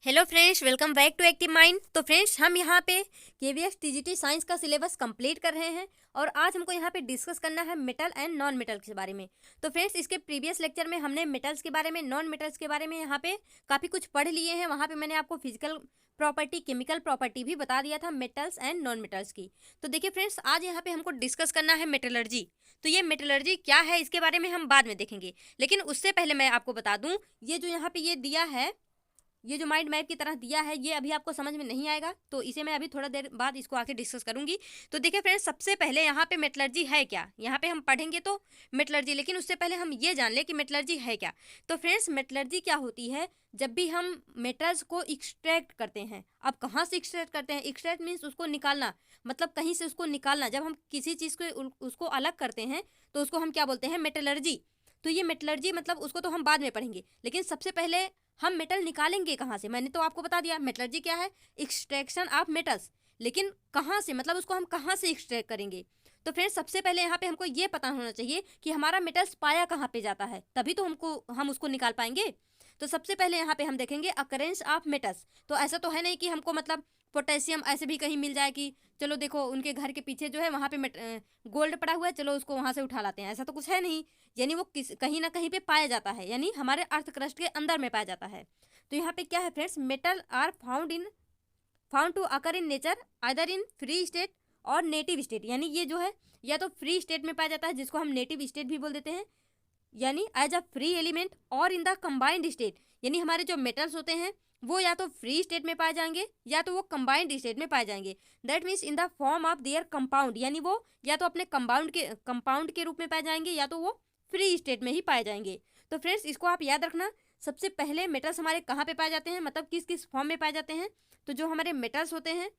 Hello friends, welcome back to Active Mind. तो friends, हम यहाँ पे केवीएस टीजीटी साइंस का सिलेबस कंप्लीट कर रहे हैं और आज हमको यहाँ पे डिस्कस करना है मेटल एंड नॉन मेटल के बारे में। तो फ्रेंड्स, इसके प्रीवियस लेक्चर में हमने मेटल्स के बारे में, नॉन मेटल्स के बारे में यहाँ पे काफ़ी कुछ पढ़ लिए हैं। वहाँ पे मैंने आपको फिजिकल प्रॉपर्टी, केमिकल प्रॉपर्टी भी बता दिया था मेटल्स एंड नॉन मेटल्स की। तो देखिए फ्रेंड्स, आज यहाँ पे हमको डिस्कस करना है मेटलर्जी। तो ये मेटलर्जी क्या है, इसके बारे में हम बाद में देखेंगे, लेकिन उससे पहले मैं आपको बता दूं, ये जो यहाँ पे ये दिया है, ये जो माइंड मैप की तरह दिया है, ये अभी आपको समझ में नहीं आएगा, तो इसे मैं अभी थोड़ा देर बाद इसको आके डिस्कस करूंगी। तो देखिए फ्रेंड्स, सबसे पहले यहाँ पे मेटलर्जी है क्या, यहाँ पे हम पढ़ेंगे तो मेटलर्जी, लेकिन उससे पहले हम ये जान ले कि मेटलर्जी है क्या। तो फ्रेंड्स, मेटलर्जी क्या होती है, जब भी हम मेटल्स को एक्सट्रैक्ट करते हैं। अब कहाँ से एक्सट्रैक्ट करते हैं? एक्सट्रैक्ट मीन्स उसको निकालना, मतलब कहीं से उसको निकालना। जब हम किसी चीज़ को उसको अलग करते हैं तो उसको हम क्या बोलते हैं? मेटलर्जी। तो ये मेटलर्जी मतलब उसको तो हम बाद में पढ़ेंगे, लेकिन सबसे पहले हम मेटल निकालेंगे कहाँ से? मैंने तो आपको बता दिया मेटलर्जी क्या है, एक्सट्रैक्शन ऑफ मेटल्स। लेकिन कहाँ से, मतलब उसको हम कहाँ से एक्सट्रैक्ट करेंगे? तो फ्रेंड्स, सबसे पहले यहाँ पे हमको ये पता होना चाहिए कि हमारा मेटल्स पाया कहाँ पे जाता है, तभी तो हम उसको निकाल पाएंगे। तो सबसे पहले यहाँ पे हम देखेंगे अकरेंस ऑफ मेटल्स। तो ऐसा तो है नहीं कि हमको मतलब पोटेशियम ऐसे भी कहीं मिल जाए कि चलो देखो उनके घर के पीछे जो है वहाँ पे गोल्ड पड़ा हुआ है, चलो उसको वहाँ से उठा लाते हैं, ऐसा तो कुछ है नहीं। यानी वो कहीं ना कहीं पे पाया जाता है, यानी हमारे अर्थ क्रस्ट के अंदर में पाया जाता है। तो यहाँ पे क्या है friends, metal are found to occur in nature either in free state और नेटिव स्टेट। यानी ये जो है या तो फ्री स्टेट में पाया जाता है, जिसको हम नेटिव स्टेट भी बोल देते हैं, यानी एज अ फ्री एलिमेंट, और इन द कंबाइंड स्टेट। यानी हमारे जो मेटल्स होते हैं वो या तो फ्री स्टेट में पाए जाएंगे या तो वो कंबाइंड स्टेट में पाए जाएंगे। That means in the form of there compound, यानी वो या तो अपने कंपाउंड के रूप में पाए जाएंगे या तो वो फ्री स्टेट में ही पाए जाएंगे। तो फ्रेंड्स, इसको आप याद रखना। सबसे पहले मेटल्स हमारे कहाँ पे पाए जाते हैं, मतलब किस किस फॉर्म में पाए जाते हैं? तो जो हमारे मेटल्स होते हैं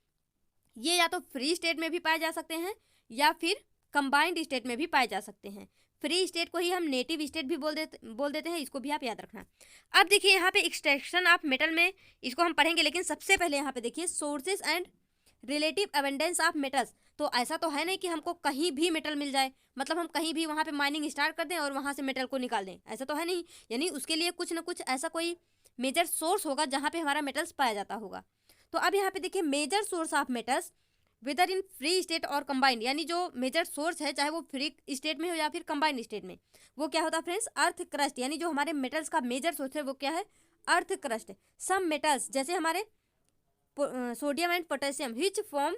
ये या तो फ्री स्टेट में भी पाए जा सकते हैं या फिर कंबाइंड स्टेट में भी पाए जा सकते हैं। फ्री स्टेट को ही हम नेटिव स्टेट भी बोल देते हैं, इसको भी आप याद रखना। अब देखिए यहाँ पे एक्सट्रैक्शन ऑफ मेटल में इसको हम पढ़ेंगे, लेकिन सबसे पहले यहाँ पे देखिए sources and relative abundance of metals. तो ऐसा तो है नहीं कि हमको कहीं भी मेटल मिल जाए, मतलब हम कहीं भी वहाँ पे माइनिंग स्टार्ट कर दें और वहाँ से मेटल को निकाल दें, ऐसा तो है नहीं। यानी उसके लिए कुछ ना कुछ ऐसा कोई मेजर सोर्स होगा जहाँ पे हमारा मेटल्स पाया जाता होगा। तो अब यहाँ पे देखिए major source of metals whether in free state और कंबाइंड, यानी जो मेजर सोर्स है चाहे वो फ्री स्टेट में हो या फिर कंबाइंड स्टेट में, वो क्या होता है फ्रेंड्स? Earth crust. यानी जो हमारे मेटल्स का मेजर सोर्स है वो क्या है? Earth crust. सम मेटल्स जैसे हमारे sodium and potassium which form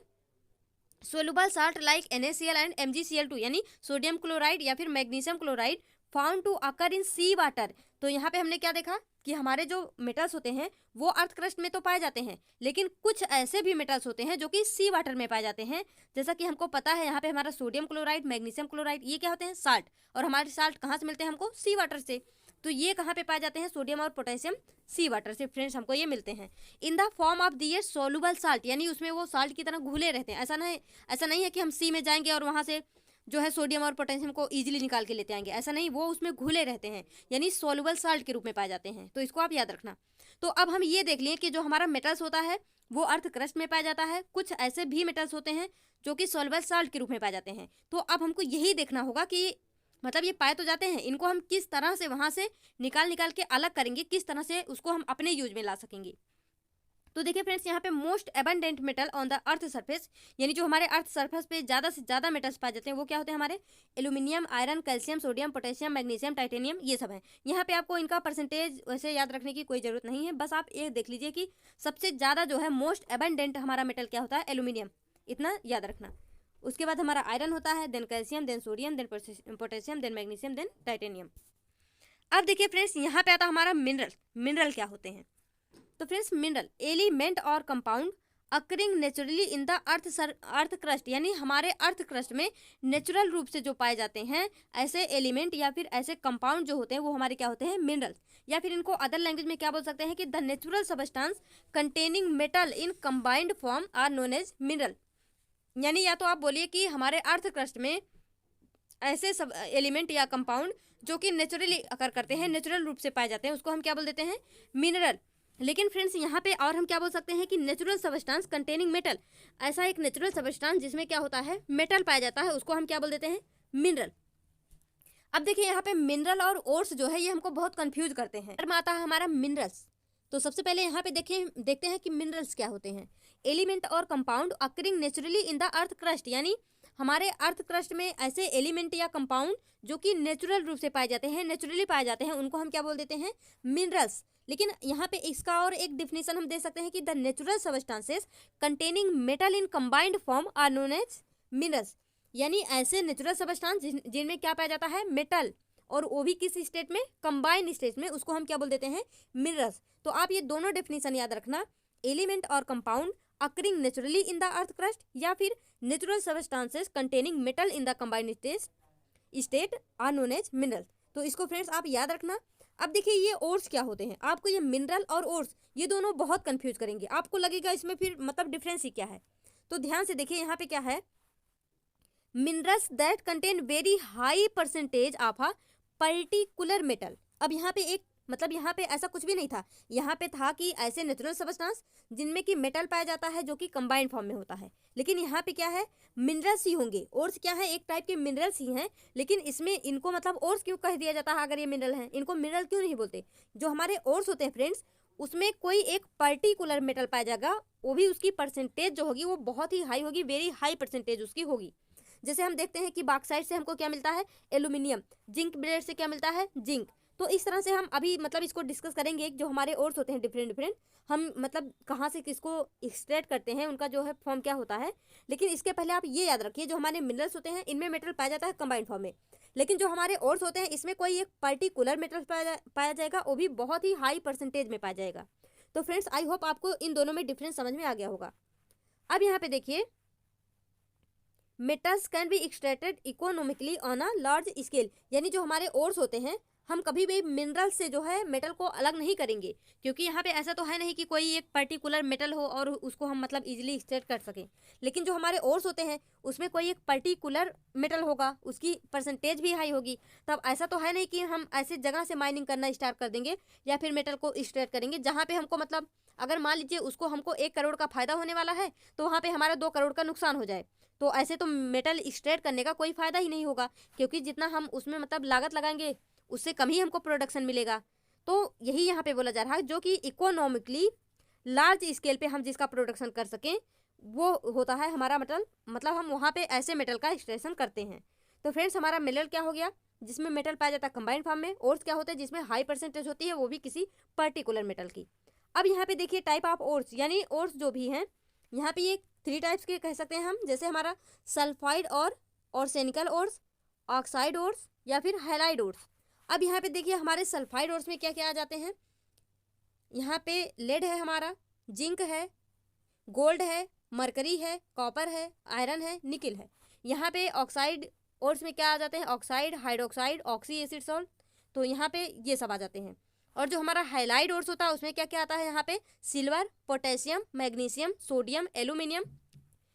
soluble salt like NaCl and MgCl2, यानी सोडियम क्लोराइड या फिर magnesium chloride found to occur in sea water. तो यहाँ पे हमने क्या देखा कि हमारे जो मेटल्स होते हैं वो अर्थ क्रस्ट में तो पाए जाते हैं, लेकिन कुछ ऐसे भी मेटल्स होते हैं जो कि सी वाटर में पाए जाते हैं। जैसा कि हमको पता है यहाँ पे हमारा सोडियम क्लोराइड, मैग्नीशियम क्लोराइड, ये क्या होते हैं? साल्ट। और हमारे साल्ट कहाँ से मिलते हैं? हमको सी वाटर से। तो ये कहाँ पे पाए जाते हैं? सोडियम और पोटेशियम सी वाटर से फ्रेंड्स हमको ये मिलते हैं in the form of their soluble salt, यानी उसमें वो साल्ट की तरह घुले रहते हैं। ऐसा नहीं है कि हम सी में जाएंगे और वहाँ से जो है सोडियम और पोटेशियम को इजीली निकाल के लेते आएंगे, ऐसा नहीं, वो उसमें घुले रहते हैं, यानी सोलुबल साल्ट के रूप में पाए जाते हैं। तो इसको आप याद रखना। तो अब हम ये देख लिए कि जो हमारा मेटल्स होता है वो अर्थ क्रस्ट में पाया जाता है, कुछ ऐसे भी मेटल्स होते हैं जो कि सोलुबल साल्ट के रूप में पाए जाते हैं। तो अब हमको यही देखना होगा कि मतलब ये पाए तो जाते हैं, इनको हम किस तरह से वहाँ से निकाल के अलग करेंगे, किस तरह से उसको हम अपने यूज में ला सकेंगे। तो देखिए फ्रेंड्स, यहाँ पे most abundant metal on the earth surface, यानी जो हमारे अर्थ सरफेस पे ज़्यादा से ज़्यादा मेटल्स पाए जाते हैं वो क्या होते हैं? हमारे aluminium, iron, calcium, sodium, potassium, magnesium, titanium, ये सब है। यहाँ पे आपको इनका परसेंटेज वैसे याद रखने की कोई ज़रूरत नहीं है, बस आप ये देख लीजिए कि सबसे ज़्यादा जो है मोस्ट एबंडेंट हमारा मेटल क्या होता है? एल्यूमिनियम, इतना याद रखना। उसके बाद हमारा आयरन होता है, then calcium, then sodium, then potassium, then magnesium, then titanium. अब देखिए फ्रेंड्स, यहाँ पे आता हमारा मिनरल। मिनरल क्या होते हैं? तो फ्रेंड्स, मिनरल एलिमेंट और compound occurring naturally in the earth crust, यानी हमारे अर्थ क्रस्ट में नेचुरल रूप से जो पाए जाते हैं ऐसे एलिमेंट या फिर ऐसे कंपाउंड जो होते हैं वो हमारे क्या होते हैं? मिनरल्स। या फिर इनको अदर लैंग्वेज में क्या बोल सकते हैं कि the natural substance containing metal in combined form are known as mineral. यानी या तो आप बोलिए कि हमारे अर्थ क्रस्ट में ऐसे सब एलिमेंट या कंपाउंड जो कि नेचुरली अकर करते हैं, नेचुरल रूप से पाए जाते हैं, उसको हम क्या बोल देते हैं? मिनरल। लेकिन फ्रेंड्स, यहाँ पे और हम क्या बोल सकते हैं कि नेचुरल सबस्टांस कंटेनिंग मेटल, ऐसा एक नेचुरल सबस्टांस जिसमें क्या होता है? मेटल पाया जाता है, उसको हम क्या बोल देते हैं? मिनरल। अब देखिए यहाँ पे मिनरल और ओर्स जो है ये हमको बहुत कंफ्यूज करते हैं। आता है हमारा मिनरल्स, तो सबसे पहले यहाँ पे देखते हैं कि मिनरल्स क्या होते हैं। एलिमेंट और compound occurring naturally in the earth crust, यानी हमारे अर्थ क्रस्ट में ऐसे एलिमेंट या कंपाउंड जो कि नेचुरल रूप से पाए जाते हैं, नेचुरली पाए जाते हैं, उनको हम क्या बोल देते हैं, मिनरल्स। लेकिन यहाँ पे इसका और एक डिफिनेशन हम दे सकते हैं कि the natural substances containing metal in combined form are known as minerals, यानी ऐसे नेचुरल सबस्टांस जिनमें क्या पाया जाता है, मेटल, और वो भी किस स्टेट में, कंबाइंड स्टेट में, उसको हम क्या बोल देते हैं, मिनरल्स। तो आप ये दोनों डेफिनेशन याद रखना, एलिमेंट और compound occurring naturally in the earth crust या फिर natural substances containing metal in the combined state are known as mineral. तो इसको फ्रेंड्स आप याद रखना। अब देखिए ये ओर्स क्या होते हैं, आपको ये मिनरल और ओर्स ये दोनों बहुत कंफ्यूज करेंगे, आपको लगेगा इसमें फिर मतलब डिफरेंस ही क्या है। तो ध्यान से देखिए यहाँ पे क्या है, minerals that contain very high percentage of a particular metal. अब यहाँ पे एक मतलब यहाँ पे ऐसा कुछ भी नहीं था, यहाँ पे था कि ऐसे नेचुरल सबस्टांस जिनमें कि मेटल पाया जाता है जो कि कंबाइंड फॉर्म में होता है, लेकिन यहाँ पे क्या है, मिनरल्स ही होंगे। ओर्स क्या है, एक टाइप के मिनरल्स ही हैं, लेकिन इसमें इनको मतलब ओर्स क्यों कह दिया जाता है, अगर ये मिनरल हैं इनको मिनरल क्यों नहीं बोलते। जो हमारे ओर्स होते हैं फ्रेंड्स, उसमें कोई एक पर्टिकुलर मेटल पाया जाएगा, वो भी उसकी परसेंटेज जो होगी वो बहुत ही हाई होगी, वेरी हाई परसेंटेज उसकी होगी। जैसे हम देखते हैं कि बॉक्साइट से हमको क्या मिलता है, एल्यूमिनियम, जिंक ब्लेड से क्या मिलता है, जिंक। तो इस तरह से हम अभी मतलब इसको डिस्कस करेंगे, जो हमारे ओर्स होते हैं डिफरेंट हम मतलब कहाँ से किसको एक्सट्रैक्ट करते हैं, उनका जो है फॉर्म क्या होता है। लेकिन इसके पहले आप ये याद रखिए, जो हमारे मिनरल्स होते हैं इनमें मेटल पाया जाता है कंबाइंड फॉर्म में, लेकिन जो हमारे ओर्स होते हैं इसमें कोई एक पर्टिकुलर मेटल पाया जाएगा, वो भी बहुत ही हाई परसेंटेज में पाया जाएगा। तो फ्रेंड्स आई होप आपको इन दोनों में डिफरेंस समझ में आ गया होगा। अब यहाँ पे देखिए, metals can be extracted economically on a large scale, यानी जो हमारे ओर्स होते हैं, हम कभी भी मिनरल से जो है मेटल को अलग नहीं करेंगे, क्योंकि यहाँ पे ऐसा तो है नहीं कि कोई एक पर्टिकुलर मेटल हो और उसको हम मतलब इजीली एक्सट्रैक्ट कर सकें। लेकिन जो हमारे ओर्स होते हैं उसमें कोई एक पर्टिकुलर मेटल होगा, उसकी परसेंटेज भी हाई होगी। तब ऐसा तो है नहीं कि हम ऐसे जगह से माइनिंग करना स्टार्ट कर देंगे या फिर मेटल को एक्सट्रैक्ट करेंगे जहाँ पे हमको मतलब, अगर मान लीजिए उसको हमको 1 करोड़ का फायदा होने वाला है तो वहाँ पे हमारा 2 करोड़ का नुकसान हो जाए, तो ऐसे तो मेटल एक्सट्रैक्ट करने का कोई फायदा ही नहीं होगा, क्योंकि जितना हम उसमें मतलब लागत लगाएंगे उससे कम ही हमको प्रोडक्शन मिलेगा। तो यही यहाँ पे बोला जा रहा है, जो कि इकोनॉमिकली लार्ज स्केल पे हम जिसका प्रोडक्शन कर सकें वो होता है हमारा मेटल, मतलब हम वहाँ पे ऐसे मेटल का एक्सट्रैक्शन करते हैं। तो फ्रेंड्स हमारा मिनरल क्या हो गया, जिसमें मेटल पाया जाता है कंबाइंड फॉर्म में। ओर्स क्या होते हैं, जिसमें हाई परसेंटेज होती है, वो भी किसी पर्टिकुलर मेटल की। अब यहाँ पे देखिए टाइप ऑफ ओर्स, यानी ओर्स जो भी हैं यहाँ पे ये 3 टाइप्स के कह सकते हैं हम, जैसे हमारा सल्फाइड और ऑर्सेनिकल ओर्स, ऑक्साइड ओर्स या फिर हैलाइड ओर्स। अब यहाँ पे देखिए हमारे सल्फाइड ओर्स में क्या क्या आ जाते हैं, यहाँ पे लेड है, हमारा जिंक है, गोल्ड है, मरकरी है, कॉपर है, आयरन है, निकिल है। यहाँ पे ऑक्साइड ओर्स में क्या आ जाते हैं, oxide, hydroxide, oxy acid salt, तो यहाँ पे ये सब आ जाते हैं। और जो हमारा हाइलाइड ओर्स होता है उसमें क्या क्या आता है, यहाँ पे silver, potassium, magnesium, sodium, aluminium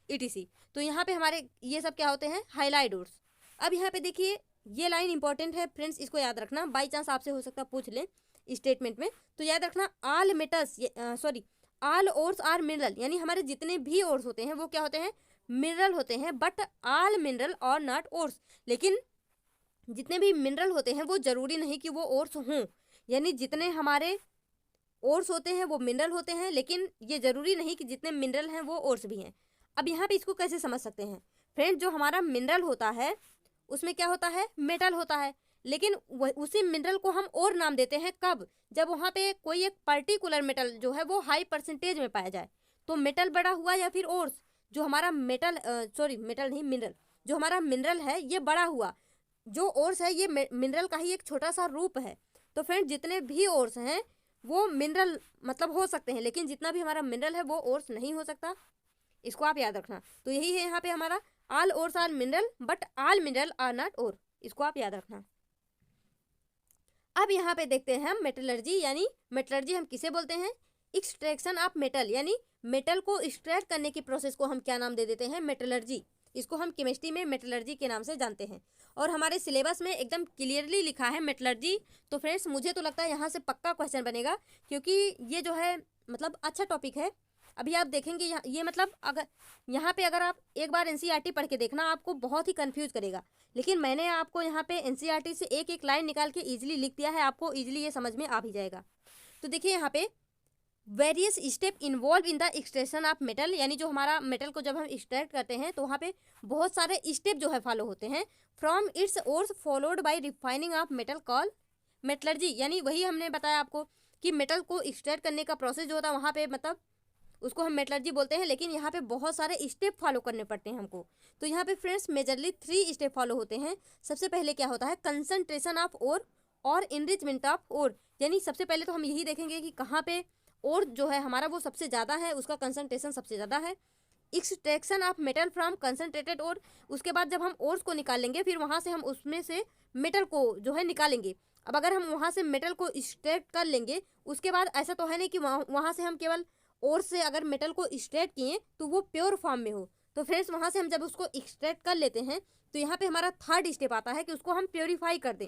etc. तो यहाँ पे हमारे ये सब क्या होते हैं, हाइलाइड ओर्स। अब यहाँ पे देखिए ये लाइन इंपॉर्टेंट है फ्रेंड्स, इसको याद रखना, बाई चांस आपसे हो सकता है पूछ लें स्टेटमेंट में, तो याद रखना, all metals all ores are mineral, यानी हमारे जितने भी ओर्स होते हैं वो क्या होते हैं, मिनरल होते हैं। बट ऑल मिनरल और नॉट ओर्स, लेकिन जितने भी मिनरल होते हैं वो जरूरी नहीं कि वो ओर्स हों, यानी जितने हमारे ओर्स होते हैं वो मिनरल होते हैं, लेकिन ये जरूरी नहीं कि जितने मिनरल हैं वो ओर्स भी हैं। अब यहाँ पे इसको कैसे समझ सकते हैं फ्रेंड, जो हमारा मिनरल होता है उसमें क्या होता है, मेटल होता है, लेकिन उसी मिनरल को हम और नाम देते हैं कब, जब वहाँ पे कोई एक पर्टिकुलर मेटल जो है वो हाई परसेंटेज में पाया जाए, तो मेटल बड़ा हुआ या फिर ओर्स, जो हमारा मेटल मेटल नहीं मिनरल, जो हमारा मिनरल है ये बड़ा हुआ, जो ओर्स है ये मिनरल का ही एक छोटा सा रूप है। तो फ्रेंड जितने भी ओर्स हैं वो मिनरल मतलब हो सकते हैं, लेकिन जितना भी हमारा मिनरल है वो ओर्स नहीं हो सकता, इसको आप याद रखना। तो यही है यहाँ पे हमारा, all ores are mineral but all mineral are not ore, इसको आप याद रखना। अब यहाँ पे देखते हैं हम मेटलर्जी, यानी मेटलर्जी हम किसे बोलते हैं, एक्सट्रैक्शन ऑफ मेटल, यानी मेटल को एक्सट्रैक्ट करने की प्रोसेस को हम क्या नाम दे देते हैं, मेटलर्जी। इसको हम केमिस्ट्री में मेटलर्जी के नाम से जानते हैं, और हमारे सिलेबस में एकदम क्लियरली लिखा है मेटलर्जी। तो फ्रेंड्स मुझे तो लगता है यहाँ से पक्का क्वेश्चन बनेगा, क्योंकि ये जो है मतलब अच्छा टॉपिक है। अभी आप देखेंगे ये मतलब अगर यहाँ पे अगर आप एक बार एनसीईआरटी पढ़ के देखना, आपको बहुत ही कंफ्यूज करेगा, लेकिन मैंने आपको यहाँ पे एनसीईआरटी से एक एक लाइन निकाल के ईजिली लिख दिया है, आपको ईजिली ये समझ में आ भी जाएगा। तो देखिए यहाँ पे various step involve in the extraction of metal, यानी जो हमारा मेटल को जब हम एक्सट्रैक्ट करते हैं तो वहाँ पे बहुत सारे स्टेप जो है फॉलो होते हैं। From its ores followed by refining of metal call metallurgy, यानी वही हमने बताया आपको कि मेटल को एक्सट्रैक्ट करने का प्रोसेस जो होता है वहाँ पे मतलब उसको हम मेटलर्जी बोलते हैं, लेकिन यहाँ पे बहुत सारे स्टेप फॉलो करने पड़ते हैं हमको। तो यहाँ पे फ्रेंड्स मेजरली 3 स्टेप फॉलो होते हैं। सबसे पहले क्या होता है, कंसंट्रेशन ऑफ ओर और इनरिचमेंट ऑफ ओर, यानी सबसे पहले तो हम यही देखेंगे कि कहाँ पे और जो है हमारा वो सबसे ज़्यादा है, उसका कंसंट्रेशन सबसे ज़्यादा है। Extraction of metal from concentrated ore, उसके बाद जब हम ओर्स को निकालेंगे फिर वहाँ से हम उसमें से मेटल को जो है निकालेंगे। अब अगर हम वहाँ से मेटल को एक्सट्रैक्ट कर लेंगे, उसके बाद ऐसा तो है नहीं कि वहाँ से हम केवल ओर से अगर मेटल को एक्सट्रैक्ट किए तो वो प्योर फॉर्म में हो। तो फ्रेंड्स वहाँ से हम जब उसको एक्सट्रैक्ट कर लेते हैं तो यहाँ पे हमारा 3rd स्टेप आता है कि उसको हम प्योरीफाई कर दें,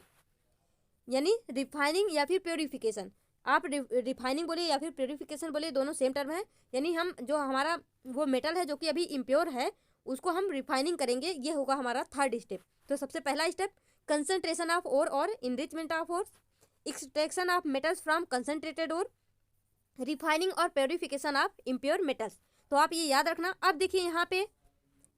यानी रिफाइनिंग या फिर प्योरीफिकेशन। आप रिफाइनिंग बोलिए या फिर प्योरीफिकेशन बोलिए, दोनों सेम टर्म है। यानी हम जो हमारा वो मेटल है जो कि अभी इम्प्योर है उसको हम रिफाइनिंग करेंगे, ये होगा हमारा 3rd स्टेप। तो सबसे पहला स्टेप कंसंट्रेशन ऑफ ओर और enrichment of ore, extraction of metals from concentrated ore, refining और प्योरीफिकेशन ऑफ इम्प्योर मेटल्स। तो आप ये याद रखना। अब देखिए यहाँ पे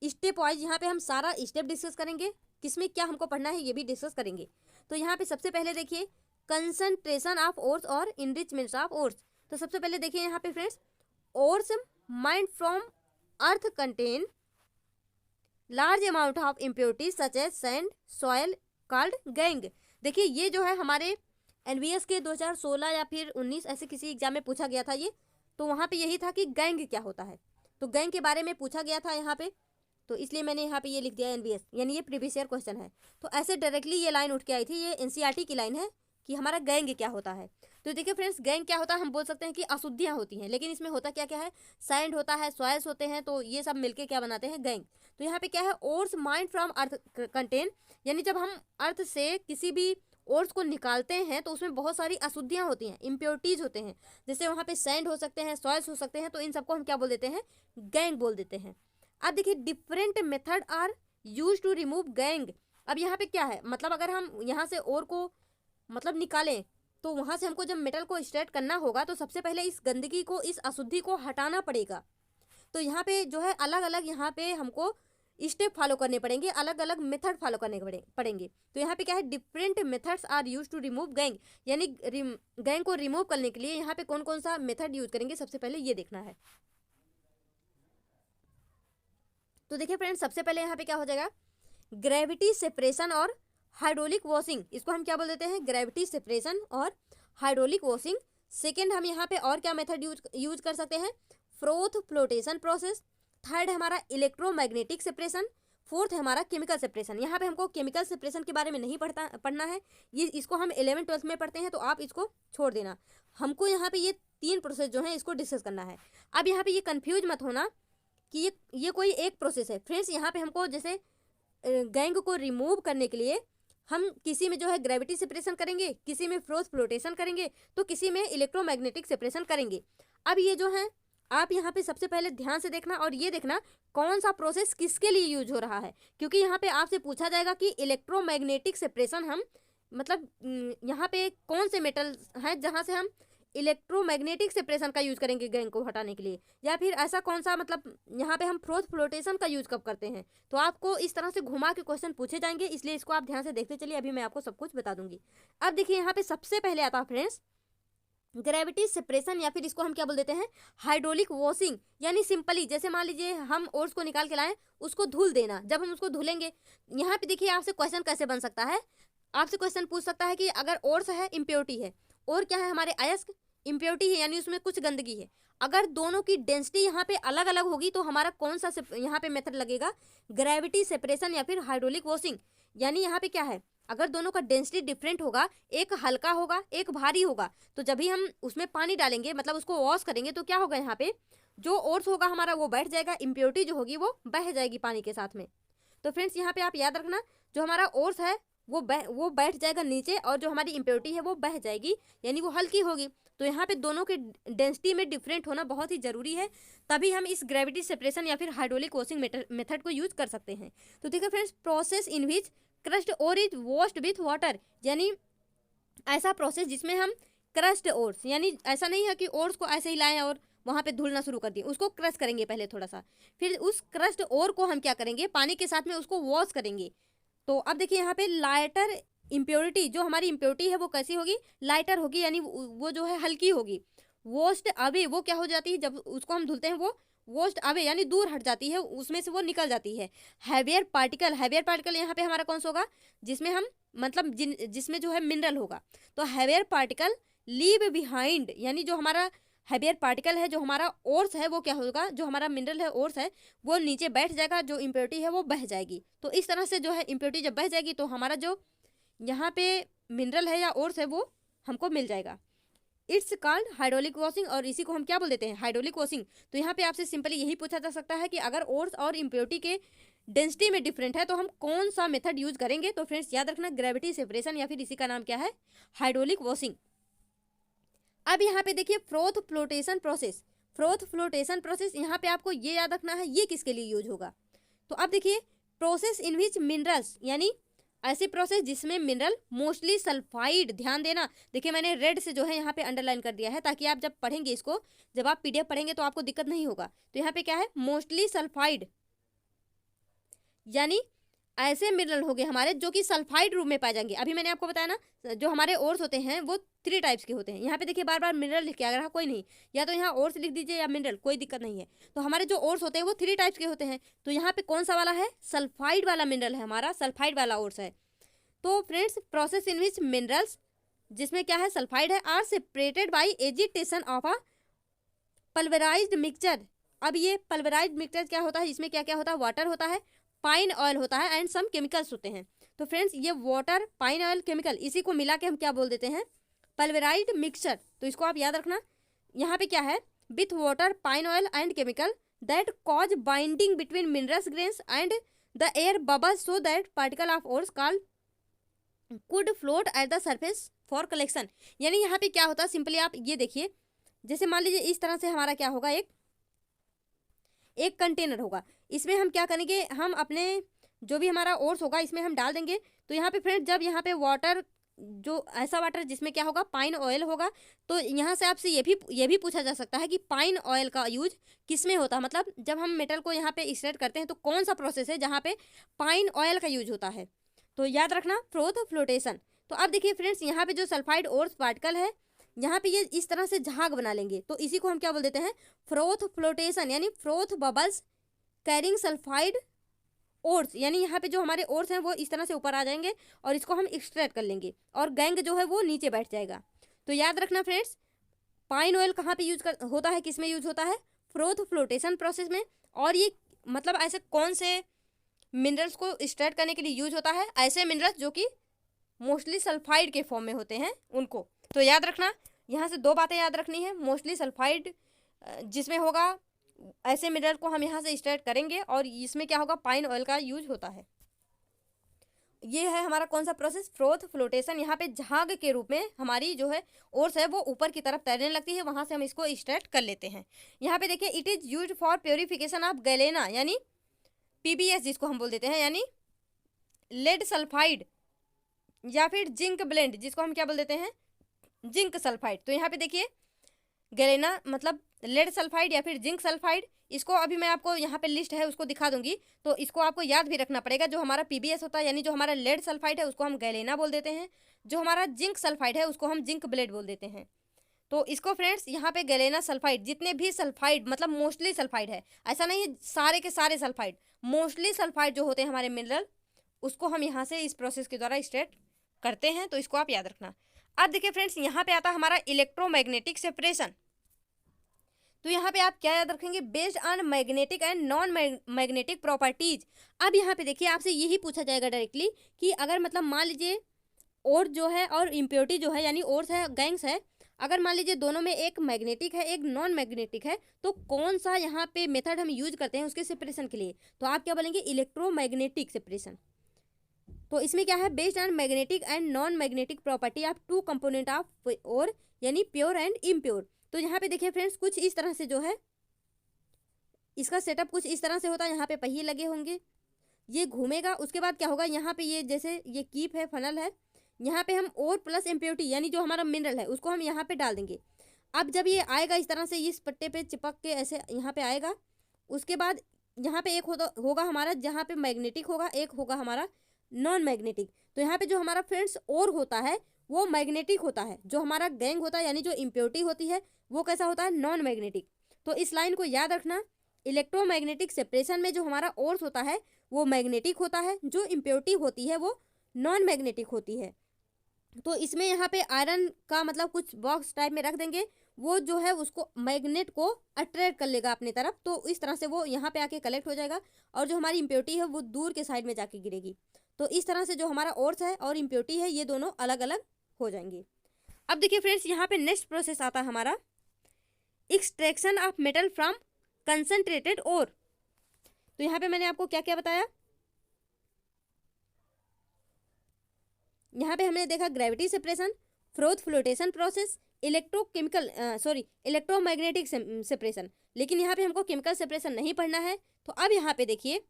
स्टेप वाइज यहाँ पे हम सारा स्टेप डिस्कस करेंगे, किसमें क्या हमको पढ़ना है ये भी डिस्कस करेंगे। तो यहाँ पे सबसे पहले देखिए कंसंट्रेशन ऑफ ओर्स और इनरिचमेंट ऑफ ओर्स। तो सबसे पहले देखिए यहाँ पे friends, ores mined from earth contain large amount of impurities such as sand soil called gangue. देखिए ये जो है हमारे एनवीएस के 2016 या फिर 19 ऐसे किसी एग्जाम में पूछा गया था ये। तो वहाँ पे यही था कि गैंग क्या होता है, तो गैंग के बारे में पूछा गया था यहाँ पे, तो इसलिए मैंने यहाँ पे ये लिख दिया एनवीएस, यानी ये प्रीवियस ईयर क्वेश्चन है। तो ऐसे डायरेक्टली ये लाइन उठ के आई थी, ये एनसीईआरटी की लाइन है कि हमारा गैंग क्या होता है। तो देखिए फ्रेंड्स, गैंग क्या होता है, हम बोल सकते हैं कि अशुद्धियाँ होती हैं, लेकिन इसमें होता क्या क्या है, सैंड होता है, सॉयल्स होते हैं, तो ये सब मिलके क्या बनाते हैं, गैंग। तो यहाँ पे क्या है, ores mined from earth contain, यानी जब हम अर्थ से किसी भी ओर्स को निकालते हैं तो उसमें बहुत सारी अशुद्धियाँ होती हैं, इम्प्योरिटीज होते हैं, जैसे वहाँ पे सैंड हो सकते हैं, सॉयल्स हो सकते हैं, तो इन सबको हम क्या बोल देते हैं, गैंग बोल देते हैं। अब देखिए different method are use to remove gangue. अब यहाँ पे क्या है, मतलब अगर हम यहाँ से ओर को मतलब निकालें तो वहाँ से हमको जब मेटल को एक्सट्रैक्ट करना होगा तो सबसे पहले इस गंदगी को, इस अशुद्धि को हटाना पड़ेगा। तो यहाँ पे जो है अलग अलग यहाँ पे हमको स्टेप फॉलो करने पड़ेंगे, अलग अलग मेथड फॉलो करने पड़ेंगे। तो यहाँ पे क्या है, different methods are use to remove gangue, यानी गैंग को रिमूव करने के लिए यहाँ पे कौन कौन सा मेथड यूज करेंगे, सबसे पहले ये देखना है। तो देखिए फ्रेंड्स, सबसे पहले यहाँ पे क्या हो जाएगा, ग्रेविटी सेपरेशन और हाइड्रोलिक वॉशिंग, इसको हम क्या बोल देते हैं, ग्रेविटी सेपरेशन और हाइड्रोलिक वॉशिंग। सेकेंड हम यहाँ पे और क्या मेथड यूज कर सकते हैं, फ्रोथ फ्लोटेशन प्रोसेस। थर्ड हमारा इलेक्ट्रोमैग्नेटिक सेपरेशन। फोर्थ है हमारा केमिकल सेपरेशन। यहाँ पे हमको केमिकल सेपरेशन के बारे में नहीं पढ़ना है, ये इसको हम 11th-12th में पढ़ते हैं, तो आप इसको छोड़ देना। हमको यहाँ पे ये 3 प्रोसेस जो है इसको डिस्कस करना है। अब यहाँ पे ये कन्फ्यूज मत होना कि ये कोई एक प्रोसेस है। फ्रेंड्स यहाँ पे हमको जैसे गैंग को रिमूव करने के लिए हम किसी में जो है ग्रेविटी सेपरेशन करेंगे, किसी में फ्रोथ फ्लोटेशन करेंगे, तो किसी में इलेक्ट्रोमैग्नेटिक सेपरेशन करेंगे। अब ये जो है आप यहाँ पे सबसे पहले ध्यान से देखना और ये देखना कौन सा प्रोसेस किसके लिए यूज हो रहा है, क्योंकि यहाँ पे आपसे पूछा जाएगा कि इलेक्ट्रोमैग्नेटिक सेपरेशन हम मतलब यहाँ पे कौन से मेटल हैं जहाँ से हम इलेक्ट्रोमैग्नेटिक सेपरेशन का यूज करेंगे गैंग को हटाने के लिए, या फिर ऐसा कौन सा मतलब यहाँ पे हम फ्रोथ फ्लोटेशन का यूज कब करते हैं। तो आपको इस तरह से घुमा के क्वेश्चन पूछे जाएंगे, इसलिए इसको आप ध्यान से देखते चलिए, अभी मैं आपको सब कुछ बता दूंगी। अब देखिए यहाँ पे सबसे पहले आता है फ्रेंड्स ग्रेविटी सेपरेशन, या फिर इसको हम क्या बोल देते हैं, हाइड्रोलिक वॉशिंग। यानी सिंपली जैसे मान लीजिए हम ओर्स को निकाल के लाएं, उसको धुल देना। जब हम उसको धुलेंगे, यहाँ पे देखिए आपसे क्वेश्चन कैसे बन सकता है, आपसे क्वेश्चन पूछ सकता है कि अगर ओर्स है इम्प्योरिटी है, और क्या है हमारे अयस्क इम्प्योरिटी है, यानी उसमें कुछ गंदगी है, अगर दोनों की डेंसिटी यहाँ पे अलग अलग होगी तो हमारा कौन सा यहाँ पे मेथड लगेगा, ग्रेविटी सेपरेशन या फिर हाइड्रोलिक वॉशिंग। यानी यहाँ पे क्या है, अगर दोनों का डेंसिटी डिफरेंट होगा, एक हल्का होगा एक भारी होगा, तो जब भी हम उसमें पानी डालेंगे मतलब उसको वॉश करेंगे तो क्या होगा, यहाँ पे जो ओर्स होगा हमारा वो बैठ जाएगा, इम्प्योरिटी जो होगी वो बह जाएगी पानी के साथ में। तो फ्रेंड्स यहाँ पे आप याद रखना, जो हमारा ओर्स है वो बैठ जाएगा नीचे, और जो हमारी इम्प्योरिटी है वो बह जाएगी, यानी वो हल्की होगी। तो यहाँ पे दोनों के डेंसिटी में डिफरेंट होना बहुत ही जरूरी है, तभी हम इस ग्रेविटी सेपरेशन या फिर हाइड्रोलिक वॉशिंग मेथड को यूज कर सकते हैं। तो देखिए friends, process in which crushed ore is washed with water, यानी ऐसा प्रोसेस जिसमें हम क्रश्ड ओट्स, यानी ऐसा नहीं है कि ओट्स को ऐसे ही लाएं और वहाँ पे धुलना शुरू कर दिए, उसको क्रश करेंगे पहले थोड़ा सा, फिर उस क्रश्ड ओर को हम क्या करेंगे, पानी के साथ में उसको वॉश करेंगे। तो अब देखिए यहाँ पे लाइटर इम्प्योरिटी, जो हमारी इम्प्योरिटी है वो कैसी होगी, लाइटर होगी, यानी वो जो है हल्की होगी। वॉश्ड अवे, वो क्या हो जाती है, जब उसको हम धुलते हैं वो वॉश्ड अवे यानी दूर हट जाती है, उसमें से वो निकल जाती है। हैवियर पार्टिकल, हैवियर पार्टिकल यहाँ पे हमारा कौन सा होगा, जिसमें हम मतलब जिसमें जो है मिनरल होगा। तो हैवियर पार्टिकल लीव बिहाइंड, यानी जो हमारा हैवियर पार्टिकल है, जो हमारा ओर्स है, वो क्या होगा, जो हमारा मिनरल है ओर्स है वो नीचे बैठ जाएगा, जो इम्प्योरिटी है वो बह जाएगी। तो इस तरह से जो है इम्प्योरिटी जब बह जाएगी तो हमारा जो यहाँ पे मिनरल है या ओर्स है वो हमको मिल जाएगा। इट्स कॉल्ड हाइड्रोलिक वॉशिंग, और इसी को हम क्या बोल देते हैं, हाइड्रोलिक वॉशिंग। तो यहाँ पे आपसे सिंपली यही पूछा जा सकता है कि अगर ओर्स और इम्प्योरिटी के डेंसिटी में डिफरेंट है तो हम कौन सा मेथड यूज करेंगे। तो फ्रेंड्स याद रखना, ग्रेविटी सेपरेशन या फिर इसी का नाम क्या है, हाइड्रोलिक वॉशिंग। अब यहाँ पे देखिए froth flotation process, froth flotation process, यहाँ पे आपको ये याद रखना है ये किसके लिए यूज होगा। तो अब देखिए प्रोसेस इन विच मिनरल्स, यानी ऐसी प्रोसेस जिसमें मिनरल मोस्टली सल्फाइड, ध्यान देना, देखिए मैंने रेड से जो है यहाँ पे अंडरलाइन कर दिया है ताकि आप जब पढ़ेंगे इसको, जब आप पीडीएफ पढ़ेंगे तो आपको दिक्कत नहीं होगा। तो यहाँ पे क्या है, मोस्टली सल्फाइड, यानी ऐसे मिनरल हो गए हमारे जो कि सल्फाइड रूप में पाए जाएंगे। अभी मैंने आपको बताया ना, जो हमारे ओर्स होते हैं वो 3 टाइप्स के होते हैं। यहाँ पे देखिए बार बार मिनरल लिख के आ रहा, कोई नहीं, या तो यहाँ ओर्स लिख दीजिए या मिनरल, कोई दिक्कत नहीं है। तो हमारे जो ओर्स होते हैं वो 3 टाइप्स के होते हैं। तो यहाँ पे कौन सा वाला है, सल्फाइड वाला मिनरल है हमारा, सल्फाइड वाला ओर्स है। तो friends process in which minerals, जिसमें क्या है सल्फाइड है, are separated by agitation of a pulverised mixture. अब ये पल्वराइज्ड मिक्सचर क्या होता है, इसमें क्या क्या होता है, वाटर होता है, पाइन ऑयल होता है एंड सम केमिकल्स होते हैं। तो फ्रेंड्स ये वाटर, पाइन ऑयल, केमिकल, इसी को मिला के हम क्या बोल देते हैं, पल्वराइज्ड मिक्सचर। तो इसको आप याद रखना, यहाँ पे क्या है, with water, pine oil and chemical that cause binding between minerals grains and the air bubbles so that particle of ores called could float at the surface for collection. यानी यहाँ पे क्या होता है, सिंपली आप ये देखिए, जैसे मान लीजिए इस तरह से हमारा क्या होगा, एक कंटेनर होगा, इसमें हम क्या करेंगे, हम अपने जो भी हमारा ओर्स होगा इसमें हम डाल देंगे। तो यहाँ पे फ्रेंड जब यहाँ पे वाटर, जो ऐसा वाटर जिसमें क्या होगा, पाइन ऑयल होगा, तो यहाँ से आपसे ये भी पूछा जा सकता है कि पाइन ऑयल का यूज किस में होता है, मतलब जब हम मेटल को यहाँ पे एक्सट्रैक्ट करते हैं तो कौन सा प्रोसेस है जहाँ पे पाइन ऑयल का यूज होता है। तो याद रखना फ्रोथ फ्लोटेशन। तो अब देखिए फ्रेंड्स यहाँ पे जो सल्फाइड ओर्स पार्टिकल है, यहाँ पे ये इस तरह से झाग बना लेंगे, तो इसी को हम क्या बोल देते हैं, फ्रोथ फ्लोटेशन, यानी froth bubbles carrying sulphide ores, यानी यहाँ पे जो हमारे ओर्स हैं वो इस तरह से ऊपर आ जाएंगे और इसको हम एक्सट्रैक्ट कर लेंगे और गैंग जो है वो नीचे बैठ जाएगा। तो याद रखना फ्रेंड्स, पाइन ऑयल कहाँ पे होता है, किस में यूज होता है, फ्रोथ फ्लोटेशन प्रोसेस में। और ये मतलब ऐसे कौन से मिनरल्स को एक्सट्रैक्ट करने के लिए यूज होता है, ऐसे मिनरल्स जो कि मोस्टली सल्फाइड के फॉर्म में होते हैं उनको। तो याद रखना, यहाँ से 2 बातें याद रखनी है, मोस्टली सल्फाइड जिसमें होगा, ऐसे मिनरल को हम यहाँ से एक्सट्रैक्ट करेंगे, और इसमें क्या होगा, पाइन ऑयल का यूज होता है। ये है हमारा कौन सा प्रोसेस, फ्रोथ फ्लोटेशन। यहाँ पे झाग के रूप में हमारी जो है ओर्स है वो ऊपर की तरफ तैरने लगती है, वहां से हम इसको एक्सट्रैक्ट कर लेते हैं। यहाँ पे देखिए it is use for purification of galena, यानी पीबीएस जिसको हम बोल देते हैं, यानी लेड सल्फाइड, या फिर जिंक ब्लेंड जिसको हम क्या बोल देते हैं, जिंक सल्फाइड। तो यहाँ पे देखिए गैलेना मतलब लेड सल्फाइड या फिर जिंक सल्फाइड, इसको अभी मैं आपको यहाँ पे लिस्ट है उसको दिखा दूंगी, तो इसको आपको याद भी रखना पड़ेगा। जो हमारा पीबीएस होता है, यानी जो हमारा लेड सल्फाइड है उसको हम गैलेना बोल देते हैं, जो हमारा जिंक सल्फाइड है उसको हम जिंक ब्लेड बोल देते हैं। तो इसको फ्रेंड्स यहाँ पे गैलेना सल्फाइड, जितने भी सल्फाइड मतलब मोस्टली सल्फाइड है, ऐसा नहीं है सारे के सारे सल्फाइड, मोस्टली सल्फाइड जो होते हैं हमारे मिनरल, उसको हम यहाँ से इस प्रोसेस के द्वारा एक्सट्रैक्ट करते हैं। तो इसको आप याद रखना। अब देखिए फ्रेंड्स यहाँ पे आता है हमारा इलेक्ट्रोमैग्नेटिक सेपरेशन। तो यहाँ पे आप क्या याद रखेंगे, based on magnetic and non magnetic properties. अब यहाँ पे देखिए आपसे यही पूछा जाएगा डायरेक्टली कि अगर मतलब मान लीजिए और जो है और इम्प्योरिटी जो है, यानी ओर्स है गैंग्स है, अगर मान लीजिए दोनों में एक मैग्नेटिक है एक नॉन मैग्नेटिक है, तो कौन सा यहाँ पे मेथड हम यूज करते हैं उसके सेपरेशन के लिए। तो आप क्या बोलेंगे, इलेक्ट्रोमैग्नेटिक सेपरेशन। तो इसमें क्या है, based on magnetic and non magnetic property of 2 component of और, यानी प्योर एंड इम्प्योर। तो यहाँ पे देखिए फ्रेंड्स कुछ इस तरह से जो है इसका सेटअप कुछ इस तरह से होता है, यहाँ पे पहिए लगे होंगे, ये घूमेगा, उसके बाद क्या होगा, यहाँ पे ये जैसे ये कीप है, फनल है, यहाँ पे हम और प्लस इम्प्योरिटी यानी जो हमारा मिनरल है उसको हम यहाँ पे डाल देंगे। अब जब ये आएगा इस तरह से इस पट्टे पे चिपक के ऐसे यहाँ पे आएगा, उसके बाद यहाँ पे एक होगा हमारा जहाँ पे मैग्नेटिक होगा, एक होगा हमारा नॉन मैग्नेटिक। तो यहाँ पे जो हमारा फ्रेंड्स और होता है वो मैग्नेटिक होता है, जो हमारा गैंग होता है यानी जो इम्प्योरिटी होती है वो कैसा होता है, नॉन मैग्नेटिक। तो इस लाइन को याद रखना, इलेक्ट्रोमैग्नेटिक सेपरेशन में जो हमारा ओर्स होता है वो मैग्नेटिक होता है, जो इम्प्योरिटी होती है वो नॉन मैग्नेटिक होती है। तो इसमें यहाँ पे आयरन का मतलब कुछ बॉक्स टाइप में रख देंगे, वो जो है उसको मैग्नेट को अट्रैक्ट कर लेगा अपनी तरफ, तो इस तरह से वो यहाँ पे आके कलेक्ट हो जाएगा और जो हमारी इम्प्योरिटी है वो दूर के साइड में जाके गिरेगी। तो इस तरह से जो हमारा ओर्स है और इम्प्योरिटी है ये दोनों अलग अलग हो जाएंगे। अब देखिए फ्रेंड्स, यहाँ पे नेक्स्ट प्रोसेस आता है हमारा extraction of metal from concentrated ore. तो यहाँ पे मैंने आपको क्या क्या बताया, यहाँ पे हमने देखा gravity separation, froth flotation process, electromagnetic separation, लेकिन यहाँ पे हमको केमिकल सेपरेशन नहीं पढ़ना है। तो अब यहाँ पे देखिए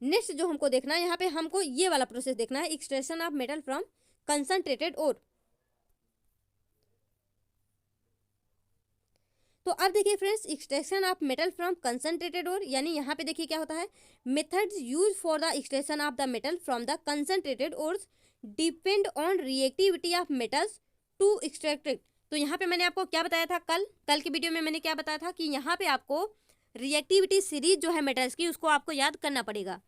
नेक्स्ट जो हमको देखना है, यहाँ पे हमको ये वाला प्रोसेस देखना है, extraction of metal from concentrated ore. तो अब देखिए friends, extraction of metal from concentrated ore यानी यहाँ पे देखिए क्या होता है, methods use for the extraction of the metal from the concentrated ores depend on reactivity of metals to extracted. तो यहाँ पे मैंने आपको क्या बताया था, कल के वीडियो में मैंने क्या बताया था कि यहाँ पे आपको रिएक्टिविटी सीरीज जो है मेटल्स की उसको आपको याद करना पड़ेगा।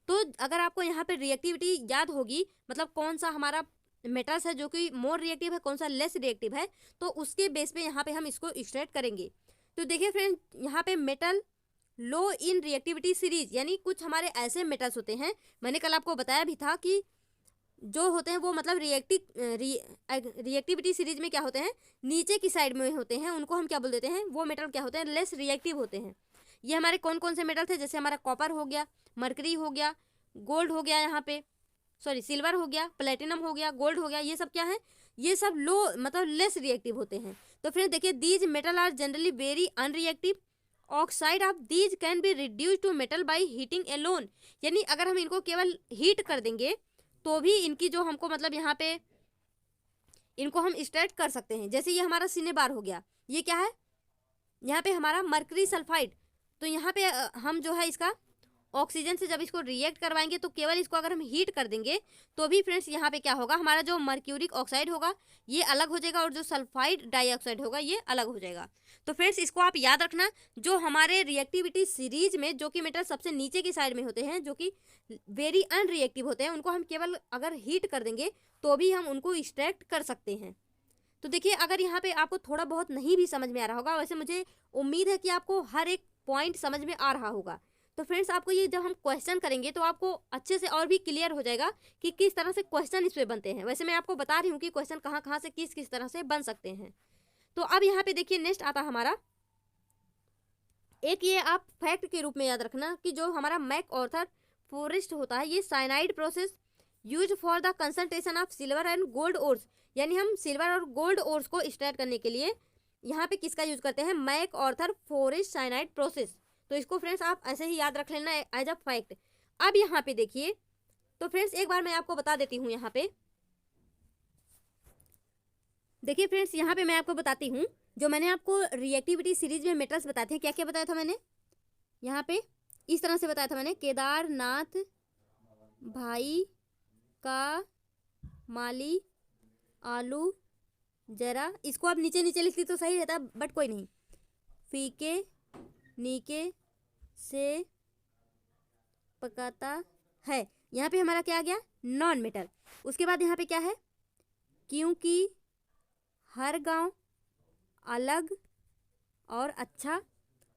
तो अगर आपको यहाँ पे रिएक्टिविटी याद होगी, मतलब कौन सा हमारा मेटल्स है जो कि मोर रिएक्टिव है, कौन सा लेस रिएक्टिव है, तो उसके बेस पे यहाँ पे हम इसको एक्सट्रैक्ट करेंगे। तो देखिए फ्रेंड, यहाँ पे मेटल लो इन रिएक्टिविटी सीरीज यानी कुछ हमारे ऐसे मेटल्स होते हैं, मैंने कल आपको बताया भी था कि जो होते हैं वो मतलब रिएक्टिविटी सीरीज में क्या होते हैं, नीचे की साइड में होते हैं, उनको हम क्या बोल देते हैं, वो मेटल क्या होते हैं, लेस रिएक्टिव होते हैं। ये हमारे कौन कौन से मेटल थे, जैसे हमारा कॉपर हो गया, मरकरी हो गया, गोल्ड हो गया, यहाँ पे सिल्वर हो गया, प्लेटिनम हो गया, गोल्ड हो गया, ये सब क्या है, ये सब लो मतलब लेस रिएक्टिव होते हैं। तो फ्रेंड देखिए, these metal are generally very unreactive, oxide of these can be reduce to metal by heating alone, यानी अगर हम इनको केवल हीट कर देंगे तो भी इनकी जो हमको मतलब यहाँ पे इनको हम एक्सट्रैक्ट कर सकते हैं। जैसे ये हमारा सिनेबार हो गया, ये क्या है, यहाँ पे हमारा मर्करी सल्फाइड। तो यहाँ पे हम जो है इसका ऑक्सीजन से जब इसको रिएक्ट करवाएंगे तो केवल इसको अगर हम हीट कर देंगे तो भी फ्रेंड्स यहाँ पे क्या होगा, हमारा जो मर्क्यूरिक ऑक्साइड होगा ये अलग हो जाएगा और जो सल्फाइड डाइऑक्साइड होगा ये अलग हो जाएगा। तो फ्रेंड्स इसको आप याद रखना, जो हमारे रिएक्टिविटी सीरीज में जो कि मेटल सबसे नीचे की साइड में होते हैं, जो कि वेरी अनरिएक्टिव होते हैं, उनको हम केवल अगर हीट कर देंगे तो भी हम उनको एक्सट्रैक्ट कर सकते हैं। तो देखिए, अगर यहाँ पे आपको थोड़ा बहुत नहीं भी समझ में आ रहा होगा, वैसे मुझे उम्मीद है कि आपको हर एक पॉइंट समझ में आ रहा होगा। तो फ्रेंड्स आपको ये जब हम क्वेश्चन करेंगे तो आपको अच्छे से और भी क्लियर हो जाएगा कि किस तरह से क्वेश्चन इस पे बनते हैं। वैसे मैं आपको बता रही हूँ कि क्वेश्चन कहाँ कहाँ से किस तरह से बन सकते हैं। तो अब यहाँ पे देखिए नेक्स्ट आता हमारा एक, ये आप फैक्ट के रूप में याद रखना कि जो हमारा मैक ऑर्थर फॉरेस्ट होता है, ये cyanide process use for the concentration of silver and gold ores, यानी हम सिल्वर और गोल्ड ओर्स को एक्सट्रैक्ट करने के लिए यहाँ पे किसका यूज करते हैं, MacArthur Forrest cyanide process. तो इसको फ्रेंड्स आप ऐसे ही याद रख लेना एज अ फैक्ट। अब यहाँ पे देखिए, तो फ्रेंड्स एक बार मैं आपको बता देती हूँ, यहाँ पे देखिए फ्रेंड्स, यहाँ पे मैं आपको बताती हूँ, जो मैंने आपको रिएक्टिविटी सीरीज में मेटल्स बताए थे, क्या क्या बताया था मैंने, यहाँ पे इस तरह से बताया था मैंने, केदारनाथ भाई का माली आलू जरा, इसको आप नीचे नीचे लिखती तो सही रहता बट कोई नहीं, फीके नीके से पकाता है, यहाँ पे हमारा क्या आ गया, नॉन मेटल। उसके बाद यहाँ पे क्या है, क्योंकि हर गांव अलग और अच्छा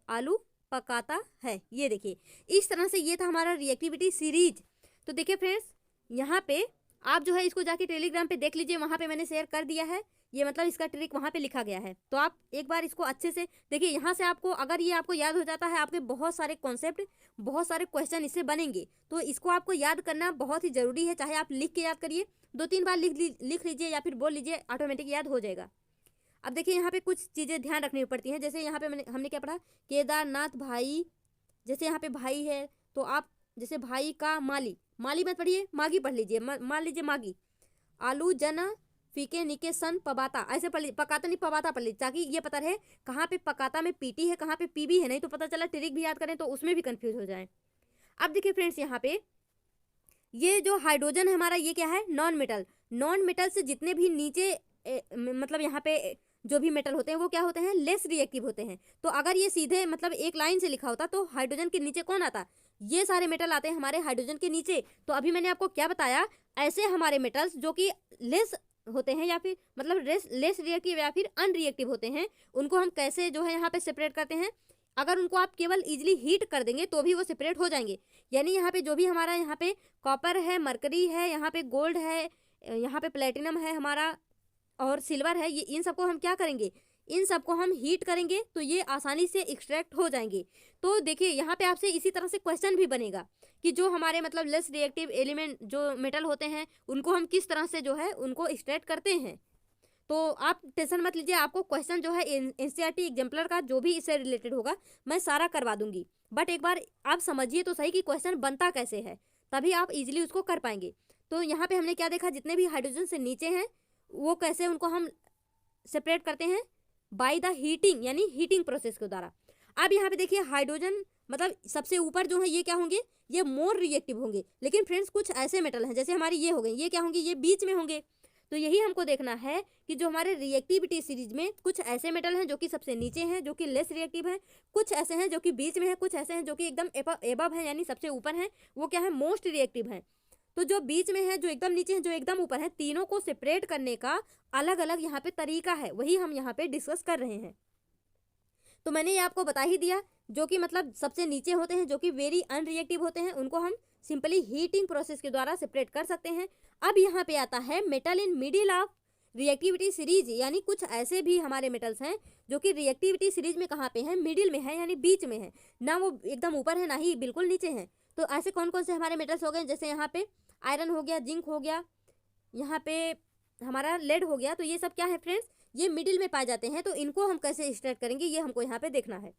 आलू पकाता है। ये देखिए इस तरह से ये था हमारा रिएक्टिविटी सीरीज। तो देखिए फ्रेंड्स, यहाँ पे आप जो है इसको जाके टेलीग्राम पे देख लीजिए, वहाँ पे मैंने शेयर कर दिया है, ये मतलब इसका ट्रिक वहाँ पे लिखा गया है। तो आप एक बार इसको अच्छे से देखिए, यहाँ से आपको अगर ये आपको याद हो जाता है, आपके बहुत सारे कॉन्सेप्ट, बहुत सारे क्वेश्चन इससे बनेंगे। तो इसको आपको याद करना बहुत ही ज़रूरी है, चाहे आप लिख के याद करिए, 2-3 बार लिख लीजिए या फिर बोल लीजिए, ऑटोमेटिक याद हो जाएगा। अब देखिए यहाँ पे कुछ चीज़ें ध्यान रखनी पड़ती हैं, जैसे यहाँ पे हमने क्या पढ़ा, केदारनाथ भाई, जैसे यहाँ पे भाई है तो आप जैसे भाई का माली, माली मत पढ़िए, मागी पढ़ लीजिए, मान लीजिए मागी। आलू जन फीके निके सन पबाता, ऐसे पढ़ ली, पकाता नहीं पबाता पढ़ ली, ताकि ये पता रहे कहाँ पे पकाता में पीटी है, कहाँ पे पीबी है, नहीं तो पता चला ट्रिक भी याद करें तो उसमें भी कंफ्यूज हो जाए। अब देखिए फ्रेंड्स, यहाँ पे ये जो हाइड्रोजन है हमारा, ये क्या है, नॉन मेटल। नॉन मेटल से जितने भी नीचे मतलब यहाँ पे जो भी मेटल होते हैं वो क्या होते हैं, लेस रिएक्टिव होते हैं। तो अगर ये सीधे मतलब एक लाइन से लिखा होता तो हाइड्रोजन के नीचे कौन आता, ये सारे मेटल आते हैं हमारे हाइड्रोजन के नीचे। तो अभी मैंने आपको क्या बताया, ऐसे हमारे मेटल्स जो कि लेस होते हैं या फिर मतलब लेस रिएक्टिव या फिर अनरिएक्टिव होते हैं, उनको हम कैसे जो है यहाँ पे सेपरेट करते हैं। अगर उनको आप केवल इजीली हीट कर देंगे तो भी वो सेपरेट हो जाएंगे। यानी यहाँ पे जो भी हमारा यहाँ पे कॉपर है, मरकरी है, यहाँ पे गोल्ड है, यहाँ पे प्लेटिनम है हमारा और सिल्वर है, ये इन सबको हम क्या करेंगे, इन सबको हम हीट करेंगे तो ये आसानी से एक्सट्रैक्ट हो जाएंगे। तो देखिए यहाँ पे आपसे इसी तरह से क्वेश्चन भी बनेगा कि जो हमारे मतलब लेस रिएक्टिव एलिमेंट जो मेटल होते हैं उनको हम किस तरह से जो है उनको एक्सट्रैक्ट करते हैं। तो आप टेंशन मत लीजिए, आपको क्वेश्चन जो है एनसीईआरटी एग्जाम्पलर का जो भी इससे रिलेटेड होगा मैं सारा करवा दूंगी। बट एक बार आप समझिए तो सही कि क्वेश्चन बनता कैसे है, तभी आप इजीली उसको कर पाएंगे। तो यहाँ पे हमने क्या देखा, जितने भी हाइड्रोजन से नीचे हैं वो कैसे उनको हम सेपरेट करते हैं, बाय द हीटिंग, यानी हीटिंग प्रोसेस के द्वारा। अब यहाँ पे देखिए हाइड्रोजन मतलब सबसे ऊपर जो है ये क्या होंगे, ये मोर रिएक्टिव होंगे। लेकिन फ्रेंड्स कुछ ऐसे मेटल हैं जैसे हमारी ये हो गए, ये क्या होंगे, ये बीच में होंगे। तो यही हमको देखना है कि जो हमारे रिएक्टिविटी सीरीज में कुछ ऐसे मेटल हैं जो कि सबसे नीचे हैं, जो कि लेस रिएक्टिव हैं, कुछ ऐसे हैं जो कि बीच में है, कुछ ऐसे हैं जो कि एकदम एबव है यानी सबसे ऊपर हैं, वो क्या है, मोस्ट रिएक्टिव हैं। तो जो बीच में है, जो एकदम नीचे है, जो एकदम ऊपर है, तीनों को सेपरेट करने का अलग अलग यहाँ पे तरीका है, वही हम यहाँ पे डिस्कस कर रहे हैं। तो मैंने ये आपको बता ही दिया, जो कि मतलब सबसे नीचे होते हैं जो कि वेरी अनरिएक्टिव होते हैं, उनको हम सिंपली हीटिंग प्रोसेस के द्वारा सेपरेट कर सकते हैं। अब यहाँ पे आता है metal in middle of reactivity series, यानी कुछ ऐसे भी हमारे मेटल्स हैं जो कि रिएक्टिविटी सीरीज में कहाँ पे हैं, मिडिल में है, यानी बीच में है, ना वो एकदम ऊपर है ना ही बिल्कुल नीचे हैं। तो ऐसे कौन कौन से हमारे मेटल्स हो गए, जैसे यहाँ पे आयरन हो गया, जिंक हो गया, यहाँ पे हमारा लेड हो गया। तो ये सब क्या है फ्रेंड्स, ये मिडिल में पाए जाते हैं। तो इनको हम कैसे एक्सट्रैक्ट करेंगे ये हमको यहाँ पे देखना है।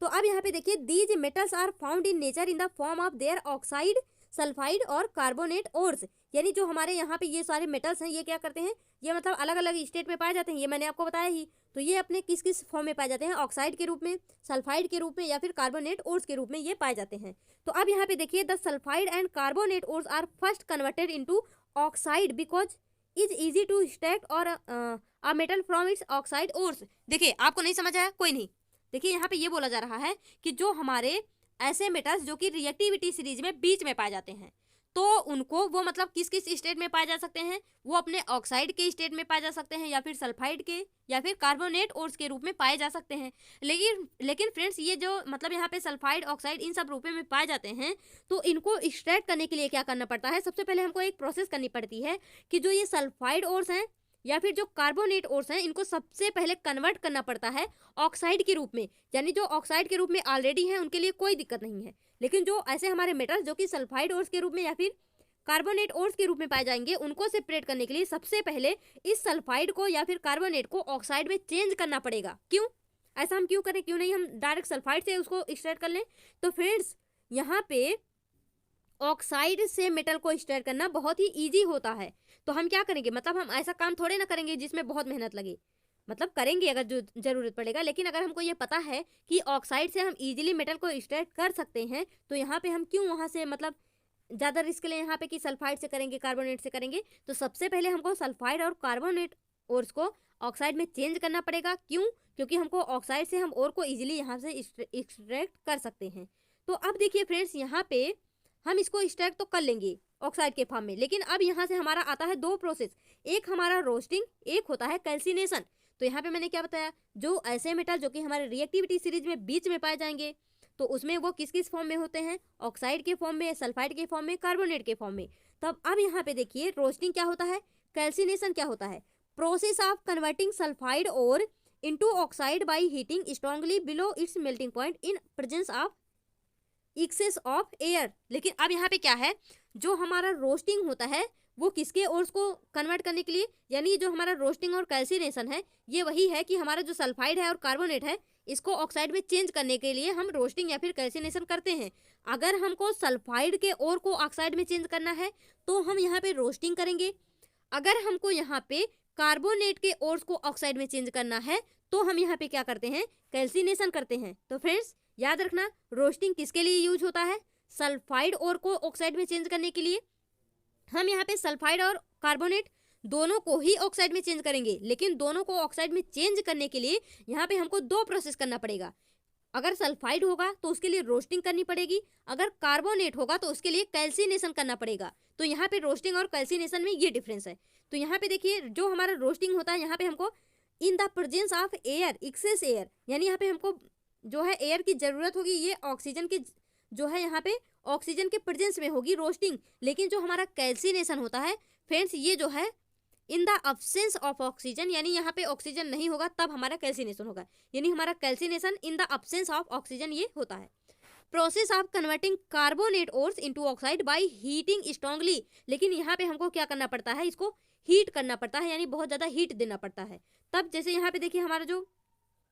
तो अब यहाँ पे देखिए, these metals are found in nature in the form of their oxide, sulphide और कार्बोनेट ओर्स। यानी जो हमारे यहाँ पे ये सारे मेटल्स हैं ये क्या करते हैं, ये मतलब अलग अलग स्टेट में पाए जाते हैं, ये मैंने आपको बताया ही। तो ये अपने किस किस फॉर्म में पाए जाते हैं, ऑक्साइड के रूप में, सल्फाइड के रूप में या फिर कार्बोनेट ओर्स के रूप में ये पाए जाते हैं। तो अब यहाँ पे देखिए, the sulphide and carbonate ores are first converted into oxide because is easy to extract और a metal from its oxide ores. देखिए आपको नहीं समझ आया, कोई नहीं। देखिए यहाँ पे ये बोला जा रहा है कि जो हमारे ऐसे मेटल्स जो कि रिएक्टिविटी सीरीज में बीच में पाए जाते हैं, तो उनको वो मतलब किस किस स्टेट में पाए जा सकते हैं, वो अपने ऑक्साइड के स्टेट में पाए जा सकते हैं या फिर सल्फाइड के या फिर कार्बोनेट ओर्स के रूप में पाए जा सकते हैं। लेकिन फ्रेंड्स ये जो मतलब यहाँ पे सल्फाइड, ऑक्साइड इन सब रूपों में पाए जाते हैं, तो इनको एक्सट्रैक्ट करने के लिए क्या करना पड़ता है, सबसे पहले हमको एक प्रोसेस करनी पड़ती है कि जो ये सल्फाइड ओर्स हैं या फिर जो कार्बोनेट ओर्स हैं, इनको सबसे पहले कन्वर्ट करना पड़ता है ऑक्साइड के रूप में। यानी जो ऑक्साइड के रूप में ऑलरेडी हैं उनके लिए कोई दिक्कत नहीं है, लेकिन जो ऐसे हमारे मेटल्स जो कि सल्फाइड ओर्स के रूप में या फिर कार्बोनेट ओर्स के रूप में पाए जाएंगे, उनको सेपरेट करने के लिए सबसे पहले इस सल्फाइड को या फिर कार्बोनेट को ऑक्साइड में चेंज करना पड़ेगा। क्यों ऐसा हम क्यों करें, क्यों नहीं हम डायरेक्ट सल्फाइड से उसको एक्सट्रैक्ट कर लें। तो फ्रेंड्स यहाँ पे ऑक्साइड से मेटल को एक्सट्रैक्ट करना बहुत ही ईजी होता है। तो हम क्या करेंगे, मतलब हम ऐसा काम थोड़े ना करेंगे जिसमें बहुत मेहनत लगे, मतलब करेंगे अगर जो जरूरत पड़ेगा, लेकिन अगर हमको ये पता है कि ऑक्साइड से हम इजीली मेटल को एक्सट्रैक्ट कर सकते हैं, तो यहाँ पे हम क्यों वहाँ से मतलब ज़्यादा रिस्क लें यहाँ पे कि सल्फाइड से करेंगे, कार्बोनेट से करेंगे। तो सबसे पहले हमको सल्फाइड और कार्बोनेट ओर्स को ऑक्साइड में चेंज करना पड़ेगा। क्यों, क्योंकि हमको ऑक्साइड से हम और को ईजिली यहाँ से एक्सट्रैक्ट कर सकते हैं। तो अब देखिए फ्रेंड्स, यहाँ पे हम इसको एक्सट्रैक्ट तो कर लेंगे ऑक्साइड के फॉर्म में, लेकिन अब यहाँ से हमारा आता है दो प्रोसेस, एक हमारा रोस्टिंग, एक होता है कैल्सिनेशन। तो यहाँ पे मैंने क्या बताया, जो ऐसे मेटल जो कि हमारे रिएक्टिविटी सीरीज में बीच में पाए जाएंगे, तो उसमें वो किस किस फॉर्म में होते हैं, ऑक्साइड के फॉर्म में, सल्फाइड के फॉर्म में, कार्बोनेट के फॉर्म में। तब अब यहाँ पे देखिए रोस्टिंग क्या होता है, कैल्सिनेशन क्या होता है, process of converting sulphide ore into oxide by heating strongly below its melting point in presence of excess of air. लेकिन अब यहाँ पे क्या है, जो हमारा रोस्टिंग होता है वो किसके ओर्स को कन्वर्ट करने के लिए, यानी जो हमारा रोस्टिंग और कैल्सिनेशन है ये वही है कि हमारा जो सल्फाइड है और कार्बोनेट है इसको ऑक्साइड में चेंज करने के लिए हम रोस्टिंग या फिर कैल्सिनेशन करते हैं। अगर हमको सल्फाइड के ओर को ऑक्साइड में चेंज करना है तो हम यहाँ पे रोस्टिंग करेंगे, अगर हमको यहाँ पे कार्बोनेट के ओर्स को ऑक्साइड में चेंज करना है तो हम यहाँ पे क्या करते हैं, कैल्सिनेशन करते हैं। तो फ्रेंड्स याद रखना, रोस्टिंग किसके लिए यूज होता है, सल्फाइड ओर को ऑक्साइड में चेंज करने के लिए। हम यहाँ पे सल्फाइड और कार्बोनेट दोनों को ही ऑक्साइड में चेंज करेंगे, लेकिन दोनों को ऑक्साइड में चेंज करने के लिए यहाँ पे हमको दो प्रोसेस करना पड़ेगा। अगर सल्फाइड होगा तो उसके लिए रोस्टिंग करनी पड़ेगी, अगर कार्बोनेट होगा तो उसके लिए कैल्सिनेशन करना पड़ेगा। तो यहाँ पे रोस्टिंग और कैल्सिनेशन में ये डिफरेंस है। तो यहाँ पे देखिए, जो हमारा रोस्टिंग होता है यहाँ पे हमको in the presence of air, excess air, यानी यहाँ पे हमको जो है एयर की जरूरत होगी, ये ऑक्सीजन की जो है यहाँ पे ऑक्सीजन के प्रेजेंस में होगी रोस्टिंग। लेकिन जो हमारा कैल्सिनेशन होता है फ्रेंड्स, ये जो है in the absence of oxygen, यानी यहाँ पे ऑक्सीजन नहीं होगा तब हमारा कैल्सिनेशन होगा, यानी हमारा calcination in the absence of oxygen ये होता है। Process of converting carbonate ores into oxide by heating strongly, लेकिन यहाँ पे हमको क्या करना पड़ता है, इसको हीट करना पड़ता है, यानी बहुत ज़्यादा हीट देना पड़ता है। तब जैसे यहाँ पे देखिए हमारा जो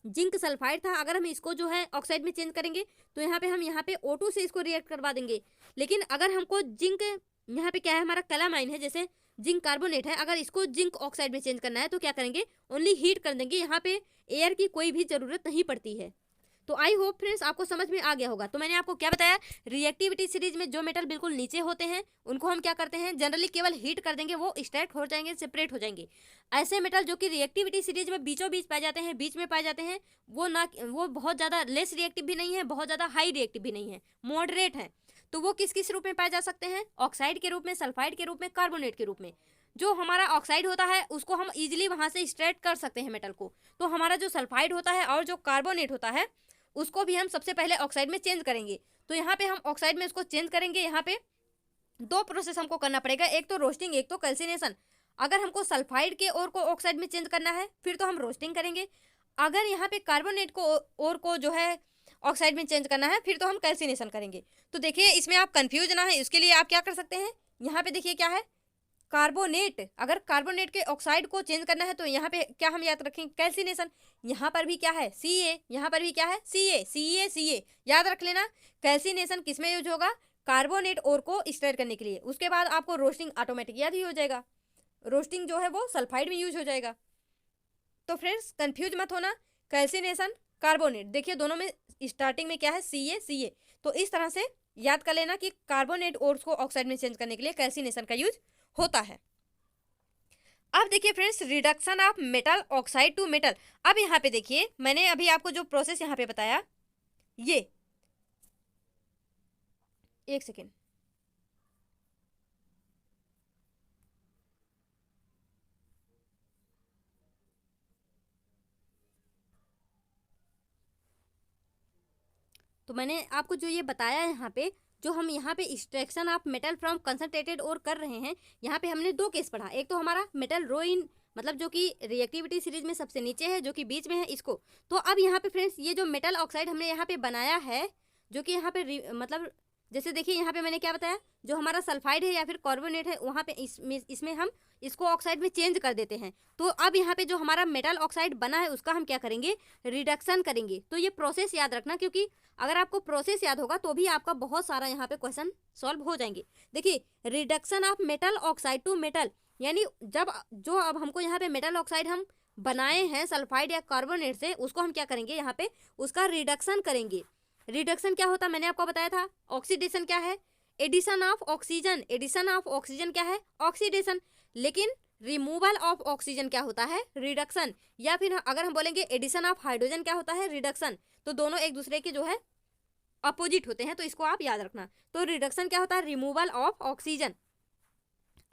जिंक सल्फाइड था, अगर हम इसको जो है ऑक्साइड में चेंज करेंगे तो यहाँ पे हम यहाँ पे O2 से इसको रिएक्ट करवा देंगे। लेकिन अगर हमको जिंक, यहाँ पे क्या है हमारा कैलामाइन है, जैसे जिंक कार्बोनेट है, अगर इसको जिंक ऑक्साइड में चेंज करना है तो क्या करेंगे, ओनली हीट कर देंगे, यहाँ पे एयर की कोई भी जरूरत नहीं पड़ती है। तो आई होप फ्रेंड्स आपको समझ में आ गया होगा। तो मैंने आपको क्या बताया, रिएक्टिविटी सीरीज में जो मेटल बिल्कुल नीचे होते हैं उनको हम क्या करते हैं, जनरली केवल हीट कर देंगे, वो एक्सट्रैक्ट हो जाएंगे, सेपरेट हो जाएंगे। ऐसे मेटल जो कि रिएक्टिविटी सीरीज में बीचों बीच पाए जाते हैं, बीच में पाए जाते हैं, वो बहुत ज़्यादा लेस रिएक्टिव भी नहीं है, बहुत ज़्यादा हाई रिएक्टिव भी नहीं है, मॉडरेट है। तो वो किस किस रूप में पाए जा सकते हैं, ऑक्साइड के रूप में, सल्फाइड के रूप में, कार्बोनेट के रूप में। जो हमारा ऑक्साइड होता है उसको हम इजीली वहाँ से एक्सट्रैक्ट कर सकते हैं मेटल को। तो हमारा जो सल्फाइड होता है और जो कार्बोनेट होता है उसको भी हम सबसे पहले ऑक्साइड में चेंज करेंगे। तो यहाँ पे हम ऑक्साइड में इसको चेंज करेंगे। यहाँ पे दो प्रोसेस हमको करना पड़ेगा, एक तो रोस्टिंग, एक तो कैल्सिनेशन। अगर हमको सल्फाइड के ओर को ऑक्साइड में चेंज करना है फिर तो हम रोस्टिंग करेंगे, अगर यहाँ पे कार्बोनेट को ओर को जो है ऑक्साइड में चेंज करना है फिर तो हम कैल्सिनेशन करेंगे। तो देखिए इसमें आप कंफ्यूज ना है, इसके लिए आप क्या कर सकते हैं, यहाँ पे देखिए क्या है, कार्बोनेट, अगर कार्बोनेट के ऑक्साइड को चेंज करना है तो यहाँ पे क्या हम याद रखेंगे, कैल्सिनेशन। यहाँ पर भी क्या है, Ca, यहाँ पर भी क्या है, Ca याद रख लेना। कैल्सिनेशन किस में यूज होगा, कार्बोनेट ओर को एक्सट्रैक्ट करने के लिए। उसके बाद आपको रोस्टिंग ऑटोमेटिक याद ही हो जाएगा, रोस्टिंग जो है वो सल्फाइड में यूज हो जाएगा। तो फ्रेंड्स कंफ्यूज मत होना, कैल्सिनेशन, कार्बोनेट, देखिए दोनों में स्टार्टिंग में क्या है, Ca। तो इस तरह से याद कर लेना कि कार्बोनेट ओर्स को ऑक्साइड में चेंज करने के लिए कैल्सिनेशन का यूज होता है। अब देखिए friends, reduction of metal oxide to metal. अब यहाँ पे देखिए मैंने अभी आपको जो प्रोसेस यहाँ पे बताया, ये एक सेकेंड, तो मैंने आपको जो ये बताया यहाँ पे, जो हम यहाँ पे extraction of metal from concentrated और कर रहे हैं, यहाँ पे हमने दो केस पढ़ा। एक तो हमारा मेटल रोइन, मतलब जो कि रिएक्टिविटी सीरीज में सबसे नीचे है, जो कि बीच में है, इसको। तो अब यहाँ पे फ्रेंड्स ये जो मेटल ऑक्साइड हमने यहाँ पे बनाया है, जो कि यहाँ पे मतलब जैसे देखिए यहाँ पे मैंने क्या बताया, जो हमारा सल्फाइड है या फिर कार्बोनेट है वहाँ पे इसमें हम इसको ऑक्साइड में चेंज कर देते हैं। तो अब यहाँ पे जो हमारा मेटल ऑक्साइड बना है उसका हम क्या करेंगे, रिडक्शन करेंगे। तो ये प्रोसेस याद रखना, क्योंकि अगर आपको प्रोसेस याद होगा तो भी आपका बहुत सारा यहाँ पे क्वेश्चन सॉल्व हो जाएंगे। देखिए reduction of metal oxide to metal, यानी जब जो अब हमको यहाँ पे मेटल ऑक्साइड हम बनाए हैं सल्फाइड या कार्बोनेट से, उसको हम क्या करेंगे, यहाँ पे उसका रिडक्शन करेंगे। रिडक्शन क्या होता है मैंने आपको बताया था। ऑक्सीडेशन क्या है, addition of oxygen, addition of oxygen क्या है, ऑक्सीडेशन। लेकिन रिमूवल ऑफ ऑक्सीजन क्या होता है, रिडक्शन। या फिर अगर हम बोलेंगे एडिशन ऑफ हाइड्रोजन क्या होता है, रिडक्शन। तो दोनों एक दूसरे के जो है अपोजिट होते हैं, तो इसको आप याद रखना। तो रिडक्शन क्या होता है, रिमूवल ऑफ ऑक्सीजन।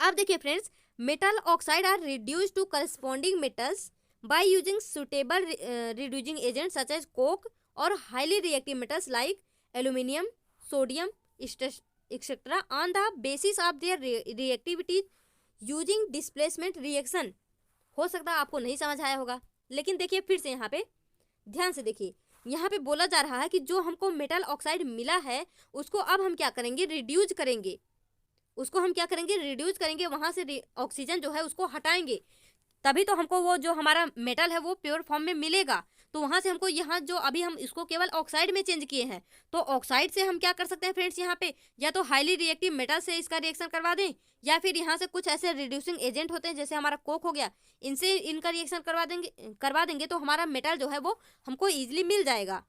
अब देखिए friends, metal oxide are reduce to corresponding metals by using suitable reducing agent such as coke और highly reactive metals like aluminium, sodium etcetera on the basis of their reactivity using displacement reaction. हो सकता है आपको नहीं समझ आया होगा, लेकिन देखिए फिर से यहाँ पे ध्यान से देखिए, यहाँ पे बोला जा रहा है कि जो हमको मेटल ऑक्साइड मिला है उसको अब हम क्या करेंगे, रिड्यूस करेंगे। उसको हम क्या करेंगे, रिड्यूस करेंगे, वहाँ से ऑक्सीजन जो है उसको हटाएंगे, तभी तो हमको वो जो हमारा मेटल है वो प्योर फॉर्म में मिलेगा। तो वहाँ से हमको यहाँ जो अभी हम इसको केवल ऑक्साइड में चेंज किए हैं, तो ऑक्साइड से हम क्या कर सकते हैं फ्रेंड्स, यहाँ पे या तो हाईली रिएक्टिव मेटल से इसका रिएक्शन करवा दें, या फिर यहाँ से कुछ ऐसे रिड्यूसिंग एजेंट होते हैं जैसे हमारा कोक हो गया, इनसे इनका रिएक्शन करवा देंगे तो हमारा मेटल जो है वो हमको ईजिली मिल जाएगा।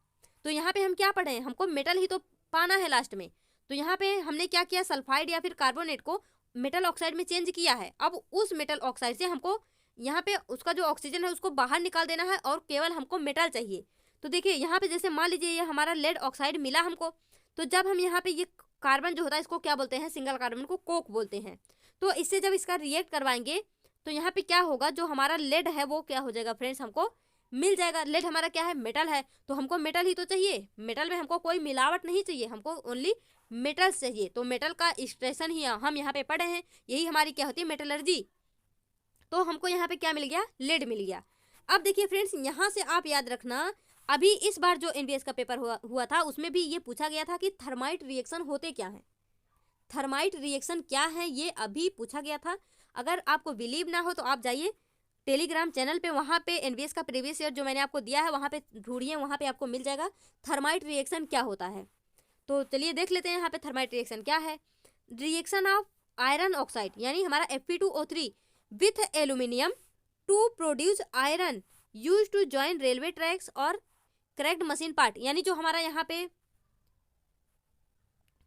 तो यहाँ पे हम क्या पढ़े हैं, हमको मेटल ही तो पाना है लास्ट में। तो यहाँ पे हमने क्या किया, सल्फाइड या फिर कार्बोनेट को मेटल ऑक्साइड में चेंज किया है। अब उस मेटल ऑक्साइड से हमको यहाँ पे उसका जो ऑक्सीजन है उसको बाहर निकाल देना है और केवल हमको मेटल चाहिए। तो देखिए यहाँ पे जैसे मान लीजिए ये हमारा लेड ऑक्साइड मिला हमको, तो जब हम यहाँ पे ये कार्बन जो होता है इसको क्या बोलते हैं, सिंगल कार्बन को कोक बोलते हैं। तो इससे जब इसका रिएक्ट करवाएंगे तो यहाँ पे क्या होगा, जो हमारा लेड है वो क्या हो जाएगा फ्रेंड्स, हमको मिल जाएगा। लेड हमारा क्या है, मेटल है, तो हमको मेटल ही तो चाहिए, मेटल में हमको कोई मिलावट नहीं चाहिए, हमको ओनली मेटल चाहिए। तो मेटल का एक्सट्रैक्शन ही हम यहाँ पे पढ़े हैं, यही हमारी क्या होती है, मेटलर्जी। तो हमको यहाँ पे क्या मिल गया, लेड मिल गया। अब देखिए फ्रेंड्स, यहाँ से आप याद रखना, अभी इस बार जो एनबीएस का पेपर हुआ था उसमें भी ये पूछा गया था कि थर्माइट रिएक्शन होते क्या हैं, थर्माइट रिएक्शन क्या है, ये अभी पूछा गया था। अगर आपको बिलीव ना हो तो आप जाइए टेलीग्राम चैनल पे, वहाँ पे एनबीएस का प्रीवियस ईयर जो मैंने आपको दिया है वहाँ पे ढूंढिए, वहाँ पे आपको मिल जाएगा थर्माइट रिएक्शन क्या होता है। तो चलिए देख लेते हैं यहाँ पे थर्माइट रिएक्शन क्या है। रिएक्शन ऑफ आयरन ऑक्साइड यानी हमारा Fe2O3 with aluminium to produce iron use to join railway tracks और क्रैक्ड मशीन पार्ट। यानी जो हमारा यहाँ पे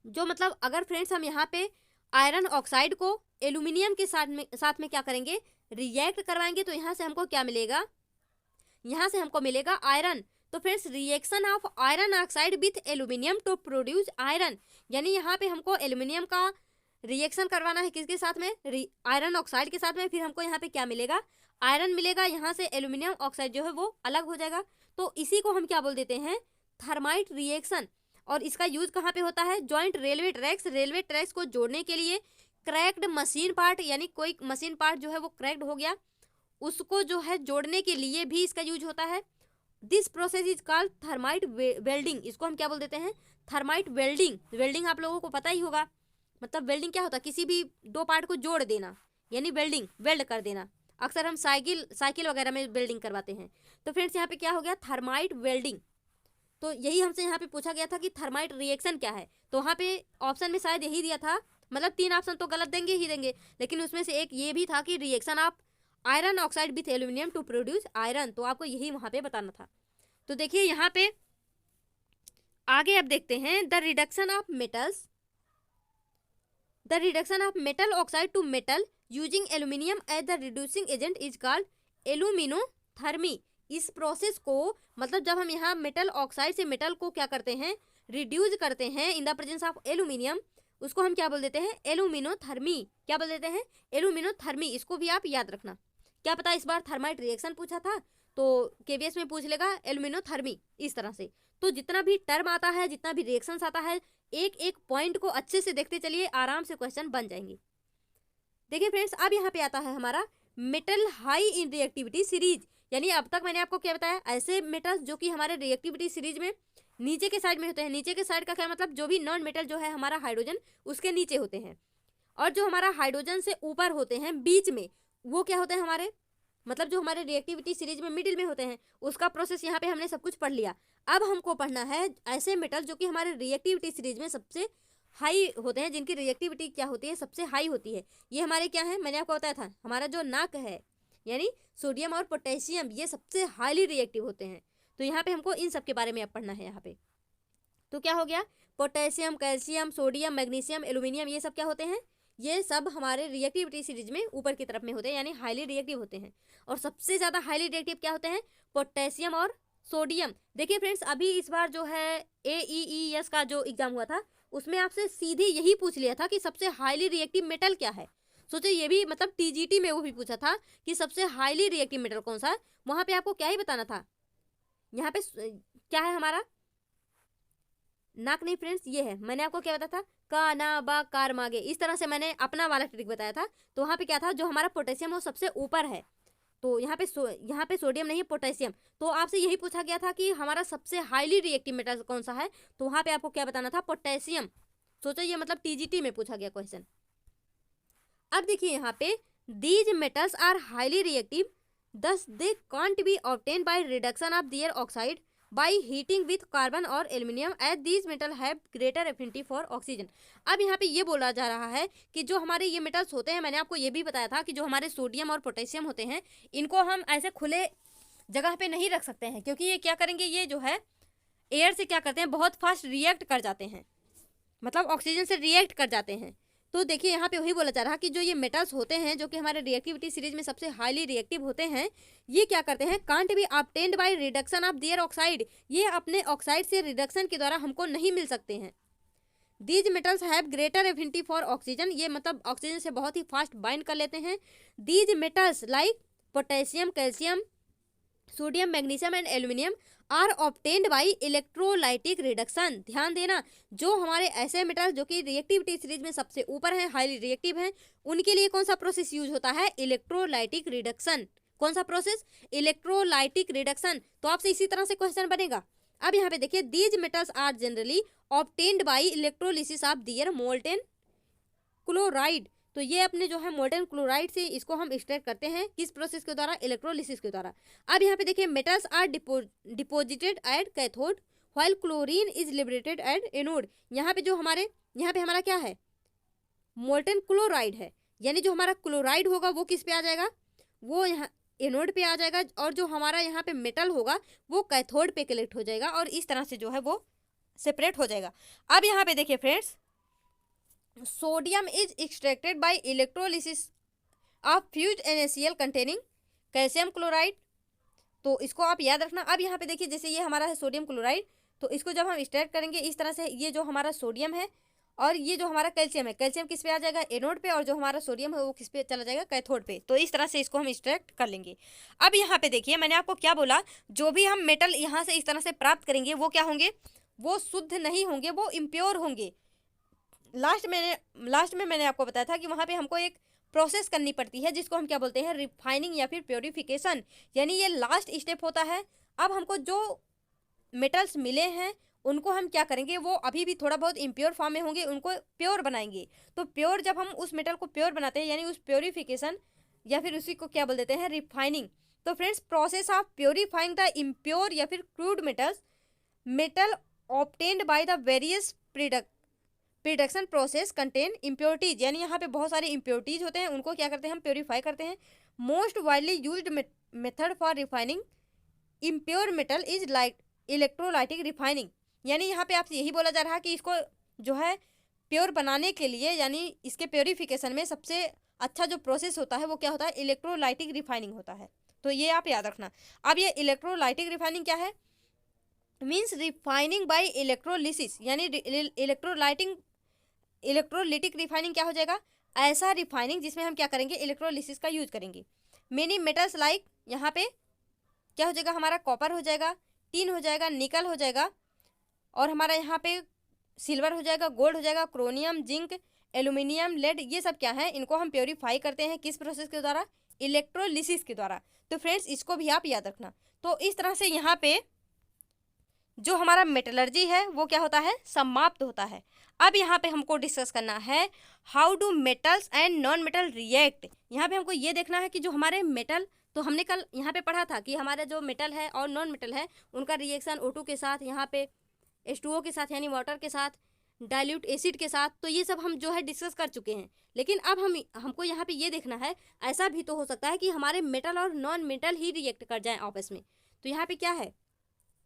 जो मतलब अगर फ्रेंड्स हम यहाँ पे आयरन ऑक्साइड को एल्यूमिनियम के साथ में क्या करेंगे, रिएक्ट करवाएंगे, तो यहाँ से हमको क्या मिलेगा, यहाँ से हमको मिलेगा आयरन। तो friends reaction of iron oxide with aluminium to produce iron, यानी यहाँ पे हमको एल्यूमिनियम का रिएक्शन करवाना है किसके साथ में, आयरन ऑक्साइड के साथ में, फिर हमको यहाँ पे क्या मिलेगा, आयरन मिलेगा, यहाँ से एल्यूमिनियम ऑक्साइड जो है वो अलग हो जाएगा। तो इसी को हम क्या बोल देते हैं, थर्माइट रिएक्शन। और इसका यूज कहाँ पे होता है, जॉइंट रेलवे ट्रैक्स को जोड़ने के लिए, क्रैक्ड मशीन पार्ट यानी कोई मशीन पार्ट जो है वो क्रैक्ड हो गया उसको जो है जोड़ने के लिए भी इसका यूज होता है। This process is called thermite welding, इसको हम क्या बोल देते हैं, थर्माइट वेल्डिंग। वेल्डिंग आप लोगों को पता ही होगा, मतलब वेल्डिंग क्या होता है, किसी भी दो पार्ट को जोड़ देना, यानी वेल्डिंग, वेल्ड कर देना। अक्सर हम साइकिल वगैरह में वेल्डिंग करवाते हैं। तो फ्रेंड्स यहाँ पे क्या हो गया, थर्माइट वेल्डिंग। तो यही हमसे यहाँ पे पूछा गया था कि थर्माइट रिएक्शन क्या है। तो वहाँ पे ऑप्शन में शायद यही दिया था, मतलब 3 ऑप्शन तो गलत देंगे ही देंगे, लेकिन उसमें से एक ये भी था कि reaction of iron oxide with aluminium to produce iron, तो आपको यही वहाँ पे बताना था। तो देखिए यहाँ पे आगे अब देखते हैं, the reduction of metal oxide to metal using aluminium as the reducing agent is called aluminothermy. इस प्रोसेस को मतलब जब हम यहाँ मेटल ऑक्साइड से मेटल को क्या करते हैं, रिड्यूस करते हैं in the presence of aluminium, उसको हम क्या बोल देते हैं, एल्यूमिनोथर्मी। क्या बोल देते हैं, एल्यूमिनोथर्मी। इसको भी आप याद रखना, क्या पता इस बार थर्माइट रिएक्शन पूछा था तो केवीएस में पूछ लेगा एल्यूमिनोथर्मी, इस तरह से। तो जितना भी टर्म आता है, जितना भी रिएक्शंस आता है, एक एक पॉइंट को अच्छे से देखते चलिए, आराम से क्वेश्चन बन जाएंगे। देखिए फ्रेंड्स, अब यहाँ पे आता है हमारा metal high in reactivity series, यानी अब तक मैंने आपको क्या बताया, ऐसे मेटल्स जो कि हमारे रिएक्टिविटी सीरीज में नीचे के साइड में होते हैं। नीचे के साइड का क्या मतलब, जो भी नॉन मेटल जो है हमारा हाइड्रोजन उसके नीचे होते हैं, और जो हमारा हाइड्रोजन से ऊपर होते हैं बीच में, वो क्या होते हैं हमारे, मतलब जो हमारे रिएक्टिविटी सीरीज में मिडिल में होते हैं। उसका प्रोसेस यहाँ पे हमने सब कुछ पढ़ लिया। अब हमको पढ़ना है ऐसे मेटल जो कि हमारे रिएक्टिविटी सीरीज में सबसे हाई होते हैं, जिनकी रिएक्टिविटी क्या होती है, सबसे हाई होती है। ये हमारे क्या है, मैंने आपको बताया था, हमारा जो नाक है यानी सोडियम और पोटेशियम, ये सबसे हाईली रिएक्टिव होते हैं। तो यहाँ पे हमको इन सब के बारे में अब पढ़ना है यहाँ पे। तो क्या हो गया, potassium, calcium, sodium, magnesium, aluminium, ये सब क्या होते हैं, ये सब हमारे रिएक्टिविटी सीरीज में ऊपर की तरफ में होते हैं, यानी हाईली रिएक्टिव होते हैं। और सबसे ज़्यादा हाईली रिएक्टिव क्या होते हैं, पोटेशियम और सोडियम। देखिए फ्रेंड्स, अभी इस बार जो है AEES का जो एग्जाम हुआ था उसमें आपसे सीधे यही पूछ लिया था कि सबसे हाईली रिएक्टिव मेटल क्या है। सोचो, ये भी मतलब TGT में वो भी पूछा था कि सबसे हाईली रिएक्टिव मेटल कौन सा है। वहां पे आपको क्या ही बताना था, यहाँ पे क्या है हमारा, नाक नहीं फ्रेंड्स, ये है, मैंने आपको क्या बताया था, का ना बा कार मागे, इस तरह से मैंने अपना वाला ट्रिक बताया था। तो वहाँ पे क्या था, जो हमारा पोटेशियम वो सबसे ऊपर है, तो यहाँ पे सोडियम नहीं, पोटेशियम। तो आपसे यही पूछा गया था कि हमारा सबसे हाईली रिएक्टिव मेटल कौन सा है, तो वहाँ पे आपको क्या बताना था, पोटेशियम। सोचो, ये मतलब TGT में पूछा गया क्वेश्चन। अब देखिए यहाँ पे, these metals are highly reactive thus they can't be obtained by reduction of their oxide by heating with carbon और aluminium as these metal have greater affinity for oxygen। अब यहाँ पे ये बोला जा रहा है कि जो हमारे ये मेटल्स होते हैं, मैंने आपको ये भी बताया था कि जो हमारे सोडियम और पोटेशियम होते हैं, इनको हम ऐसे खुले जगह पे नहीं रख सकते हैं, क्योंकि ये क्या करेंगे, ये जो है एयर से क्या करते हैं, बहुत फास्ट रिएक्ट कर जाते हैं, मतलब ऑक्सीजन से रिएक्ट कर जाते हैं। तो देखिए यहाँ पे वही बोला जा रहा है कि जो ये मेटल्स होते हैं जो कि हमारे रिएक्टिविटी सीरीज में सबसे हाईली रिएक्टिव होते हैं, ये क्या करते हैं, can't be obtained by reduction of their oxide, ये अपने ऑक्साइड से रिडक्शन के द्वारा हमको नहीं मिल सकते हैं। These metals have greater affinity for oxygen, ये मतलब ऑक्सीजन से बहुत ही फास्ट बाइंड कर लेते हैं। These metals like potassium, calcium, sodium, magnesium and aluminium are obtained by electrolytic reduction. ध्यान देना, जो हमारे ऐसे मेटल जो कि रिएक्टिविटी सीरीज में सबसे ऊपर हैं, हाईली रिएक्टिव हैं, उनके लिए कौन सा प्रोसेस यूज होता है, इलेक्ट्रोलाइटिक रिडक्शन। कौन सा प्रोसेस, इलेक्ट्रोलाइटिक रिडक्शन। तो आपसे इसी तरह से क्वेश्चन बनेगा। अब यहाँ पे देखिए, these metals are generally obtained by electrolysis of their molten chloride. तो ये अपने जो है मोल्टेन क्लोराइड से इसको हम एक्सट्रैक्ट करते हैं, किस प्रोसेस के द्वारा, इलेक्ट्रोलिसिस के द्वारा। अब यहाँ पे देखिए, metals are deposited at cathode while chlorine is liberated at anode. यहाँ पे जो हमारे, यहाँ पे हमारा क्या है, मोल्टेन क्लोराइड है, यानी जो हमारा क्लोराइड होगा वो किस पे आ जाएगा, वो यहाँ एनोड पे आ जाएगा, और जो हमारा यहाँ पे मेटल होगा वो कैथोड पे कलेक्ट हो जाएगा, और इस तरह से जो है वो सेपरेट हो जाएगा। अब यहाँ पे देखिए friends, sodium is extracted bye electrolysis of fused NaCl containing calcium chloride. तो इसको आप याद रखना। अब यहाँ पे देखिए, जैसे ये हमारा है सोडियम क्लोराइड, तो इसको जब हम एक्सट्रैक्ट करेंगे इस तरह से, ये जो हमारा सोडियम है और ये जो हमारा कैल्शियम है, कैल्शियम किस पे आ जाएगा, एनोड पे, और जो हमारा सोडियम है वो किस पे चला जाएगा, कैथोड पे। तो इस तरह से इसको हम एक्सट्रैक्ट कर लेंगे। अब यहाँ पे देखिए, मैंने आपको क्या बोला, जो भी हम मेटल यहाँ से इस तरह से प्राप्त करेंगे वो क्या होंगे, वो शुद्ध नहीं होंगे, वो इम्प्योर होंगे। लास्ट में मैंने आपको बताया था कि वहाँ पे हमको एक प्रोसेस करनी पड़ती है जिसको हम क्या बोलते हैं, रिफाइनिंग या फिर प्योरीफिकेशन, यानी ये लास्ट स्टेप होता है। अब हमको जो मेटल्स मिले हैं उनको हम क्या करेंगे, वो अभी भी थोड़ा बहुत इम्प्योर फॉर्म में होंगे, उनको प्योर बनाएंगे। तो प्योर, जब हम उस मेटल को प्योर बनाते हैं, यानी उस प्योरीफिकेशन या फिर उसी को क्या बोल देते हैं, रिफाइनिंग। तो friends, process of purifying the impure या फिर crude metal obtained by the various prediction process contain impurities, यानी यहाँ पे बहुत सारे इम्प्योरिटीज होते हैं, उनको क्या करते हैं, हम प्योरीफाई करते हैं। Most widely used method for refining impure metal is like electrolytic refining, यानी यहाँ पे आपसे यही बोला जा रहा है कि इसको जो है प्योर बनाने के लिए, यानी इसके प्योरीफिकेशन में सबसे अच्छा जो प्रोसेस होता है वो क्या होता है, इलेक्ट्रोलाइटिक रिफाइनिंग होता है। तो ये आप याद रखना। अब ये इलेक्ट्रोलाइटिक रिफाइनिंग क्या है, मीन्स रिफाइनिंग बाय इलेक्ट्रोलिसिस, यानी इलेक्ट्रोलिटिक रिफाइनिंग क्या हो जाएगा, ऐसा रिफाइनिंग जिसमें हम क्या करेंगे, इलेक्ट्रोलिसिस का यूज करेंगे। मेनी मेटल्स लाइक, यहाँ पे क्या हो जाएगा, हमारा कॉपर हो जाएगा, टिन हो जाएगा, निकल हो जाएगा, और हमारा यहाँ पे सिल्वर हो जाएगा, गोल्ड हो जाएगा, क्रोनियम, जिंक, एल्यूमिनियम, लेड, ये सब क्या है, इनको हम प्योरीफाई करते हैं किस प्रोसेस के द्वारा, इलेक्ट्रोलिसिस के द्वारा। तो फ्रेंड्स, इसको भी आप याद रखना। तो इस तरह से यहाँ पे जो हमारा मेटलर्जी है वो क्या होता है, समाप्त होता है। अब यहाँ पे हमको डिस्कस करना है, how do metals and non metal react. यहाँ पे हमको ये देखना है कि जो हमारे मेटल, तो हमने कल यहाँ पे पढ़ा था कि हमारे जो मेटल है और नॉन मेटल है उनका रिएक्शन O2 के साथ, यहाँ पे H2O के साथ यानी वाटर के साथ, डाइल्यूट एसिड के साथ, तो ये सब हम जो है डिस्कस कर चुके हैं। लेकिन अब हमको यहाँ पे ये देखना है, ऐसा भी तो हो सकता है कि हमारे मेटल और नॉन मेटल ही रिएक्ट कर जाएँ आपस में। तो यहाँ पे क्या है,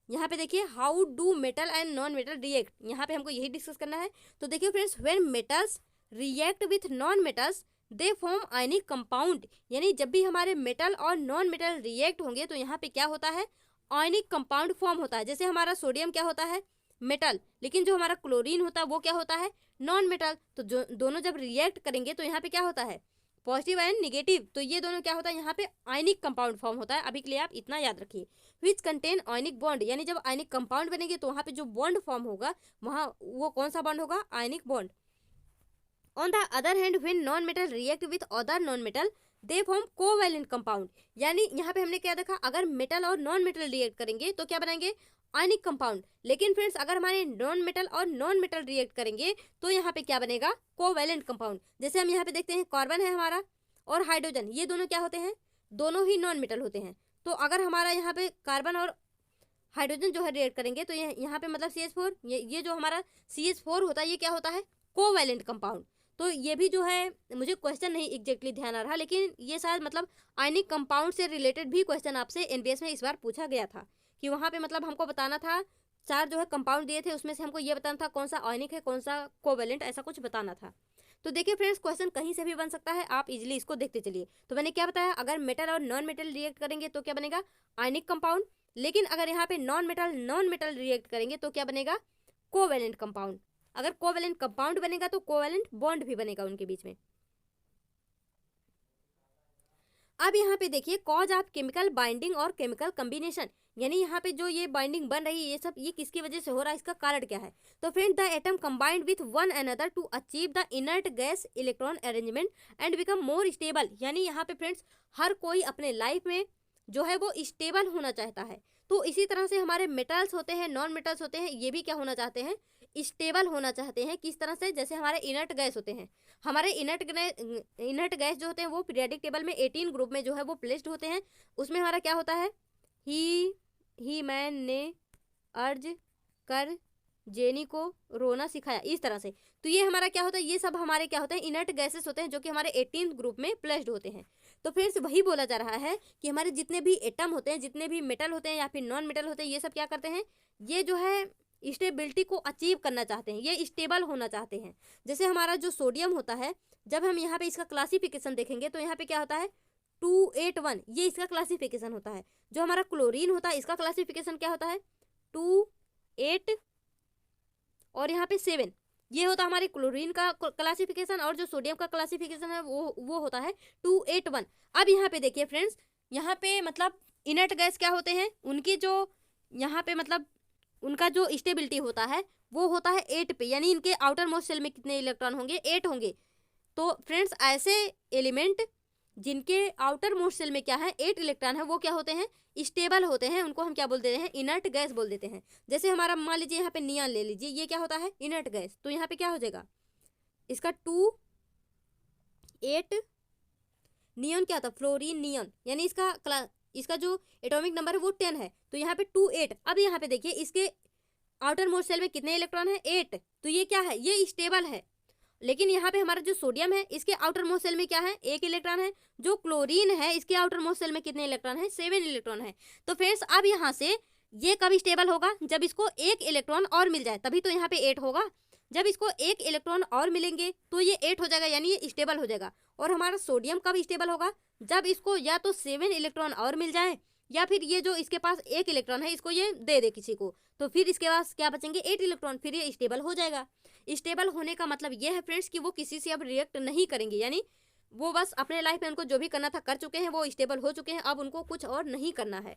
यहाँ पे देखिए, how do metal and non metal react, यहाँ पे हमको यही डिस्कस करना है। तो देखिए friends, when metals react with non metals they form ionic compound, यानी जब भी हमारे मेटल और नॉन मेटल रिएक्ट होंगे तो यहाँ पे क्या होता है, आयनिक कंपाउंड फॉर्म होता है। जैसे हमारा सोडियम क्या होता है, मेटल, लेकिन जो हमारा क्लोरीन होता है वो क्या होता है, नॉन मेटल। तो जो दोनों जब रिएक्ट करेंगे तो यहाँ पे क्या होता है, पॉजिटिव एंड निगेटिव, तो ये दोनों क्या होता है, यहाँ पे आयनिक कंपाउंड फॉर्म होता है। अभी के लिए आप इतना याद रखिए। विच कंटेन आयनिक बॉन्ड, यानी जब आयनिक कंपाउंड बनेंगे तो वहाँ पे जो बॉन्ड फॉर्म होगा वहाँ वो कौन सा बॉन्ड होगा, ionic bond. On the other hand when non metal react with other non metal they form covalent compound, यानी यहाँ पे हमने क्या देखा, अगर मेटल और नॉन मेटल रिएक्ट करेंगे तो क्या बनाएंगे, आयनिक कंपाउंड। लेकिन फ्रेंड्स, अगर हमारे नॉन मेटल और नॉन मेटल रिएक्ट करेंगे तो यहाँ पे क्या बनेगा, कोवैलेंट कंपाउंड। जैसे हम यहाँ पे देखते हैं, कार्बन है हमारा और हाइड्रोजन, ये दोनों क्या होते हैं, दोनों ही नॉन मेटल होते हैं। तो अगर हमारा यहाँ पे कार्बन और हाइड्रोजन जो है रिएक्ट करेंगे तो यहाँ पे मतलब CH4, ये जो हमारा CH4 होता है ये क्या होता है, कोवैलेंट कंपाउंड। तो ये भी जो है मुझे क्वेश्चन नहीं एग्जैक्टली ध्यान आ रहा, लेकिन ये शायद मतलब आयनिक कंपाउंड से रिलेटेड भी क्वेश्चन आपसे NBS में इस बार पूछा गया था कि वहाँ पे मतलब हमको बताना था, 4 जो है कंपाउंड दिए थे उसमें से हमको ये बताना था कौन सा आयनिक है कौन सा कोवैलेंट, ऐसा कुछ बताना था। तो देखिए फ्रेंड्स, क्वेश्चन कहीं से भी बन सकता है, आप इजीली इसको देखते चलिए। तो मैंने क्या बताया, अगर मेटल और नॉन मेटल रिएक्ट करेंगे तो क्या बनेगा, आयनिक कंपाउंड। लेकिन अगर यहाँ पे नॉन मेटल रिएक्ट करेंगे तो क्या बनेगा, कोवैलेंट कंपाउंड। अगर कोवैलेंट कंपाउंड बनेगा तो कोवैलेंट बॉन्ड भी बनेगा उनके बीच में। अब यहाँ पे देखिए कॉज ऑफ केमिकल बाइंडिंग और केमिकल कॉम्बिनेशन, यानी यहाँ पे जो ये बाइंडिंग बन रही है ये सब, ये किसकी वजह से हो रहा है, इसका कारण क्या है। तो friend, the atom combined with one another to achieve the inert gas electron arrangement and become more stable. यानी यहाँ पे फ्रेंड्स हर कोई अपने लाइफ में जो है वो स्टेबल होना चाहता है। तो इसी तरह से हमारे मेटल्स होते हैं, नॉन मेटल्स होते हैं, ये भी क्या होना चाहते हैं, स्टेबल होना चाहते हैं। किस तरह से, जैसे हमारे इनर्ट गैस होते हैं, हमारे इनर्ट गैस जो होते हैं वो पीरियोडिक टेबल में 18 ग्रुप में जो है वो प्लेस्ड होते हैं। उसमें हमारा क्या होता है, ही मैन ने अर्ज कर जेनी को रोना सिखाया, इस तरह से। तो ये हमारा क्या होता है, ये सब हमारे क्या होते हैं, इनर्ट गैसेस होते हैं जो कि हमारे 18 ग्रुप में प्लेस्ड होते हैं। तो फिर से वही बोला जा रहा है कि हमारे जितने भी एटम होते हैं, जितने भी मेटल होते हैं या फिर नॉन मेटल होते हैं, ये सब क्या करते हैं, ये जो है स्टेबिलिटी को अचीव करना चाहते हैं, ये स्टेबल होना चाहते हैं। जैसे हमारा जो सोडियम होता है, जब हम यहाँ पे इसका क्लासिफिकेशन देखेंगे तो यहाँ पे क्या होता है 281, ये इसका क्लासिफिकेशन होता है। जो हमारा क्लोरीन होता है इसका क्लासिफिकेशन क्या होता है 2, 8 और यहाँ पे 7, ये होता है हमारे क्लोरीन का क्लासिफिकेशन। और जो सोडियम का क्लासिफिकेशन है वो होता है 281। अब यहाँ पे देखिए फ्रेंड्स, यहाँ पे मतलब इनर्ट गैस क्या होते हैं, उनकी जो यहाँ पे मतलब उनका जो स्टेबिलिटी होता है वो होता है 8 पे, यानी इनके आउटर मोस्ट सेल में कितने इलेक्ट्रॉन होंगे, 8 होंगे। तो फ्रेंड्स ऐसे एलिमेंट जिनके आउटर मोस्ट सेल में क्या है 8 इलेक्ट्रॉन है, वो क्या होते हैं, स्टेबल होते हैं। उनको हम क्या बोल देते हैं, इनर्ट गैस बोल देते हैं। जैसे हमारा मान लीजिए यहाँ पे नियॉन ले लीजिए, ये क्या होता है, इनर्ट गैस। तो यहाँ पे क्या हो जाएगा, इसका 2, 8 नियॉन क्या होता है, फ्लोरीन नियॉन, यानी इसका जो एटॉमिक नंबर है वो 10 है। तो यहाँ पे 2, 8। अब यहाँ पे देखिए इसके आउटर मोस्ट सेल में कितने इलेक्ट्रॉन है, 8। तो ये क्या है, ये स्टेबल है। लेकिन यहाँ पे हमारा जो सोडियम है इसके आउटर मोस्ट सेल में क्या है, 1 इलेक्ट्रॉन है। जो क्लोरीन है इसके आउटर मोस्ट सेल में कितने इलेक्ट्रॉन है, 7 इलेक्ट्रॉन है। तो फ्रेंड्स अब यहाँ से ये कब स्टेबल होगा, जब इसको 1 इलेक्ट्रॉन और मिल जाए, तभी तो यहाँ पे 8 होगा। जब इसको 1 इलेक्ट्रॉन और मिलेंगे तो ये 8 हो जाएगा, यानी ये स्टेबल हो जाएगा। और हमारा सोडियम कब स्टेबल होगा, जब इसको या तो 7 इलेक्ट्रॉन और मिल जाए, या फिर ये जो इसके पास 1 इलेक्ट्रॉन है इसको ये दे दे किसी को, तो फिर इसके पास क्या बचेंगे, 8 इलेक्ट्रॉन, फिर ये स्टेबल हो जाएगा। स्टेबल होने का मतलब ये है फ्रेंड्स कि वो किसी से अब रिएक्ट नहीं करेंगे, यानी वो बस अपने लाइफ में उनको जो भी करना था कर चुके हैं, वो स्टेबल हो चुके हैं, अब उनको कुछ और नहीं करना है।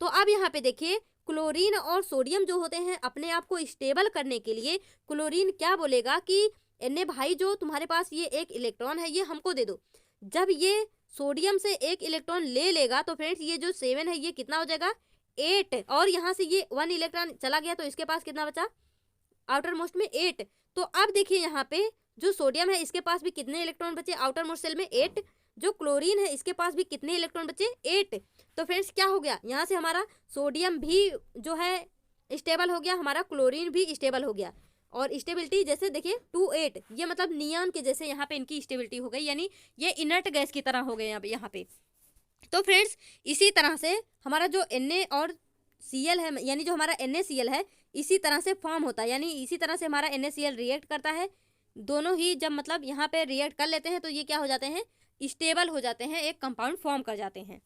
तो अब यहाँ पे देखिए क्लोरीन और सोडियम जो होते हैं, अपने आप को स्टेबल करने के लिए क्लोरीन क्या बोलेगा कि एने भाई जो तुम्हारे पास ये 1 इलेक्ट्रॉन है ये हमको दे दो। जब ये सोडियम से 1 इलेक्ट्रॉन ले लेगा तो फ्रेंड्स ये जो 7 है ये कितना हो जाएगा, 8। और यहाँ से ये 1 इलेक्ट्रॉन चला गया तो इसके पास कितना बचा, आउटर मोस्ट में 8। तो अब देखिए यहाँ पे जो सोडियम है इसके पास भी कितने इलेक्ट्रॉन बचे, आउटर मोस्ट सेल में 8। जो क्लोरीन है इसके पास भी कितने इलेक्ट्रॉन बचे, 8। तो फ्रेंड्स क्या हो गया, यहाँ से हमारा सोडियम भी जो है स्टेबल हो गया, हमारा क्लोरीन भी स्टेबल हो गया। और स्टेबिलिटी जैसे देखिए 2, 8, ये मतलब नियॉन के जैसे यहाँ पे इनकी स्टेबिलिटी हो गई, यानी ये इनर्ट गैस की तरह हो गए यहाँ पे। तो फ्रेंड्स इसी तरह से हमारा जो Na और Cl है, यानी जो हमारा NaCl है इसी तरह से फॉर्म होता है, यानी इसी तरह से हमारा NaCl रिएक्ट करता है। दोनों ही जब मतलब यहाँ पे रिएक्ट कर लेते हैं तो ये क्या हो जाते हैं, स्टेबल हो जाते हैं, एक कंपाउंड फॉर्म कर जाते हैं।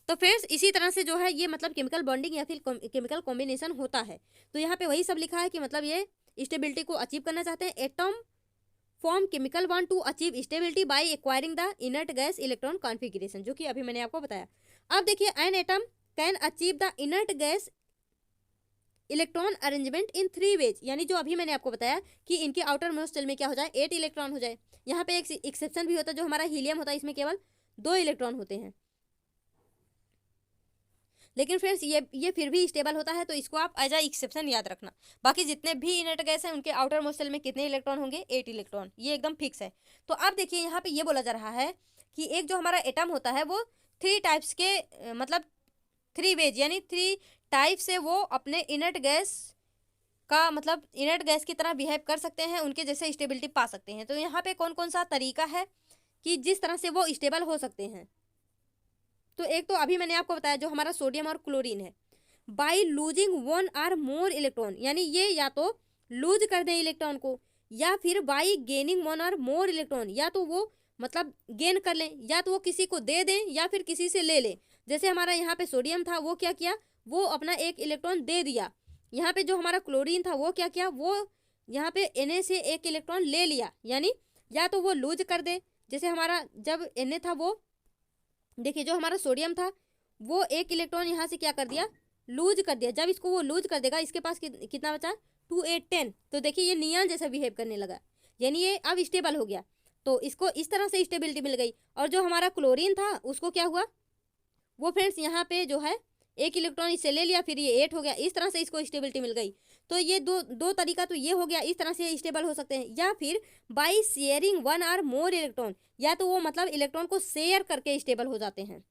तो फ्रेंड्स इसी तरह से जो है ये मतलब केमिकल बॉन्डिंग या फिर केमिकल कॉम्बिनेशन होता है। तो यहाँ पे वही सब लिखा है कि मतलब ये स्टेबिलिटी को अचीव करना चाहते हैं। Atom form chemical bond to achieve stability by acquiring the inert gas electron configuration, जो कि अभी मैंने आपको बताया। अब देखिए an atom can achieve the inert gas electron arrangement in 3 ways, यानी जो अभी मैंने आपको बताया कि इनके आउटर मोस्ट शेल में क्या हो जाए, 8 इलेक्ट्रॉन हो जाए। यहाँ पे एक एक्सेप्शन भी होता है, जो हमारा हीलियम होता है, इसमें केवल 2 इलेक्ट्रॉन होते हैं। लेकिन फ्रेंड्स ये फिर भी स्टेबल होता है, तो इसको आप एज अ एक्सेप्शन याद रखना। बाकी जितने भी इनर्ट गैस हैं उनके आउटर मोस्ट शेल में कितने इलेक्ट्रॉन होंगे, 8 इलेक्ट्रॉन, ये एकदम फिक्स है। तो अब देखिए यहाँ पे ये बोला जा रहा है कि एक जो हमारा एटम होता है वो 3 टाइप्स के मतलब 3 वेज यानी 3 टाइप से वो अपने इनर्ट गैस का मतलब इनर्ट गैस की तरह बिहेव कर सकते हैं, उनके जैसे स्टेबिलिटी पा सकते हैं। तो यहाँ पे कौन कौन सा तरीका है कि जिस तरह से वो स्टेबल हो सकते हैं। तो एक तो अभी मैंने आपको बताया जो हमारा सोडियम और क्लोरीन है, by losing one or more electron, यानी ये या तो लूज कर दें इलेक्ट्रॉन को, या फिर by gaining one or more electron, या तो वो मतलब गेन कर लें, या तो वो किसी को दे दें या फिर किसी से ले लें। जैसे हमारा यहाँ पे सोडियम था, वो क्या किया, वो अपना एक इलेक्ट्रॉन दे दिया। यहाँ पे जो हमारा क्लोरीन था वो क्या किया, वो यहाँ पे Na से एक इलेक्ट्रॉन ले लिया, यानी या तो वो लूज कर दे। जैसे हमारा जब Na था, वो देखिए जो हमारा सोडियम था वो एक इलेक्ट्रॉन यहाँ से क्या कर दिया, लूज कर दिया। जब इसको वो लूज कर देगा, इसके पास कितना बचा, 2 8 10। तो देखिए ये नियॉन जैसा बिहेव करने लगा, यानी ये अब स्टेबल हो गया। तो इसको इस तरह से स्टेबिलिटी मिल गई। और जो हमारा क्लोरीन था उसको क्या हुआ, वो फ्रेंड्स यहाँ पे जो है एक इलेक्ट्रॉन इससे ले लिया, फिर ये 8 हो गया। इस तरह से इसको स्टेबिलिटी मिल गई। तो ये दो तरीका तो ये हो गया, इस तरह से स्टेबल हो सकते हैं। या फिर by sharing one or more electron, या तो वो मतलब इलेक्ट्रॉन को शेयर करके स्टेबल हो जाते हैं।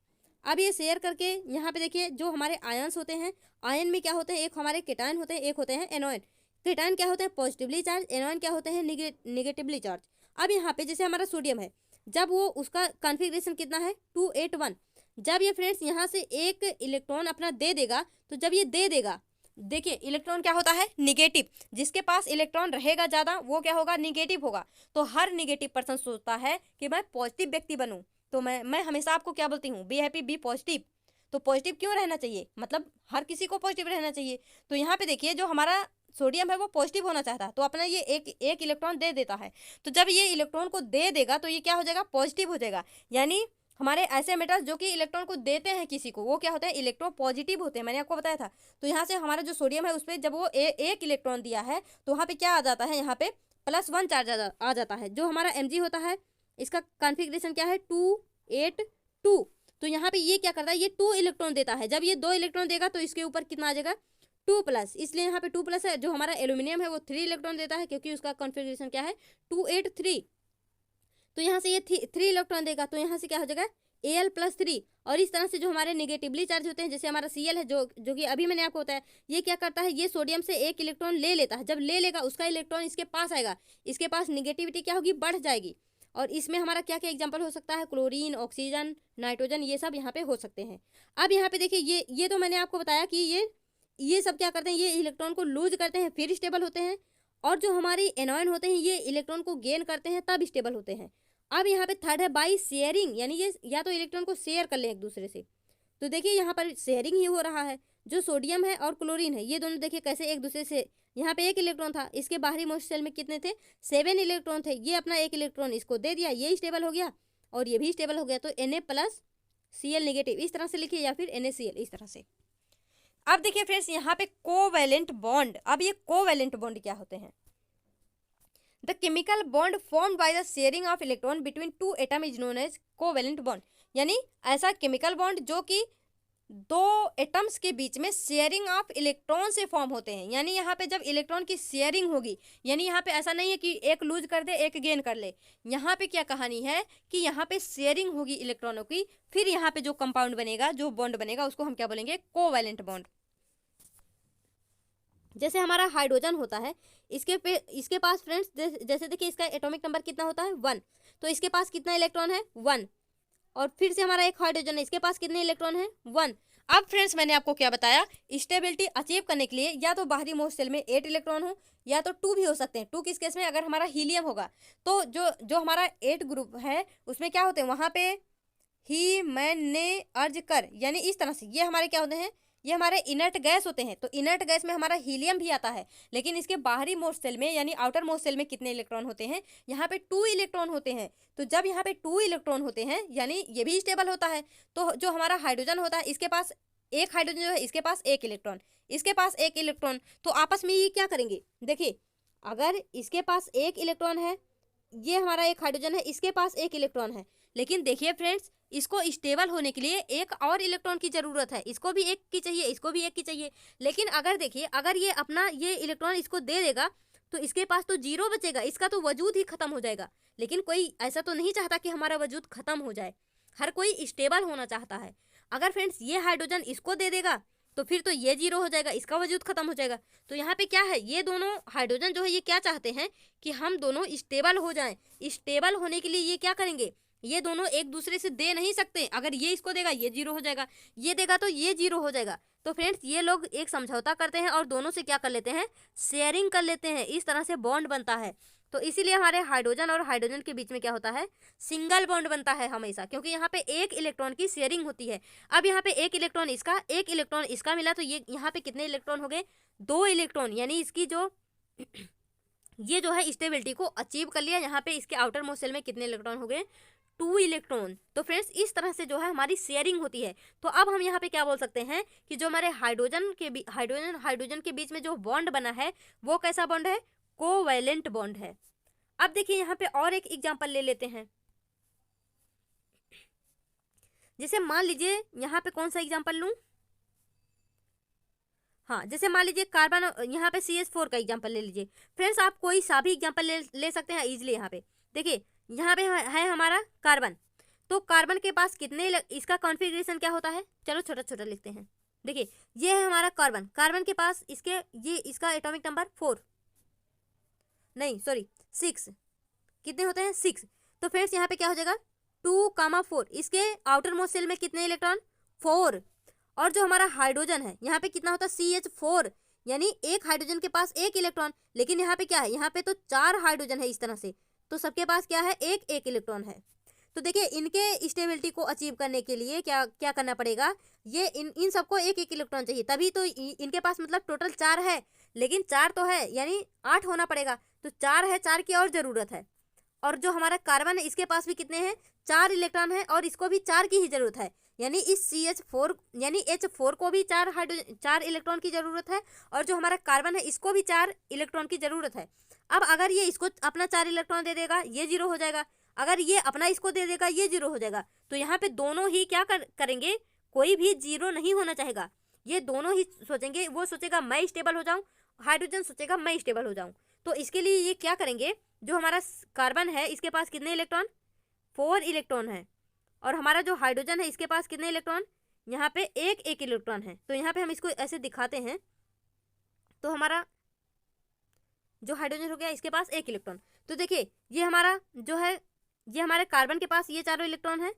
अब ये शेयर करके यहाँ पे देखिए जो हमारे आयंस होते हैं, आयन में क्या होते हैं, एक हमारे केटायन होते हैं, एक होते हैं एनोयन। केटायन क्या होते हैं, पॉजिटिवली चार्ज, एनोयन क्या होते हैं, निगेटिवली चार्ज। अब यहाँ पे जैसे हमारा सोडियम है, जब वो उसका कॉन्फ़िगरेशन कितना है 2 8 1, जब ये फ्रेंड्स यहाँ से एक इलेक्ट्रॉन अपना दे देगा, तो जब ये दे देगा, देखिए इलेक्ट्रॉन क्या होता है, निगेटिव। जिसके पास इलेक्ट्रॉन रहेगा ज़्यादा वो क्या होगा, निगेटिव होगा। तो हर निगेटिव पर्सन सोचता है कि मैं पॉजिटिव व्यक्ति बनूं। तो मैं हमेशा आपको क्या बोलती हूँ, बी हैप्पी बी पॉजिटिव। तो पॉजिटिव क्यों रहना चाहिए, मतलब हर किसी को पॉजिटिव रहना चाहिए। तो यहाँ पे देखिए जो हमारा सोडियम है वो पॉजिटिव होना चाहता है, तो अपना ये एक इलेक्ट्रॉन दे देता है। तो जब ये इलेक्ट्रॉन को दे देगा तो ये क्या हो जाएगा, पॉजिटिव हो जाएगा। यानी हमारे ऐसे मेटल्स जो कि इलेक्ट्रॉन को देते हैं किसी को, वो क्या होते हैं, इलेक्ट्रो पॉजिटिव होते हैं, मैंने आपको बताया था। तो यहाँ से हमारा जो सोडियम है उस पर जब वो एक इलेक्ट्रॉन दिया है तो वहाँ पे क्या आ जाता है, यहाँ पे +1 चार्ज आ जाता है। जो हमारा Mg होता है, इसका कॉन्फ़िगरेशन क्या है 2 8 2। तो यहाँ पे ये क्या करता है, ये 2 इलेक्ट्रॉन देता है। जब ये 2 इलेक्ट्रॉन देगा तो इसके ऊपर कितना आ जाएगा, 2+, इसलिए यहाँ पे 2+ है। जो हमारा एल्यूमिनियम है वो 3 इलेक्ट्रॉन देता है, क्योंकि उसका कॉन्फ़िगरेशन क्या है 2 8 3। तो यहाँ से ये 3 इलेक्ट्रॉन देगा, तो यहाँ से क्या हो जाएगा Al+3। और इस तरह से जो हमारे निगेटिवली चार्ज होते हैं, जैसे हमारा Cl है, जो कि अभी मैंने आपको बताया, ये क्या करता है, ये सोडियम से एक इलेक्ट्रॉन ले लेता है। जब ले लेगा उसका इलेक्ट्रॉन इसके पास आएगा, इसके पास निगेटिविटी क्या होगी, बढ़ जाएगी। और इसमें हमारा क्या क्या एग्जाम्पल हो सकता है, क्लोरीन, ऑक्सीजन, नाइट्रोजन, ये सब यहाँ पे हो सकते हैं। अब यहाँ पे देखिए ये तो मैंने आपको बताया कि ये सब क्या करते हैं, ये इलेक्ट्रॉन को लूज करते हैं फिर स्टेबल होते हैं। और जो हमारी एनॉयन होते हैं ये इलेक्ट्रॉन को गेन करते हैं तब स्टेबल होते हैं। अब यहाँ पे थर्ड है बाई शेयरिंग, यानी ये या तो इलेक्ट्रॉन को शेयर कर लें एक दूसरे से। तो देखिए यहाँ पर शेयरिंग ही हो रहा है। जो सोडियम है और क्लोरीन है ये दोनों देखिए कैसे एक दूसरे से, यहाँ पे एक इलेक्ट्रॉन था, इसके बाहरी मोस्ट शेल में कितने थे, 7 इलेक्ट्रॉन थे। ये अपना एक इलेक्ट्रॉन इसको दे दिया, ये स्टेबल हो गया और ये भी स्टेबल हो गया। तो Na+Cl नेगेटिव इस तरह से लिखिए, या फिर NaCl इस तरह से। अब देखिए फ्रेंड्स यहाँ पे कोवैलेंट बॉन्ड। अब ये कोवैलेंट बॉन्ड क्या होते हैं, the chemical bond formed by the sharing of electron between 2 atom is known as covalent bond. यानी ऐसा केमिकल बॉन्ड जो कि 2 एटम्स के बीच में शेयरिंग ऑफ इलेक्ट्रॉन से फॉर्म होते हैं। यानी यहाँ पे जब इलेक्ट्रॉन की शेयरिंग होगी, यानी यहाँ पे ऐसा नहीं है कि एक लूज कर दे एक गेन कर ले। यहाँ पे क्या कहानी है कि यहाँ पे शेयरिंग होगी इलेक्ट्रॉनों की, फिर यहाँ पे जो कंपाउंड बनेगा, जो बॉन्ड बनेगा, उसको हम क्या बोलेंगे, कोवैलेंट बॉन्ड। जैसे हमारा हाइड्रोजन होता है, इसके पास फ्रेंड्स जैसे देखिए इसका एटॉमिक नंबर कितना होता है 1, तो इसके पास कितना इलेक्ट्रॉन है 1। और फिर से हमारा एक हाइड्रोजन है, इसके पास कितने इलेक्ट्रॉन है 1। अब फ्रेंड्स मैंने आपको क्या बताया, स्टेबिलिटी अचीव करने के लिए या तो बाहरी मोस्ट शेल में 8 इलेक्ट्रॉन हो या तो 2 भी हो सकते हैं। 2 किस केस में, अगर हमारा हीलियम होगा तो जो हमारा 8 ग्रुप है उसमें क्या होते हैं, वहाँ पे ही, मैन, ने, अर्ज, कर, यानी इस तरह से ये हमारे क्या होते हैं, ये हमारे इनर्ट गैस होते हैं। तो इनर्ट गैस में हमारा हीलियम भी आता है, लेकिन इसके बाहरी मोस्ट शेल में यानी आउटर मोस्ट शेल में कितने इलेक्ट्रॉन होते हैं, यहाँ पे 2 इलेक्ट्रॉन होते हैं। तो जब यहाँ पे 2 इलेक्ट्रॉन होते हैं यानी ये भी स्टेबल होता है। तो जो हमारा हाइड्रोजन होता है, इसके पास एक हाइड्रोजन जो है, इसके पास एक इलेक्ट्रॉन, इसके पास एक इलेक्ट्रॉन, तो आपस में ये क्या करेंगे, देखिए अगर इसके पास एक इलेक्ट्रॉन है, ये हमारा एक हाइड्रोजन है, इसके पास एक इलेक्ट्रॉन है, लेकिन देखिए फ्रेंड्स इसको स्टेबल होने के लिए एक और इलेक्ट्रॉन की जरूरत है। इसको भी एक की चाहिए, इसको भी एक की चाहिए। लेकिन अगर देखिए अगर ये अपना ये इलेक्ट्रॉन इसको दे देगा तो इसके पास तो 0 बचेगा, इसका तो वजूद ही खत्म हो जाएगा। लेकिन कोई ऐसा तो नहीं चाहता कि हमारा वजूद खत्म हो जाए। हर कोई स्टेबल होना चाहता है। अगर फ्रेंड्स ये हाइड्रोजन इसको दे देगा तो फिर तो ये जीरो हो जाएगा, इसका वजूद खत्म हो जाएगा। तो यहाँ पे क्या है, ये दोनों हाइड्रोजन जो है ये क्या चाहते हैं कि हम दोनों स्टेबल हो जाएं। स्टेबल होने के लिए ये क्या करेंगे, ये दोनों एक दूसरे से दे नहीं सकते। अगर ये इसको देगा ये जीरो हो जाएगा, ये देगा तो ये जीरो हो जाएगा। तो फ्रेंड्स ये लोग एक समझौता करते हैं और दोनों से क्या कर लेते हैं, शेयरिंग कर लेते हैं। इस तरह से बॉन्ड बनता है। तो इसीलिए हमारे हाइड्रोजन और हाइड्रोजन के बीच में क्या होता है, सिंगल बॉन्ड बनता है हमेशा, क्योंकि यहाँ पे एक इलेक्ट्रॉन की शेयरिंग होती है। अब यहाँ पे एक इलेक्ट्रॉन इसका, एक इलेक्ट्रॉन इसका मिला, तो ये यहाँ पे कितने इलेक्ट्रॉन हो गए, 2 इलेक्ट्रॉन। यानी इसकी जो ये जो है स्टेबिलिटी को अचीव कर लिया। यहाँ पे इसके आउटर मोस्ट शेल में कितने इलेक्ट्रॉन हो गए, 2 इलेक्ट्रॉन। तो फ्रेंड्स इस तरह से जो है हमारी शेयरिंग होती है। तो अब हम यहाँ पे क्या बोल सकते हैं कि जो हमारे हाइड्रोजन के बीच में जो बॉन्ड बना है वो कैसा बॉन्ड है, कोवैलेंट बॉन्ड है। अब देखिए यहाँ पे और एक एग्जांपल ले लेते हैं। जैसे मान लीजिए यहाँ पे कौन सा एग्जांपल लूं, हाँ जैसे मान लीजिए कार्बन, यहाँ पे CH4 का एग्जांपल ले लीजिए। फ्रेंड्स आप कोई सा भी एग्जांपल ले सकते हैं इजीली। यहाँ पे देखिए, यहाँ पे है हमारा कार्बन। तो कार्बन के पास कितने, इसका कॉन्फ़िगरेशन क्या होता है, चलो छोटा छोटा लिखते हैं। देखिए ये है हमारा कार्बन, कार्बन के पास इसका एटॉमिक नंबर 6 कितने होते हैं, 6। तो फ्रेंड्स यहाँ पे क्या हो जाएगा, 2,4। इसके आउटर मोस्ट शेल में कितने इलेक्ट्रॉन, 4। और जो हमारा हाइड्रोजन है यहाँ पे कितना होता है, CH4। यानी एक हाइड्रोजन के पास एक इलेक्ट्रॉन। लेकिन यहाँ पे क्या है, यहाँ पे तो 4 हाइड्रोजन है इस तरह से, तो सबके पास क्या है, एक इलेक्ट्रॉन है। तो देखिए इनके स्टेबिलिटी को अचीव करने के लिए क्या क्या करना पड़ेगा, ये इन सबको एक इलेक्ट्रॉन चाहिए, तभी तो इनके पास मतलब टोटल 4 है। लेकिन 4 तो है यानी 8 होना पड़ेगा, तो 4 है, 4 की और ज़रूरत है। और जो हमारा कार्बन है इसके पास भी कितने हैं, 4 इलेक्ट्रॉन है और इसको भी 4 की ही जरूरत है। यानी इस CH4 यानी H4 को भी 4 इलेक्ट्रॉन की जरूरत है। और जो हमारा कार्बन है इसको भी 4 इलेक्ट्रॉन की जरूरत है। अब अगर ये इसको अपना 4 इलेक्ट्रॉन दे देगा ये जीरो हो जाएगा, अगर ये अपना इसको दे देगा ये जीरो हो जाएगा। तो यहाँ पे दोनों ही क्या करेंगे, कोई भी जीरो नहीं होना चाहेगा। ये दोनों ही सोचेंगे, वो सोचेगा मैं स्टेबल हो जाऊँ, हाइड्रोजन सोचेगा मैं स्टेबल हो जाऊँ। तो इसके लिए ये क्या करेंगे, जो हमारा कार्बन है इसके पास कितने इलेक्ट्रॉन, 4 इलेक्ट्रॉन है। और हमारा जो हाइड्रोजन है इसके पास कितने इलेक्ट्रॉन, यहाँ पे एक इलेक्ट्रॉन है। तो यहाँ पे हम इसको ऐसे दिखाते हैं, तो हमारा जो हाइड्रोजन हो गया इसके पास 1 इलेक्ट्रॉन। तो देखिए ये हमारा जो है, ये हमारे कार्बन के पास ये 4 इलेक्ट्रॉन है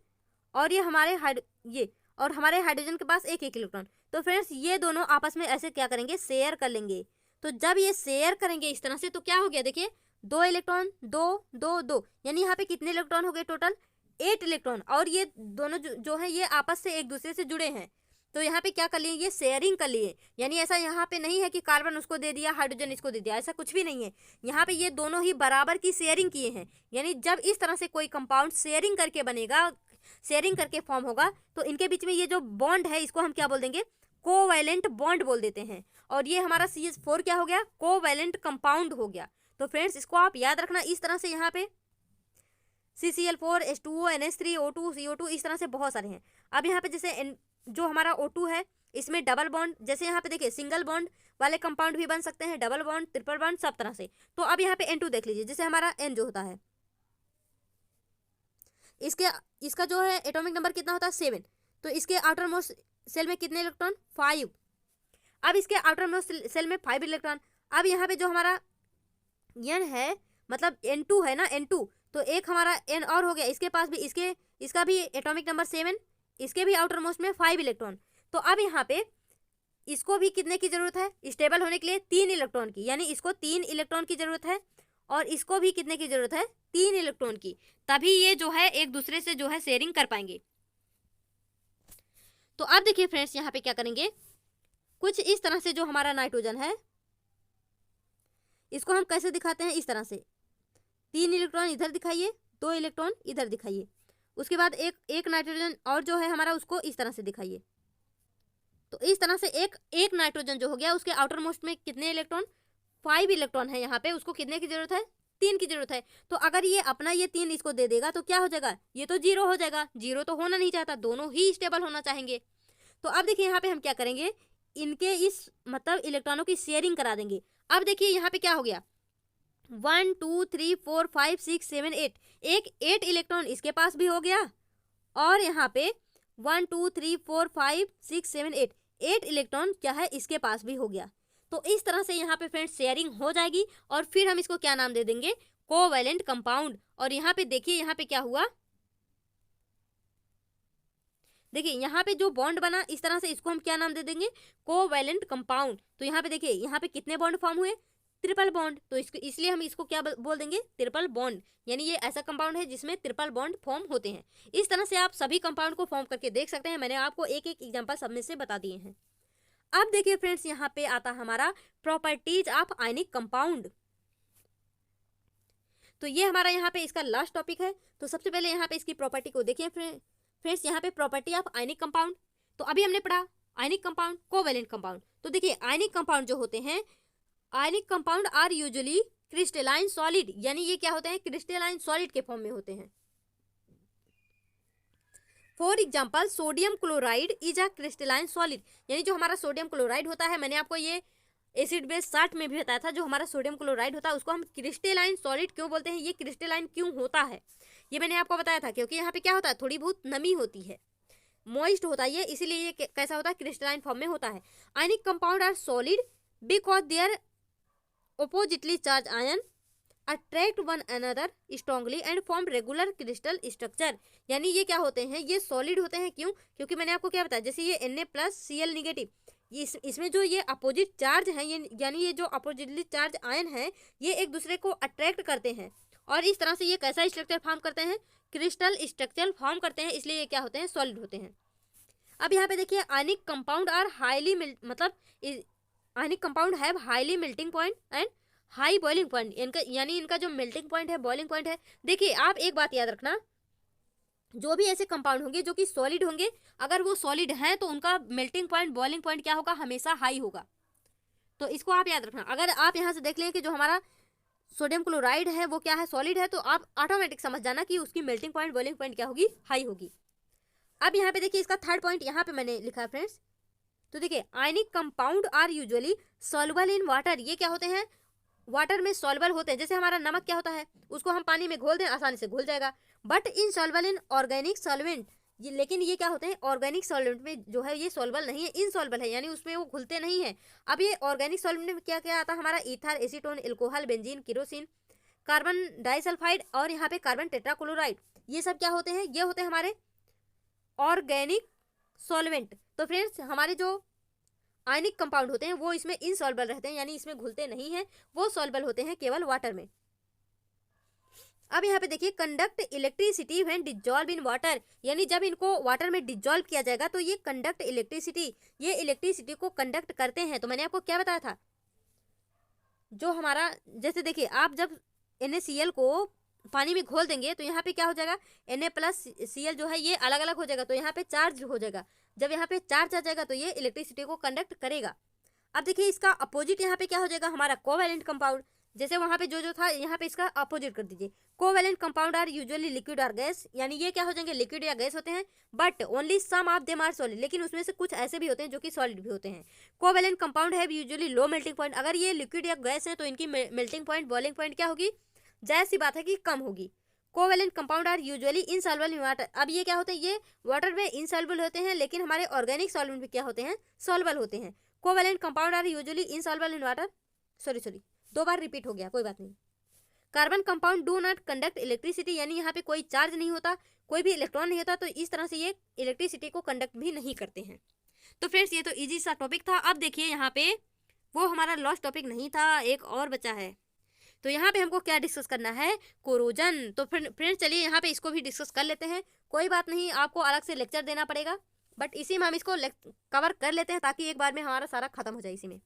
और ये हमारे हाइड्रोजन के पास एक इलेक्ट्रॉन। तो फ्रेंड्स ये दोनों आपस में ऐसे क्या करेंगे, शेयर कर लेंगे। तो जब ये शेयर करेंगे इस तरह से, तो क्या हो गया, देखिए 2 इलेक्ट्रॉन, 2 यानी यहाँ पे कितने इलेक्ट्रॉन हो गए, टोटल 8 इलेक्ट्रॉन। और ये दोनों जो है ये आपस से एक दूसरे से जुड़े हैं। तो यहाँ पे क्या कर लिए, ये शेयरिंग कर लिए। यानी ऐसा यहाँ पे नहीं है कि कार्बन उसको दे दिया हाइड्रोजन इसको दे दिया, ऐसा कुछ भी नहीं है। यहाँ पे ये दोनों ही बराबर की शेयरिंग किए हैं। यानी जब इस तरह से कोई कंपाउंड शेयरिंग करके बनेगा, शेयरिंग करके फॉर्म होगा, तो इनके बीच में ये जो बॉन्ड है इसको हम क्या बोल देंगे, कोवैलेंट बॉन्ड बोल देते हैं। और ये हमारा CH4 क्या हो गया, कोवैलेंट कंपाउंड हो गया। तो फ्रेंड्स इसको आप याद रखना इस तरह से। यहाँ पे CCl4 H2O NH3 O2 CO2 इस तरह से बहुत सारे हैं। अब यहाँ पे जैसे जो हमारा O2 है इसमें डबल बॉन्ड, जैसे यहाँ पे देखिए सिंगल बॉन्ड वाले कंपाउंड भी बन सकते हैं, डबल बॉन्ड, ट्रिपल बॉन्ड, सब तरह से। तो अब यहाँ पे N2 देख लीजिए, जैसे हमारा N जो होता है इसका जो है एटॉमिक नंबर कितना होता है, 7। तो इसके आउटर मोस्ट सेल में कितने इलेक्ट्रॉन, 5। अब इसके आउटर मोस्ट सेल में 5 इलेक्ट्रॉन। अब यहाँ पे जो हमारा N है मतलब N2 है ना, N2, तो एक हमारा N और हो गया, इसके पास भी इसका भी एटॉमिक नंबर 7, इसके भी आउटर मोस्ट में 5 इलेक्ट्रॉन। तो अब यहाँ पे इसको भी कितने की जरूरत है, स्टेबल होने के लिए 3 इलेक्ट्रॉन की। यानी इसको 3 इलेक्ट्रॉन की जरूरत है और इसको भी कितने की जरूरत है, 3 इलेक्ट्रॉन की। तभी ये जो है एक दूसरे से जो है शेयरिंग कर पाएंगे। तो अब देखिए फ्रेंड्स यहाँ पे क्या करेंगे, कुछ इस तरह से जो हमारा नाइट्रोजन है इसको हम कैसे दिखाते हैं, इस तरह से 3 इलेक्ट्रॉन इधर दिखाइए, 2 इलेक्ट्रॉन इधर दिखाइए। उसके बाद एक नाइट्रोजन और जो है हमारा उसको इस तरह से दिखाइए। तो इस तरह से एक नाइट्रोजन जो हो गया उसके आउटर मोस्ट में कितने इलेक्ट्रॉन, 5 इलेक्ट्रॉन है। यहाँ पे उसको कितने की जरूरत है, 3 की जरूरत है। तो अगर ये अपना ये 3 इसको दे देगा तो क्या हो जाएगा, ये तो जीरो हो जाएगा। जीरो तो होना नहीं चाहता, दोनों ही स्टेबल होना चाहेंगे। तो अब देखिए यहाँ पे हम क्या करेंगे, इनके इस मतलब इलेक्ट्रॉनों की शेयरिंग करा देंगे। अब देखिए यहाँ पे क्या हो गया, 1 2 3 4 5 6 7 8 एक 8 इलेक्ट्रॉन इसके पास भी हो गया और यहाँ पे 1 2 3 4 5 6 7 8 इलेक्ट्रॉन क्या है इसके पास भी हो गया। तो इस तरह से यहाँ पे फ्रेंड्स शेयरिंग हो जाएगी और फिर हम इसको क्या नाम दे देंगे, कोवैलेंट कंपाउंड। और यहाँ पे देखिए यहाँ पे क्या हुआ, देखिए यहाँ पे जो बॉन्ड बना इस तरह से, इसको हम क्या नाम दे देंगे, कोवैलेंट कंपाउंड। तो यहाँ पे देखिए यहाँ पे कितने बॉन्ड फॉर्म हुए, ट्रिपल बॉन्ड। तो इसको इसलिए हम इसको क्या बोल देंगे, ट्रिपल बॉन्ड। यानी ये ऐसा कंपाउंड है जिसमें ट्रिपल बॉन्ड फॉर्म होते हैं। इस तरह से आप सभी कंपाउंड को फॉर्म करके देख सकते हैं। मैंने आपको एक एक एग्जांपल सब में से बता दिए हैं। अब देखिए फ्रेंड्स यहाँ पे आता हमारा प्रॉपर्टीज ऑफ आयनिक कंपाउंड। तो ये हमारा यहाँ पे इसका लास्ट टॉपिक है। तो सबसे पहले यहाँ पे इसकी प्रॉपर्टी को देखिए फ्रेंड्स, यहाँ पे प्रॉपर्टी ऑफ आयनिक कंपाउंड। तो अभी हमने पढ़ा आयनिक कंपाउंड, कोवैलेंट कंपाउंड। तो देखिए आयनिक कंपाउंड जो होते हैं, ionic compound are usually crystalline solid, यानी ये क्या होते हैं, क्रिस्टलाइन सॉलिड के फॉर्म में होते हैं। For example sodium chloride is a crystalline solid, यानी जो हमारा सोडियम क्लोराइड होता है, मैंने आपको ये एसिड बेस 60 में भी बताया था, जो हमारा सोडियम क्लोराइड होता है उसको हम क्रिस्टलाइन सॉलिड क्यों बोलते हैं, ये क्रिस्टलाइन क्यों होता है ये मैंने आपको बताया था, क्योंकि यहाँ पे क्या होता है, थोड़ी बहुत नमी होती है, मॉइस्ट होता है ये, इसीलिए ये कैसा होता है, क्रिस्टलाइन फॉर्म में होता है। Ionic compound are solid because their oppositely charged ion attract one another strongly and form regular crystal structure, यानी ये क्या होते हैं, ये सॉलिड होते हैं। क्यों, क्योंकि मैंने आपको क्या बताया, जैसे ये Na+Cl नेगेटिव, इसमें जो ये अपोजिट चार्ज है, ये यानी ये जो अपोजिटली चार्ज आयन है, ये एक दूसरे को अट्रैक्ट करते हैं और इस तरह से ये कैसा स्ट्रक्चर फॉर्म करते हैं, क्रिस्टल स्ट्रक्चर फॉर्म करते हैं, इसलिए ये क्या होते हैं, सॉलिड होते हैं। अब यहाँ पे देखिए आयनिक कंपाउंड आर हाईली मतलब ionic compound have highly melting point and high boiling point, इनका यानी इनका जो मेल्टिंग पॉइंट है, बॉइलिंग पॉइंट है। देखिए आप एक बात याद रखना, जो भी ऐसे कंपाउंड होंगे जो कि सॉलिड होंगे, अगर वो सॉलिड हैं तो उनका मेल्टिंग पॉइंट, बॉइलिंग पॉइंट क्या होगा, हमेशा हाई होगा। तो इसको आप याद रखना। अगर आप यहाँ से देख लें कि जो हमारा सोडियम क्लोराइड है वो क्या है, सॉलिड है, तो आप ऑटोमेटिक समझ जाना कि उसकी मेल्टिंग पॉइंट, बॉइलिंग पॉइंट क्या होगी, हाई होगी। अब यहाँ पे देखिए इसका थर्ड पॉइंट यहाँ पे मैंने लिखा है फ्रेंड्स। तो देखिए ionic compound are usually soluble in water, ये क्या होते हैं, वाटर में सॉल्युबल होते हैं। जैसे हमारा नमक क्या होता है, उसको हम पानी में घोल दें आसानी से घुल जाएगा, but in soluble in organic solvent, लेकिन ये क्या होते हैं, ऑर्गेनिक सॉल्वेंट में जो है ये सॉल्युबल नहीं है, इनसॉल्युबल है, यानी उसमें वो घुलते नहीं है। अब ये ऑर्गेनिक सॉल्वेंट में क्या क्या आता है, हमारा ether, acetone, alcohol, benzene, kerosene, carbon disulphide और यहाँ पे कार्बन टेट्राक्लोराइड, ये सब क्या होते हैं, ये होते हैं हमारे ऑर्गेनिक सॉल्वेंट। तो फ्रेंड्स हमारे जो आयनिक कंपाउंड होते हैं वो इसमें इनसॉल्युबल रहते हैं, यानी इसमें घुलते नहीं हैं, वो सॉल्युबल होते हैं केवल वाटर में। अब यहाँ पे देखिए conduct electricity when dissolve in water, यानी जब इनको वाटर में डिजॉल्व किया जाएगा तो ये कंडक्ट इलेक्ट्रिसिटी, ये इलेक्ट्रिसिटी को कंडक्ट करते हैं। तो मैंने आपको क्या बताया था, जो हमारा जैसे देखिए आप जब NaCl को पानी में घोल देंगे तो यहाँ पे क्या हो जाएगा, Na+Cl जो है ये अलग अलग हो जाएगा, तो यहाँ पे चार्ज हो जाएगा। जब यहाँ पे चार्ज आ जाएगा तो ये इलेक्ट्रिसिटी को कंडक्ट करेगा। अब देखिए इसका अपोजिट यहाँ पे क्या हो जाएगा, हमारा कोवैलेंट कंपाउंड। जैसे वहाँ पे जो था यहाँ पे इसका अपोजिट कर दीजिए। Covalent compound are usually liquid और गैस, यानी ये क्या हो जाएंगे, लिक्विड या गैस होते हैं, but only some of them are solid, लेकिन उसमें से कुछ ऐसे भी होते हैं जो कि सॉलिड भी होते हैं। कोवैलेंट कंपाउंड है यूजुअली लो मेल्टिंग पॉइंट, अगर ये लिक्विड या गैस है तो इनकी मेल्टिंग पॉइंट, बॉइलिंग पॉइंट क्या होगी, जायज़ सी बात है कि कम होगी। Covalent compound are usually insoluble in water, अब ये क्या होते हैं, ये वाटर में इनसॉल्युबल होते हैं, लेकिन हमारे ऑर्गेनिक सॉल्वेंट में क्या होते हैं, सॉल्युबल होते हैं। Covalent compound are usually insoluble in water, sorry 2 बार रिपीट हो गया, कोई बात नहीं। Carbon compound do not conduct electricity, यानी यहाँ पे कोई चार्ज नहीं होता, कोई भी इलेक्ट्रॉन नहीं होता, तो इस तरह से ये इलेक्ट्रिसिटी को कंडक्ट भी नहीं करते हैं। तो फ्रेंड्स ये तो ईजी सा टॉपिक था। अब देखिए यहाँ पे वो हमारा लॉस्ट टॉपिक नहीं था, एक और बचा है। तो यहाँ पे हमको क्या डिस्कस करना है, कोरोजन। तो फ्रेंड्स चलिए यहाँ पे इसको भी डिस्कस कर लेते हैं। कोई बात नहीं, आपको अलग से लेक्चर देना पड़ेगा, बट इसी में हम इसको कवर कर लेते हैं ताकि एक बार में हमारा सारा खत्म हो जाए इसी में।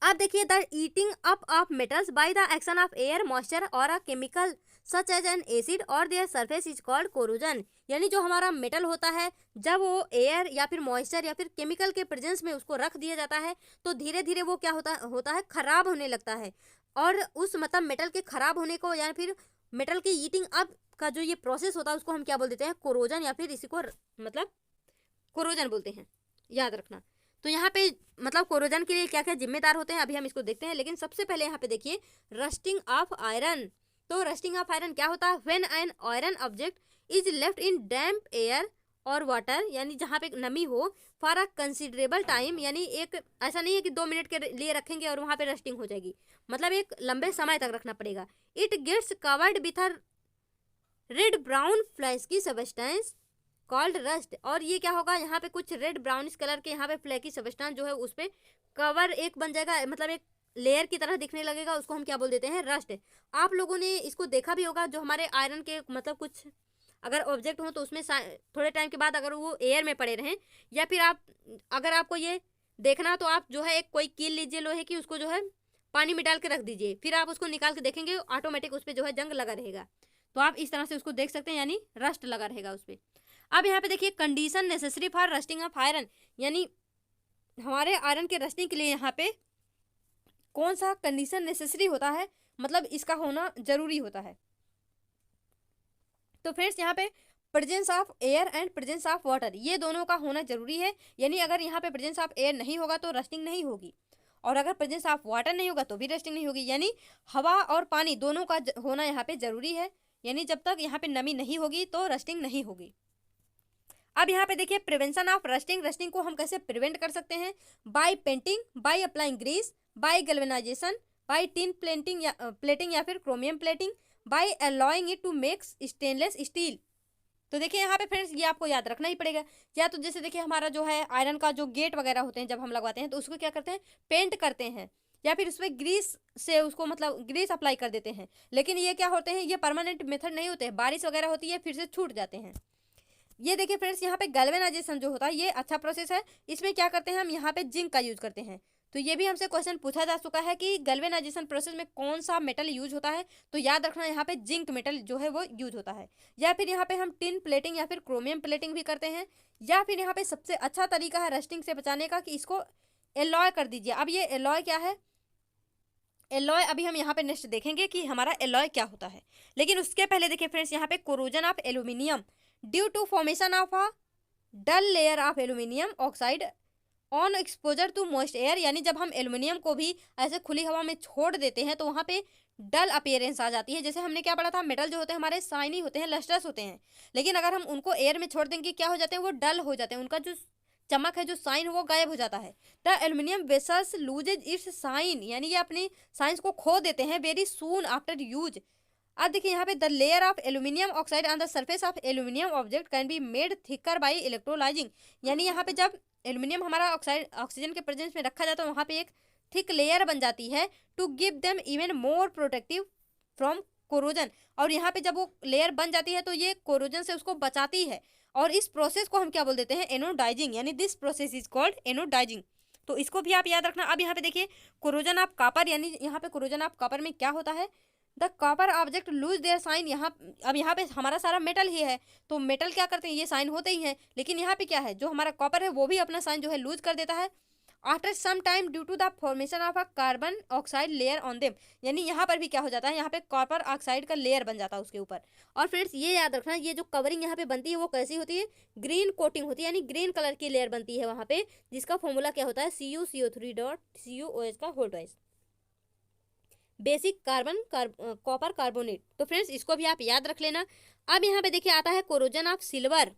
अब देखिए the eating up of metals by the action of air, moisture और a chemical such as an acid और their surface is called corrosion, यानी जो हमारा मेटल होता है जब वो एयर या फिर मॉइस्चर या फिर केमिकल के प्रेजेंस में उसको रख दिया जाता है तो धीरे धीरे वो क्या होता है खराब होने लगता है। और उस मतलब मेटल के खराब होने को या फिर मेटल के ईटिंग अप का जो ये प्रोसेस होता है उसको हम क्या बोल देते हैं, कोरोजन, या फिर इसी को मतलब कोरोजन बोलते हैं, याद रखना। तो यहाँ पे मतलब कोरोजन के लिए क्या क्या जिम्मेदार होते हैं अभी हम इसको देखते हैं, लेकिन सबसे पहले यहाँ पे देखिए रस्टिंग ऑफ आयरन। तो रस्टिंग ऑफ आयरन क्या होता है, when an iron object is left in damp air और वाटर, यानी जहाँ पे नमी हो, फॉर अ कंसिडरेबल टाइम, यानी एक ऐसा नहीं है कि 2 मिनट के लिए रखेंगे और वहाँ पे रस्टिंग हो जाएगी, मतलब एक लंबे समय तक रखना पड़ेगा। It gets covered with a red brown flaky substance called rust, और ये क्या होगा, यहाँ पे कुछ रेड ब्राउनिश कलर के यहाँ पे फ्लैकी सब्सटेंस जो है उस पर कवर एक बन जाएगा, मतलब एक लेयर की तरह दिखने लगेगा, उसको हम क्या बोल देते हैं, रस्ट। आप लोगों ने इसको देखा भी होगा, जो हमारे आयरन के मतलब कुछ अगर ऑब्जेक्ट हो तो उसमें थोड़े टाइम के बाद अगर वो एयर में पड़े रहें, या फिर आप अगर आपको ये देखना तो आप जो है एक कोई कील लीजिए लोहे की, उसको जो है पानी में डाल के रख दीजिए, फिर आप उसको निकाल के देखेंगे ऑटोमेटिक उस पर जो है जंग लगा रहेगा। तो आप इस तरह से उसको देख सकते हैं, यानी रस्ट लगा रहेगा उस पर। अब यहाँ पे देखिए condition necessary for rusting of iron, यानी हमारे आयरन के रस्टिंग के लिए यहाँ पे कौन सा कंडीशन नेसेसरी होता है, मतलब इसका होना जरूरी होता है। तो फ्रेंड्स यहाँ पे presence of air and presence of water, ये दोनों का होना जरूरी है, यानी अगर यहाँ पे प्रेजेंस ऑफ एयर नहीं होगा तो रस्टिंग नहीं होगी, और अगर प्रेजेंस ऑफ वाटर नहीं होगा तो भी रस्टिंग नहीं होगी, यानी हवा और पानी दोनों का होना यहाँ पे जरूरी है, यानी जब तक यहाँ पे नमी नहीं होगी तो रस्टिंग नहीं होगी। अब यहाँ पे देखिए प्रिवेंशन ऑफ रस्टिंग, रस्टिंग को हम कैसे प्रिवेंट कर सकते हैं, by painting, by applying grease, by galvanization, by tin plating या फिर chromium plating, by allowing it to make stainless steel. तो देखिए यहाँ पे फ्रेंड्स ये आपको याद रखना ही पड़ेगा, या तो जैसे देखिए हमारा जो है आयरन का जो गेट वगैरह होते हैं जब हम लगवाते हैं तो उसको क्या करते हैं, पेंट करते हैं, या फिर उस पर ग्रीस से उसको मतलब ग्रीस अप्लाई कर देते हैं, लेकिन ये क्या होते हैं, ये परमानेंट मेथड नहीं होते हैं, बारिश वगैरह होती है फिर से छूट जाते हैं। ये देखिए फ्रेंड्स यहाँ पे गैल्वेनाइजेशन जो होता है ये अच्छा प्रोसेस है, इसमें क्या करते हैं हम यहाँ पे जिंक का यूज करते हैं। तो ये भी हमसे क्वेश्चन पूछा जा चुका है कि गैल्वेनाइजेशन प्रोसेस में कौन सा मेटल यूज होता है, तो याद रखना यहाँ पे जिंक मेटल जो है वो यूज होता है। या फिर यहाँ पे हम टिन प्लेटिंग या फिर क्रोमियम प्लेटिंग भी करते हैं, या फिर यहाँ पे सबसे अच्छा तरीका है रस्टिंग से बचाने का कि इसको एलॉय कर दीजिए। अब ये एलॉय क्या है, एलॉय अभी हम यहाँ पे नेक्स्ट देखेंगे कि हमारा एलॉय क्या होता है, लेकिन उसके पहले देखिए फ्रेंड्स यहाँ पे corrosion of aluminium due to formation of a dull layer of aluminium oxide on exposure to moist air, यानी जब हम एल्यूमिनियम को भी ऐसे खुली हवा में छोड़ देते हैं तो वहाँ पे डल अपीयरेंस आ जाती है। जैसे हमने क्या पढ़ा था, मेटल जो होते हैं हमारे शाइनी होते हैं, लस्टर्स होते हैं, लेकिन अगर हम उनको एयर में छोड़ देंगे क्या हो जाते हैं, वो डल हो जाते हैं, उनका जो चमक है जो साइन वो गायब हो जाता है। The aluminium vessels loses its shine, यानी ये अपनी साइंस को खो देते हैं वेरी सून आफ्टर यूज। अब देखिए यहाँ पे the layer of aluminium oxide on the surface of aluminium object can be made thicker by electrolysing, यानी यहाँ पे जब एल्यूमिनियम हमारा ऑक्साइड ऑक्सीजन के प्रेजेंस में रखा जाता है वहाँ पे एक थिक लेयर बन जाती है to give them even more protective from corrosion, और यहाँ पे जब वो लेयर बन जाती है तो ये कोरोजन से उसको बचाती है, और इस प्रोसेस को हम क्या बोल देते हैं, एनोडाइजिंग, यानी this process is called anodizing. तो इसको भी आप याद रखना। अब यहाँ पे देखिए कोरोजन ऑफ कॉपर, यानी यहाँ पे कोरोजन ऑफ कॉपर में क्या होता है, the copper object lose their shine, यहाँ अब यहाँ पे हमारा सारा मेटल ही है तो मेटल क्या करते हैं, ये साइन होते ही हैं, लेकिन यहाँ पे क्या है, जो हमारा कॉपर है वो भी अपना साइन जो है लूज कर देता है after some time due to the formation of a carbon oxide layer on them, यानी यहाँ पर भी क्या हो जाता है, यहाँ पे कॉपर ऑक्साइड का लेयर बन जाता है उसके ऊपर। और फ्रेंड्स ये याद रखना, ये जो कवरिंग यहाँ पे बनती है वो कैसी होती है, ग्रीन कोटिंग होती है, यानी ग्रीन कलर की लेयर बनती है वहाँ पे, जिसका फॉर्मूला क्या होता है, CuCO3 डॉट CuOH का whole twice, basic carbon copper carbonate. तो फ्रेंड्स इसको भी आप याद रख लेना। अब यहाँ पे देखिए आता है corrosion of silver,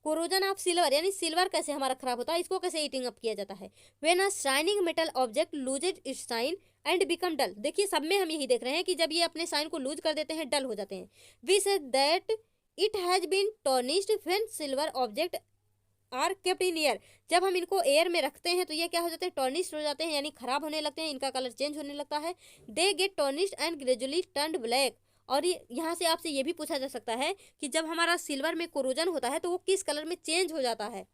corrosion of silver यानी सिल्वर कैसे हमारा खराब होता है, इसको कैसे ईटिंग अप किया जाता है, when a shining metal object loses its shine and become dull. देखिए सब में हम यही देख रहे हैं कि जब ये अपने साइन को लूज कर देते हैं, डल हो जाते हैं। We say that it has been tarnished when silver object are kept in air, जब हम इनको एयर में रखते हैं तो ये क्या हो जाते हैं, टर्निश्ड हो जाते हैं, यानी खराब होने लगते हैं, इनका कलर चेंज होने लगता है। They get tarnished and gradually turned black. और ये यहाँ से आपसे ये भी पूछा जा सकता है कि जब हमारा सिल्वर में कोरोजन होता है तो वो किस कलर में चेंज हो जाता है,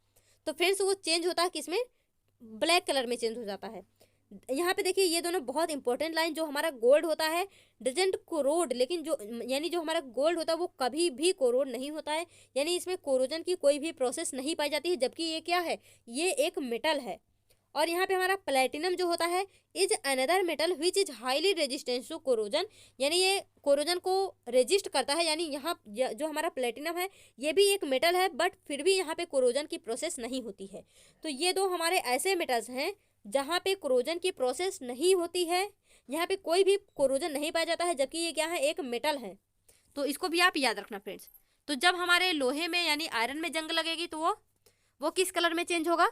तो फ्रेंड्स वो चेंज होता है किसमें, ब्लैक कलर में चेंज हो जाता है। यहाँ पे देखिए ये दोनों बहुत इंपॉर्टेंट लाइन, जो हमारा गोल्ड होता है डजेंट कोरोड, लेकिन जो यानी जो हमारा गोल्ड होता है वो कभी भी कोरोड नहीं होता है, यानी इसमें कोरोजन की कोई भी प्रोसेस नहीं पाई जाती है, जबकि ये क्या है, ये एक मेटल है। और यहाँ पे हमारा प्लेटिनम जो होता है is another metal which is highly resistance to corrosion, यानी ये कोरोजन को रेजिस्ट करता है, यानी यहाँ जो हमारा प्लेटिनम है ये भी एक मेटल है, बट फिर भी यहाँ पे कोरोजन की प्रोसेस नहीं होती है। तो ये दो हमारे ऐसे मेटल्स हैं जहाँ पे कोरोजन की प्रोसेस नहीं होती है, यहाँ पे कोई भी कोरोजन नहीं पाया जाता है, जबकि ये क्या है, एक मेटल है। तो इसको भी आप याद रखना फ्रेंड्स। तो जब हमारे लोहे में यानी आयरन में जंग लगेगी तो वो किस कलर में चेंज होगा,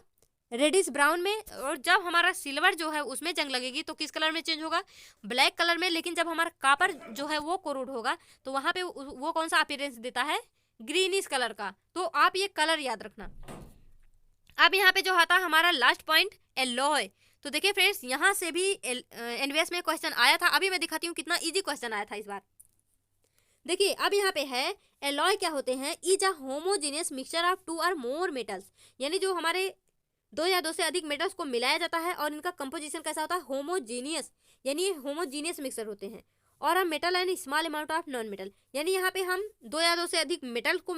रेडिश ब्राउन में। और जब हमारा सिल्वर जो है उसमें जंग लगेगी तो किस कलर में चेंज होगा, ब्लैक कलर में। लेकिन जब हमारा कॉपर जो है वो कोरोड होगा तो वहां पे वो कौन सा अपीयरेंस देता है, ग्रीनिश कलर का। तो आप ये कलर याद रखना। अब यहाँ पे जो आता है हमारा लास्ट पॉइंट, एलॉय। तो देखिए फ्रेंड्स, यहाँ से भी एनवीएस में क्वेश्चन आया था। अभी मैं दिखाती हूँ कितना इजी क्वेश्चन आया था इस बार। देखिए अब यहाँ पे है, एलॉय क्या होते हैं, is a homogeneous mixture of two और मोर मेटल्स। यानी जो हमारे दो या दो से अधिक मेटल्स को मिलाया जाता है और इनका कंपोजिशन कैसा होता है, होमोजीनियस, यानी ये होमोजीनियस मिक्सचर होते हैं। और हम metal and small amount of non metal, यानी यहाँ पे हम दो या दो से अधिक मेटल को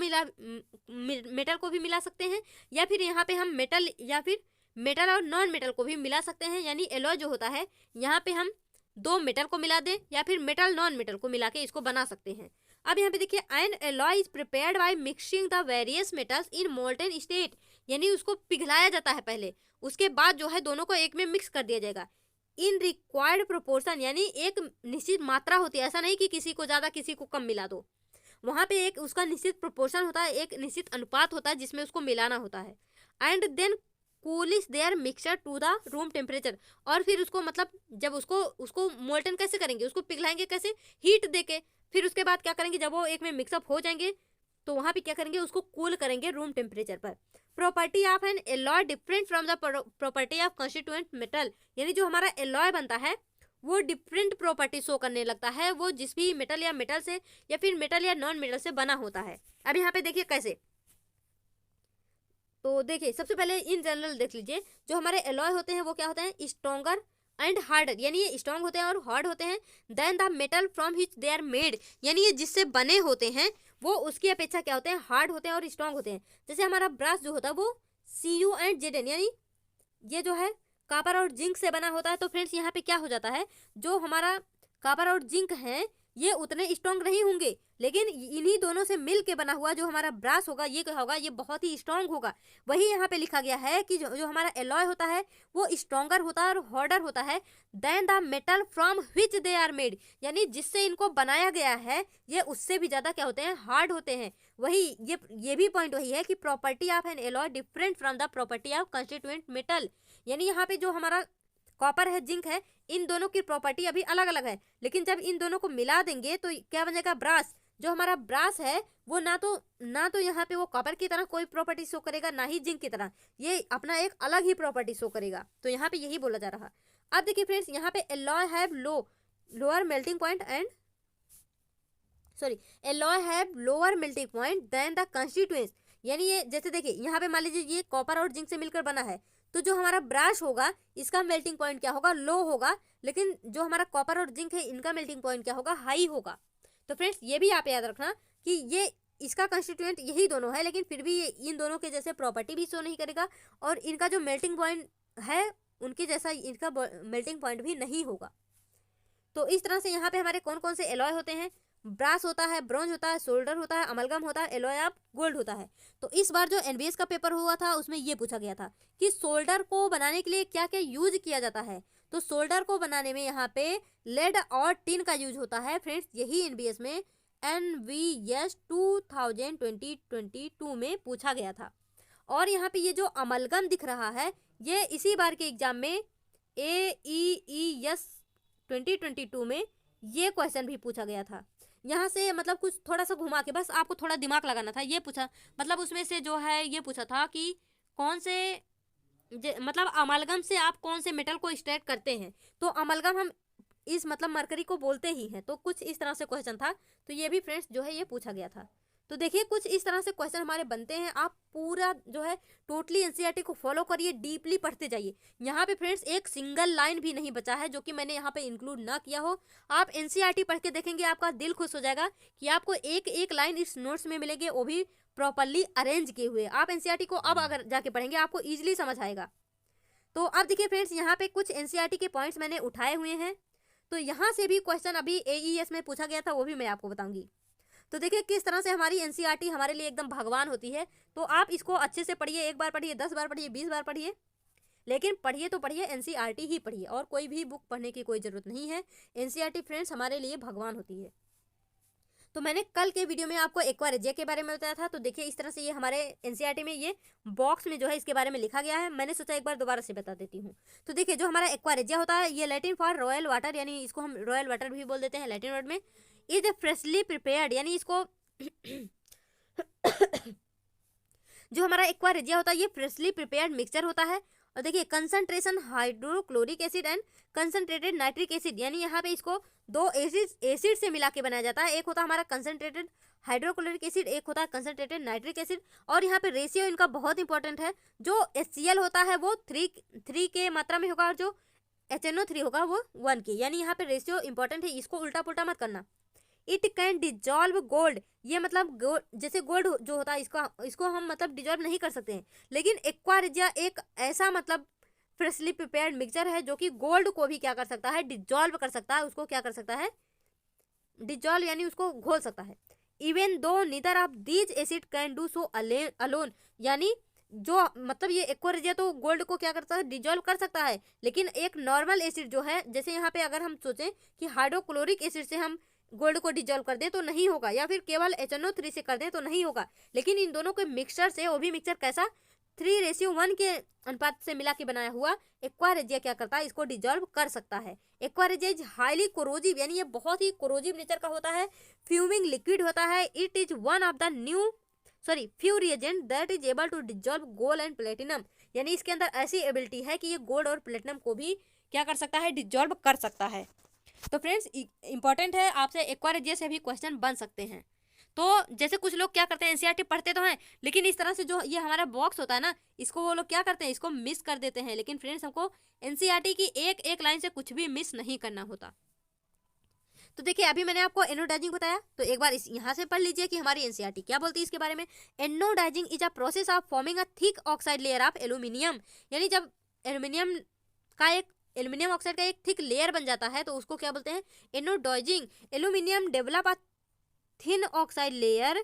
भी मिला सकते हैं, या फिर यहाँ पे हम मेटल या फिर मेटल और नॉन मेटल को भी मिला सकते हैं। यानी एलॉय जो होता है यहाँ पे हम दो मेटल को मिला दें या फिर मेटल नॉन मेटल को मिला के इसको बना सकते हैं। अब यहाँ पे देखिए, N alloy is prepared by mixing the various metals in molten state, यानी उसको पिघलाया जाता है पहले, उसके बाद जो है दोनों को एक में मिक्स कर दिया जाएगा। इन रिक्वायर्ड प्रोपोर्शन, यानी एक निश्चित मात्रा होती है, ऐसा नहीं कि किसी को ज़्यादा किसी को कम मिला दो। वहाँ पे एक उसका निश्चित प्रोपोर्शन होता है, एक निश्चित अनुपात होता है जिसमें उसको मिलाना होता है। And then coolish their mixture to the room temperature, और फिर उसको मतलब जब उसको मोल्टन कैसे करेंगे, उसको पिघलाएंगे कैसे, हीट देके। फिर उसके बाद क्या करेंगे, जब वो एक में मिक्सअप हो जाएंगे तो वहाँ पे क्या करेंगे, उसको कूल करेंगे रूम टेम्परेचर पर। Property of N alloy different from the property of constituent metal, यानी जो हमारा एलॉय बनता है वो डिफरेंट प्रॉपर्टी शो करने लगता है, वो जिस भी मेटल या मेटल से या फिर मेटल या नॉन मेटल से बना होता है। अब यहाँ पे देखिए कैसे, तो देखिए सबसे पहले इन जनरल देख लीजिए, जो हमारे एलॉय होते हैं वो क्या होते हैं, स्ट्रॉन्गर एंड हार्डर, यानी ये स्ट्रॉन्ग होते हैं और हार्ड होते हैं। Than the metal from which they are made, यानी ये जिससे बने होते हैं वो उसकी अपेक्षा क्या होते हैं, हार्ड होते हैं और स्ट्रॉन्ग होते हैं। जैसे हमारा ब्रास जो होता है वो Cu एंड Zn, यानी ये जो है कॉपर और जिंक से बना होता है। तो फ्रेंड्स यहाँ पे क्या हो जाता है, जो हमारा कॉपर और जिंक है ये उतने स्ट्रॉन्ग नहीं होंगे, लेकिन इन्हीं दोनों से मिल के बना हुआ जो हमारा ब्रास होगा ये क्या होगा, ये बहुत ही स्ट्रॉन्ग होगा। वही यहाँ पे लिखा गया है कि जो हमारा एलॉय होता है वो स्ट्रॉन्गर होता है और हार्डर होता है than the metal from which they are made, यानी जिससे इनको बनाया गया है ये उससे भी ज़्यादा क्या होते हैं, हार्ड होते हैं। वही ये भी पॉइंट वही है कि property of N alloy different from the property of constituent metal, यानी यहाँ पे जो हमारा कॉपर है, जिंक है, इन दोनों की प्रॉपर्टी अभी अलग अलग है, लेकिन जब इन दोनों को मिला देंगे तो क्या बन जाएगा, ब्रास। जो हमारा ब्रास है वो ना तो यहाँ पे वो कॉपर की तरह कोई प्रॉपर्टी शो करेगा, ना ही जिंक की तरह, ये अपना एक अलग ही प्रॉपर्टी शो करेगा। तो यहाँ पे यही बोला जा रहा। अब देखिए फ्रेंड्स, यहाँ पे alloy have lower melting point and alloy have lower melting point than the constituents, यानी ये जैसे देखिए यहाँ पे मान लीजिए ये कॉपर और जिंक से मिलकर बना है, तो जो हमारा ब्रश होगा इसका मेल्टिंग पॉइंट क्या होगा, लो होगा, लेकिन जो हमारा कॉपर और जिंक है इनका मेल्टिंग पॉइंट क्या होगा, हाई होगा। तो फ्रेंड्स ये भी आप याद रखना कि ये इसका कंस्टिट्यूएंट यही दोनों है, लेकिन फिर भी ये इन दोनों के जैसे प्रॉपर्टी भी शो नहीं करेगा और इनका जो मेल्टिंग पॉइंट है उनके जैसा इनका मेल्टिंग पॉइंट भी नहीं होगा। तो इस तरह से यहाँ पे हमारे कौन कौन से एलॉय होते हैं, ब्रास होता है, ब्रॉन्ज होता है, सोल्डर होता है, अमलगम होता है, एलॉय ऑफ गोल्ड होता है। तो इस बार जो एनबीएस का पेपर हुआ था उसमें ये पूछा गया था कि सोल्डर को बनाने के लिए क्या क्या यूज किया जाता है। तो सोल्डर को बनाने में यहाँ पे लेड और टिन का यूज होता है। फ्रेंड्स यही एनबीएस में NVS 2022 में पूछा गया था। और यहाँ पे ये जो अमलगम दिख रहा है ये इसी बार के एग्जाम में AEES 2022 में ये क्वेश्चन भी पूछा गया था। यहाँ से मतलब कुछ थोड़ा सा घुमा के बस आपको थोड़ा दिमाग लगाना था। ये पूछा मतलब उसमें से जो है ये पूछा था कि कौन से मतलब अमलगम से आप कौन से मेटल को एक्सट्रैक्ट करते हैं। तो अमलगम हम इस मतलब मरकरी को बोलते ही हैं। तो कुछ इस तरह से क्वेश्चन था। तो ये भी फ्रेंड्स जो है ये पूछा गया था। तो देखिए कुछ इस तरह से क्वेश्चन हमारे बनते हैं। आप पूरा जो है टोटली एनसीईआरटी को फॉलो करिए, डीपली पढ़ते जाइए। यहाँ पे फ्रेंड्स एक सिंगल लाइन भी नहीं बचा है जो कि मैंने यहाँ पे इंक्लूड ना किया हो। आप एनसीईआरटी पढ़ के देखेंगे आपका दिल खुश हो जाएगा कि आपको एक एक लाइन इस नोट्स में मिलेगी, वो भी प्रॉपरली अरेंज किए हुए। आप एनसीईआरटी को अब अगर जाके पढ़ेंगे आपको ईजिली समझ आएगा। तो अब देखिए फ्रेंड्स यहाँ पे कुछ एनसीईआरटी के पॉइंट्स मैंने उठाए हुए हैं। तो यहाँ से भी क्वेश्चन अभी AES में पूछा गया था, वो भी मैं आपको बताऊंगी। तो देखिए किस तरह से हमारी एनसीईआरटी हमारे लिए एकदम भगवान होती है। तो आप इसको अच्छे से पढ़िए, एक बार पढ़िए, 10 बार पढ़िए, 20 बार पढ़िए, लेकिन पढ़िए तो पढ़िए एनसीईआरटी ही पढ़िए और कोई भी बुक पढ़ने की कोई ज़रूरत नहीं है। एनसीईआरटी फ्रेंड्स हमारे लिए भगवान होती है। तो मैंने कल के वीडियो में आपको एक्वा रेजिया के बारे में बताया था। तो देखिए इस तरह से ये हमारे एनसीईआरटी में ये बॉक्स में जो है इसके बारे में लिखा गया है। मैंने सोचा एक बार दोबारा से बता देती हूँ। तो देखिए जो हमारा एक्वा रेजिया होता है ये लैटिन फॉर रॉयल वाटर, यानी इसको हम रॉयल वाटर भी बोल देते हैं लैटिन वर्ड में। इज फ्रेशली प्रिपेयर्ड, यानी इसको जो हमारा एक्वा रेजिया होता है ये फ्रेशली प्रिपेयर्ड मिक्सचर होता है। और देखिए concentration hydrochloric acid and concentrated nitric acid, यानी यहाँ पे इसको दो एसिड से मिला के बनाया जाता है। एक होता है हमारा कंसंट्रेटेड हाइड्रोक्लोरिक एसिड, एक होता है कंसंट्रेटेड नाइट्रिक एसिड। और यहाँ पे रेशियो इनका बहुत इंपॉर्टेंट है। जो HCl होता है वो 3 के मात्रा में होगा और जो HNO3 होगा वो 1 की, यानी यहाँ पे रेशियो इंपॉर्टेंट है, इसको उल्टा पुल्टा मत करना। इट कैन डिजॉल्व गोल्ड, ये मतलब जैसे गोल्ड जो होता है इसको हम मतलब डिजॉल्व नहीं कर सकते हैं, लेकिन एक्वा रेजिया एक ऐसा मतलब फ्रेशली प्रिपेयर्ड मिक्सचर है जो कि गोल्ड को भी क्या कर सकता है, डिजॉल्व कर सकता है। उसको क्या कर सकता है, डिजॉल्व, यानी उसको घोल सकता है। Even though neither of these acid can do so alone, यानी जो मतलब ये एक्वा रेजिया तो गोल्ड को क्या करता है, डिजॉल्व कर सकता है, लेकिन एक नॉर्मल एसिड जो है, जैसे यहाँ पे अगर हम सोचें कि हाइड्रोक्लोरिक एसिड से हम गोल्ड को डिजॉल्व कर दें तो नहीं होगा, या फिर केवल HNO3 से कर दें तो नहीं होगा। लेकिन इन दोनों के मिक्सचर से, वो भी मिक्सचर कैसा, 3:1 के अनुपात से मिला के बनाया हुआ एक्वा रेजिया क्या करता है, इसको डिजॉल्व कर सकता है। Aqua regia is highly corrosive, यानी ये बहुत ही कोरोजिव नेचर का होता है। फ्यूमिंग लिक्विड होता है। It is one of the few reagent that is able to dissolve gold and platinum, यानी इसके अंदर ऐसी एबिलिटी है कि ये गोल्ड और प्लेटिनम को भी क्या कर सकता है, डिजॉल्व कर सकता है। तो फ्रेंड्स इंपॉर्टेंट है, आपसे एक्वा रेजिया से भी क्वेश्चन बन सकते हैं। तो जैसे कुछ लोग क्या करते हैं, एनसीईआरटी पढ़ते तो हैं, लेकिन इस तरह से जो ये हमारा बॉक्स होता है ना, इसको वो लोग क्या करते हैं, इसको मिस कर देते हैं। लेकिन फ्रेंड्स हमको एनसीईआरटी की एक एक लाइन से कुछ भी मिस नहीं करना होता। तो देखिए अभी मैंने आपको एनोडाइजिंग बताया, तो एक बार इस यहाँ से पढ़ लीजिए कि हमारी एनसीईआरटी क्या बोलती है इसके बारे में। Anodizing is a process of forming a thick oxide layer of aluminium, यानी जब एल्यूमिनियम ऑक्साइड का एक थिक लेयर बन जाता है तो उसको क्या बोलते हैं, anodizing. Aluminium develop a thin oxide layer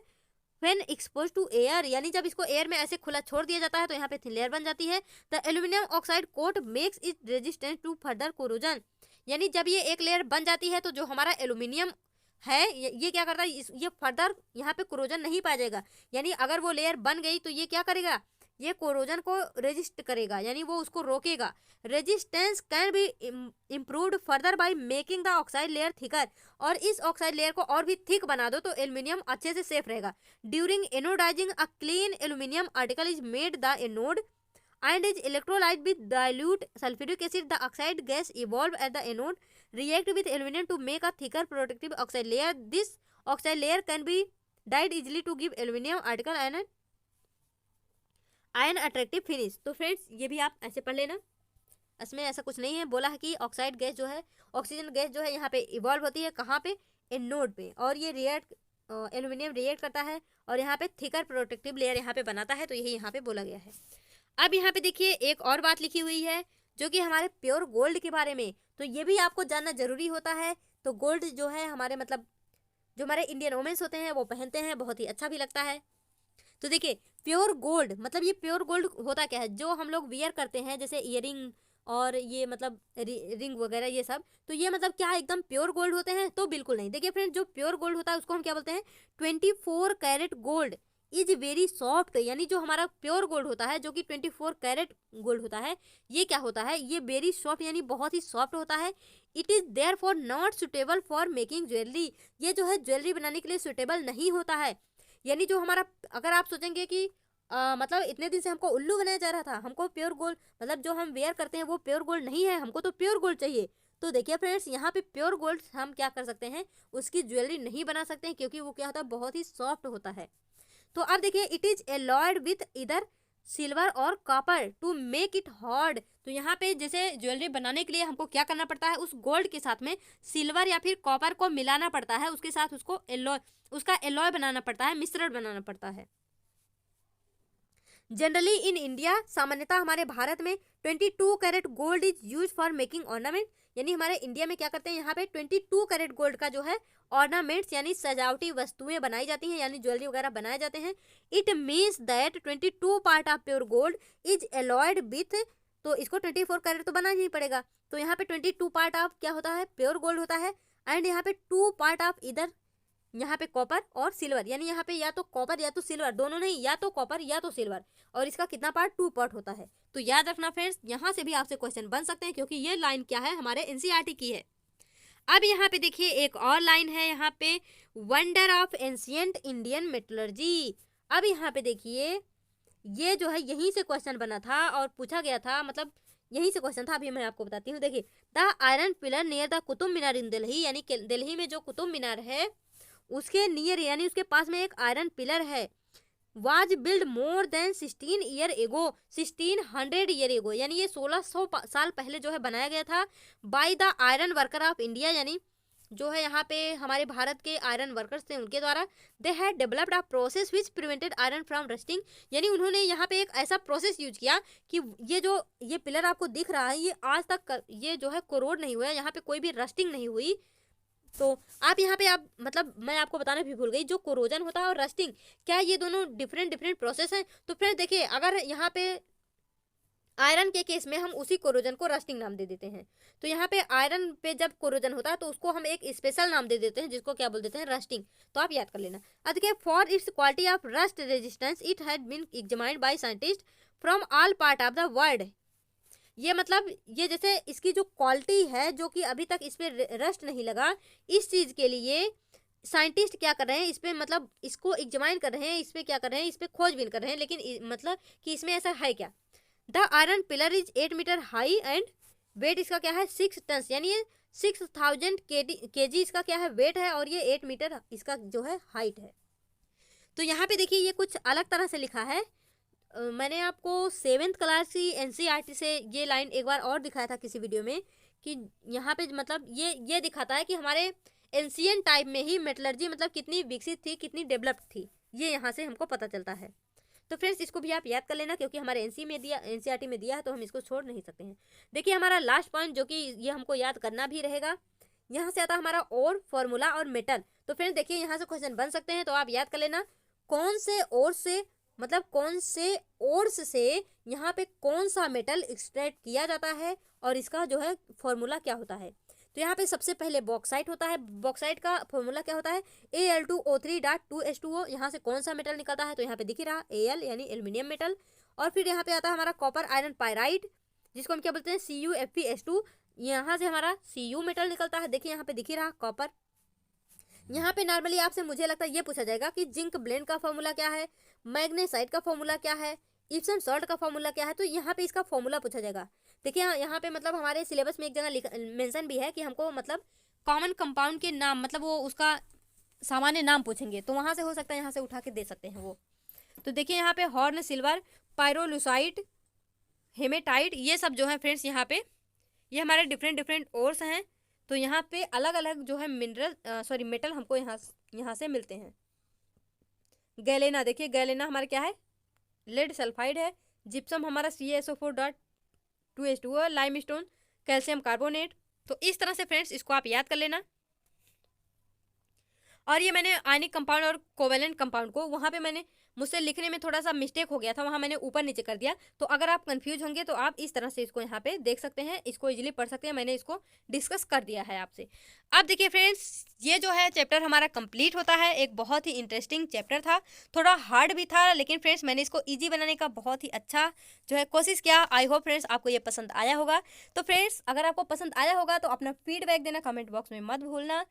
when expose to air, यानी जब इसको एयर में ऐसे खुला छोड़ दिया जाता है तो यहाँ पे थिन लेयर बन जाती है। The aluminium oxide coat makes it resistant to further corrosion, यानी जब ये एक लेयर बन जाती है तो जो हमारा एल्यूमिनियम है ये क्या करता है, ये फर्दर यहाँ पे कोरोजन नहीं पाया जाएगा। यानी अगर वो लेयर बन गई तो ये क्या करेगा, ये कोरोजन को रेजिस्ट करेगा, यानी वो उसको रोकेगा। Resistance can be improved further by making the oxide layer thicker, और इस ऑक्साइड लेयर को और भी थिक बना दो तो एल्यूमिनियम अच्छे से सेफ रहेगा। During anodizing a clean aluminium article is made the anode and is electrolyte with dilute sulfuric acid. The oxide gas evolve at the anode, react with aluminum to make a thicker protective oxide layer. This oxide layer can be dyed easily to give aluminum article iron attractive finish. तो friends ये भी आप ऐसे पढ़ लेना, इसमें ऐसा कुछ नहीं है। बोला है कि ऑक्साइड गैस जो है, ऑक्सीजन गैस जो है यहाँ पे इवॉल्व होती है कहाँ पे, एनोड पे, और ये एल्यूमिनियम रिएक्ट करता है और यहाँ पे थिकर प्रोटेक्टिव लेयर यहाँ पे बनाता है। तो यही यहाँ पे बोला गया है। अब यहाँ पे देखिए एक और बात लिखी हुई है जो कि हमारे प्योर गोल्ड के बारे में, तो ये भी आपको जानना जरूरी होता है। तो गोल्ड जो है हमारे मतलब जो हमारे इंडियन वुमेन्स होते हैं वो पहनते हैं, बहुत ही अच्छा भी लगता है। तो देखिए प्योर गोल्ड मतलब ये प्योर गोल्ड होता क्या है, जो हम लोग वियर करते हैं जैसे ईयरिंग और ये मतलब रिंग वगैरह ये सब, तो ये मतलब क्या एकदम प्योर गोल्ड होते हैं, तो बिल्कुल नहीं। देखिए फ्रेंड्स जो प्योर गोल्ड होता है उसको हम क्या बोलते हैं, 24 carat gold is very soft, यानी जो हमारा प्योर गोल्ड होता है जो कि 24 कैरेट गोल्ड होता है, ये क्या होता है, ये वेरी सॉफ्ट यानी बहुत ही सॉफ्ट होता है। It is therefore not suitable for making jewellery, ये जो है ज्वेलरी बनाने के लिए सुटेबल नहीं होता है। यानी जो हमारा, अगर आप सोचेंगे कि मतलब इतने दिन से हमको उल्लू बनाया जा रहा था, हमको प्योर गोल्ड मतलब जो हम वेयर करते हैं वो प्योर गोल्ड नहीं है, हमको तो प्योर गोल्ड चाहिए। तो देखिए फ्रेंड्स यहाँ पे प्योर गोल्ड हम क्या कर सकते हैं, उसकी ज्वेलरी नहीं बना सकते हैं क्योंकि वो क्या होता है, बहुत ही सॉफ्ट होता है। तो अब देखिए इट इज एलॉयड विथ इधर सिल्वर और copper two make it hard, तो यहाँ पे जैसे ज्वेलरी बनाने के लिए हमको क्या करना पड़ता है, उस गोल्ड के साथ में सिल्वर या फिर कॉपर को मिलाना पड़ता है, उसके साथ उसका एलॉय बनाना पड़ता है, मिश्रण बनाना पड़ता है। जनरली इन इंडिया, सामान्यतः हमारे भारत में 22 carat gold is use for making ornament, यानी हमारे इंडिया में क्या करते हैं, यहाँ पे 22 कैरेट गोल्ड का जो है ऑर्नामेंट्स यानी सजावटी वस्तुएं बनाई जाती हैं, यानी ज्वेलरी वगैरह बनाए जाते हैं। It means that 22 part of pure gold is alloyed with, तो इसको 24 कैरेट तो बनाना ही पड़ेगा, तो यहाँ पे 22 पार्ट ऑफ क्या होता है, प्योर गोल्ड होता है, एंड यहाँ पे 2 पार्ट ऑफ इधर यहाँ पे कॉपर और सिल्वर, यानी यहाँ पे या तो कॉपर या तो सिल्वर, दोनों नहीं, या तो कॉपर या तो सिल्वर, और इसका कितना पार्ट, 2 पार्ट होता है। तो याद रखना फ्रेंड्स, यहाँ से भी आपसे क्वेश्चन बन सकते हैं क्योंकि ये लाइन क्या है, हमारे एनसीईआरटी की है। अब यहाँ पे देखिए एक और लाइन है, यहाँ पे wonder of ancient Indian metallurgy. अब यहाँ पे देखिए ये जो है यहीं से क्वेश्चन बना था और पूछा गया था, मतलब यहीं से क्वेश्चन था। अभी मैं आपको बताती हूँ। देखिए, the iron pillar near the Qutub Minar in Delhi, यानी दिल्ली में जो कुतुब मीनार है उसके नियर, यानी उसके पास में एक आयरन पिलर है, was build more than 16 year ago, 1600 year ago, यानी ये 1600 साल पहले जो है बनाया गया था, by the iron worker of India, यानी जो है यहाँ पे हमारे भारत के आयरन वर्कर्स थे उनके द्वारा। They had developed a process which prevented iron from rusting, यानी उन्होंने यहाँ पे एक ऐसा प्रोसेस यूज किया कि ये पिलर आपको दिख रहा है, ये आज तक ये जो है कोरोड नहीं हुआ, यहाँ पे कोई भी रस्टिंग नहीं हुई। तो आप यहाँ पे आप मतलब मैं आपको बताना भी भूल गई, जो कोरोजन होता है और रस्टिंग, क्या ये दोनों डिफरेंट प्रोसेस हैं? तो फिर देखिए, अगर यहाँ पे आयरन के केस में हम उसी कोरोजन को रस्टिंग नाम दे देते हैं, तो यहाँ पे आयरन पे जब कोरोजन होता है तो उसको हम एक स्पेशल नाम दे देते हैं जिसको क्या बोल देते हैं, रस्टिंग। तो आप याद कर लेना। अब देखिए, for its quality of rust resistance it had been examined by scientist from all part of the world. ये मतलब ये जैसे इसकी जो क्वालिटी है, जो कि अभी तक इस पे रस्ट नहीं लगा, इस चीज के लिए साइंटिस्ट क्या कर रहे हैं, इस पे मतलब इसको एग्जामिन कर रहे हैं, इस पे क्या कर रहे हैं, इस पे खोजबीन कर रहे हैं, लेकिन मतलब कि इसमें ऐसा है क्या। The iron pillar is 8 metre high and weight इसका क्या है, 6 टन, यानी ये 6000 केजी इसका क्या है, वेट है, और ये 8 मीटर इसका जो है हाइट है। तो यहाँ पे देखिए ये कुछ अलग तरह से लिखा है। मैंने आपको 7th क्लास की एनसीईआरटी से ये लाइन एक बार और दिखाया था किसी वीडियो में, कि यहाँ पे मतलब ये दिखाता है कि हमारे एंशियंट टाइम में ही मेटलर्जी मतलब कितनी विकसित थी, कितनी डेवलप्ड थी, ये यहाँ से हमको पता चलता है। तो फ्रेंड्स इसको भी आप याद कर लेना, क्योंकि हमारे एनसीईआरटी में दिया है तो हम इसको छोड़ नहीं सकते हैं। देखिए हमारा लास्ट पॉइंट जो कि ये हमको याद करना भी रहेगा, यहाँ से आता है हमारा और फॉर्मूला और मेटल। तो फ्रेंड्स देखिए यहाँ से क्वेश्चन बन सकते हैं, तो आप याद कर लेना, कौन से और से मतलब कौन से ओर्स से यहाँ पे कौन सा मेटल एक्सट्रैक्ट किया जाता है और इसका जो है फॉर्मूला क्या होता है। तो यहाँ पे सबसे पहले बॉक्साइट होता है। बॉक्साइट का फॉर्मूला क्या होता है, Al2O3.2H2O। यहाँ से कौन सा मेटल निकलता है, तो यहाँ पे दिख ही रहा Al यानी एल्यूमिनियम मेटल। और फिर यहाँ पे आता है हमारा कॉपर आयरन पायराइड, जिसको हम क्या बोलते हैं, CuFeS2। यहाँ से हमारा Cu मेटल निकलता है, देखिए यहाँ पे दिख ही रहा कॉपर। यहाँ पे नॉर्मली आपसे मुझे लगता है ये पूछा जाएगा कि जिंक ब्लेंड का फॉर्मूला क्या है, मैग्नेसाइट का फॉर्मूला क्या है, इप्सम सॉल्ट का फॉर्मूला क्या है, तो यहाँ पे इसका फॉर्मूला पूछा जाएगा। देखिए यहाँ पे मतलब हमारे सिलेबस में एक जगह मेंशन भी है कि हमको मतलब कॉमन कंपाउंड के नाम, मतलब वो उसका सामान्य नाम पूछेंगे, तो वहाँ से हो सकता है यहाँ से उठा के दे सकते हैं वो। तो देखिए यहाँ पे हॉर्न सिल्वर, पायरोलुसाइट, हेमेटाइट, ये सब जो है फ्रेंड्स यहाँ पे ये हमारे डिफरेंट ओर्स हैं। तो यहाँ पे अलग अलग जो है मेटल हमको यहाँ से मिलते हैं। गैलेना, देखिए गैलेना हमारा क्या है, लेड सल्फाइड है। जिप्सम हमारा CaSO4.2H2O, लाइमस्टोन कैल्शियम कार्बोनेट। तो इस तरह से फ्रेंड्स इसको आप याद कर लेना। और ये मैंने आयनिक कंपाउंड और कोवेलेंट कंपाउंड को वहाँ पे मैंने मुझसे लिखने में थोड़ा सा मिस्टेक हो गया था, वहाँ मैंने ऊपर नीचे कर दिया। तो अगर आप कंफ्यूज होंगे तो आप इस तरह से इसको यहाँ पे देख सकते हैं, इसको इजीली पढ़ सकते हैं, मैंने इसको डिस्कस कर दिया है आपसे। अब देखिए फ्रेंड्स, ये जो है चैप्टर हमारा कंप्लीट होता है। एक बहुत ही इंटरेस्टिंग चैप्टर था, थोड़ा हार्ड भी था, लेकिन फ्रेंड्स मैंने इसको ईजी बनाने का बहुत ही अच्छा जो है कोशिश किया। आई होप फ्रेंड्स आपको ये पसंद आया होगा। तो फ्रेंड्स अगर आपको पसंद आया होगा तो अपना फीडबैक देना कमेंट बॉक्स में मत भूलना।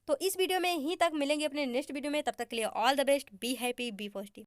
तो इस वीडियो में ही तक मिलेंगे अपने नेक्स्ट वीडियो में, तब तक के लिए all the best, be happy, be positive.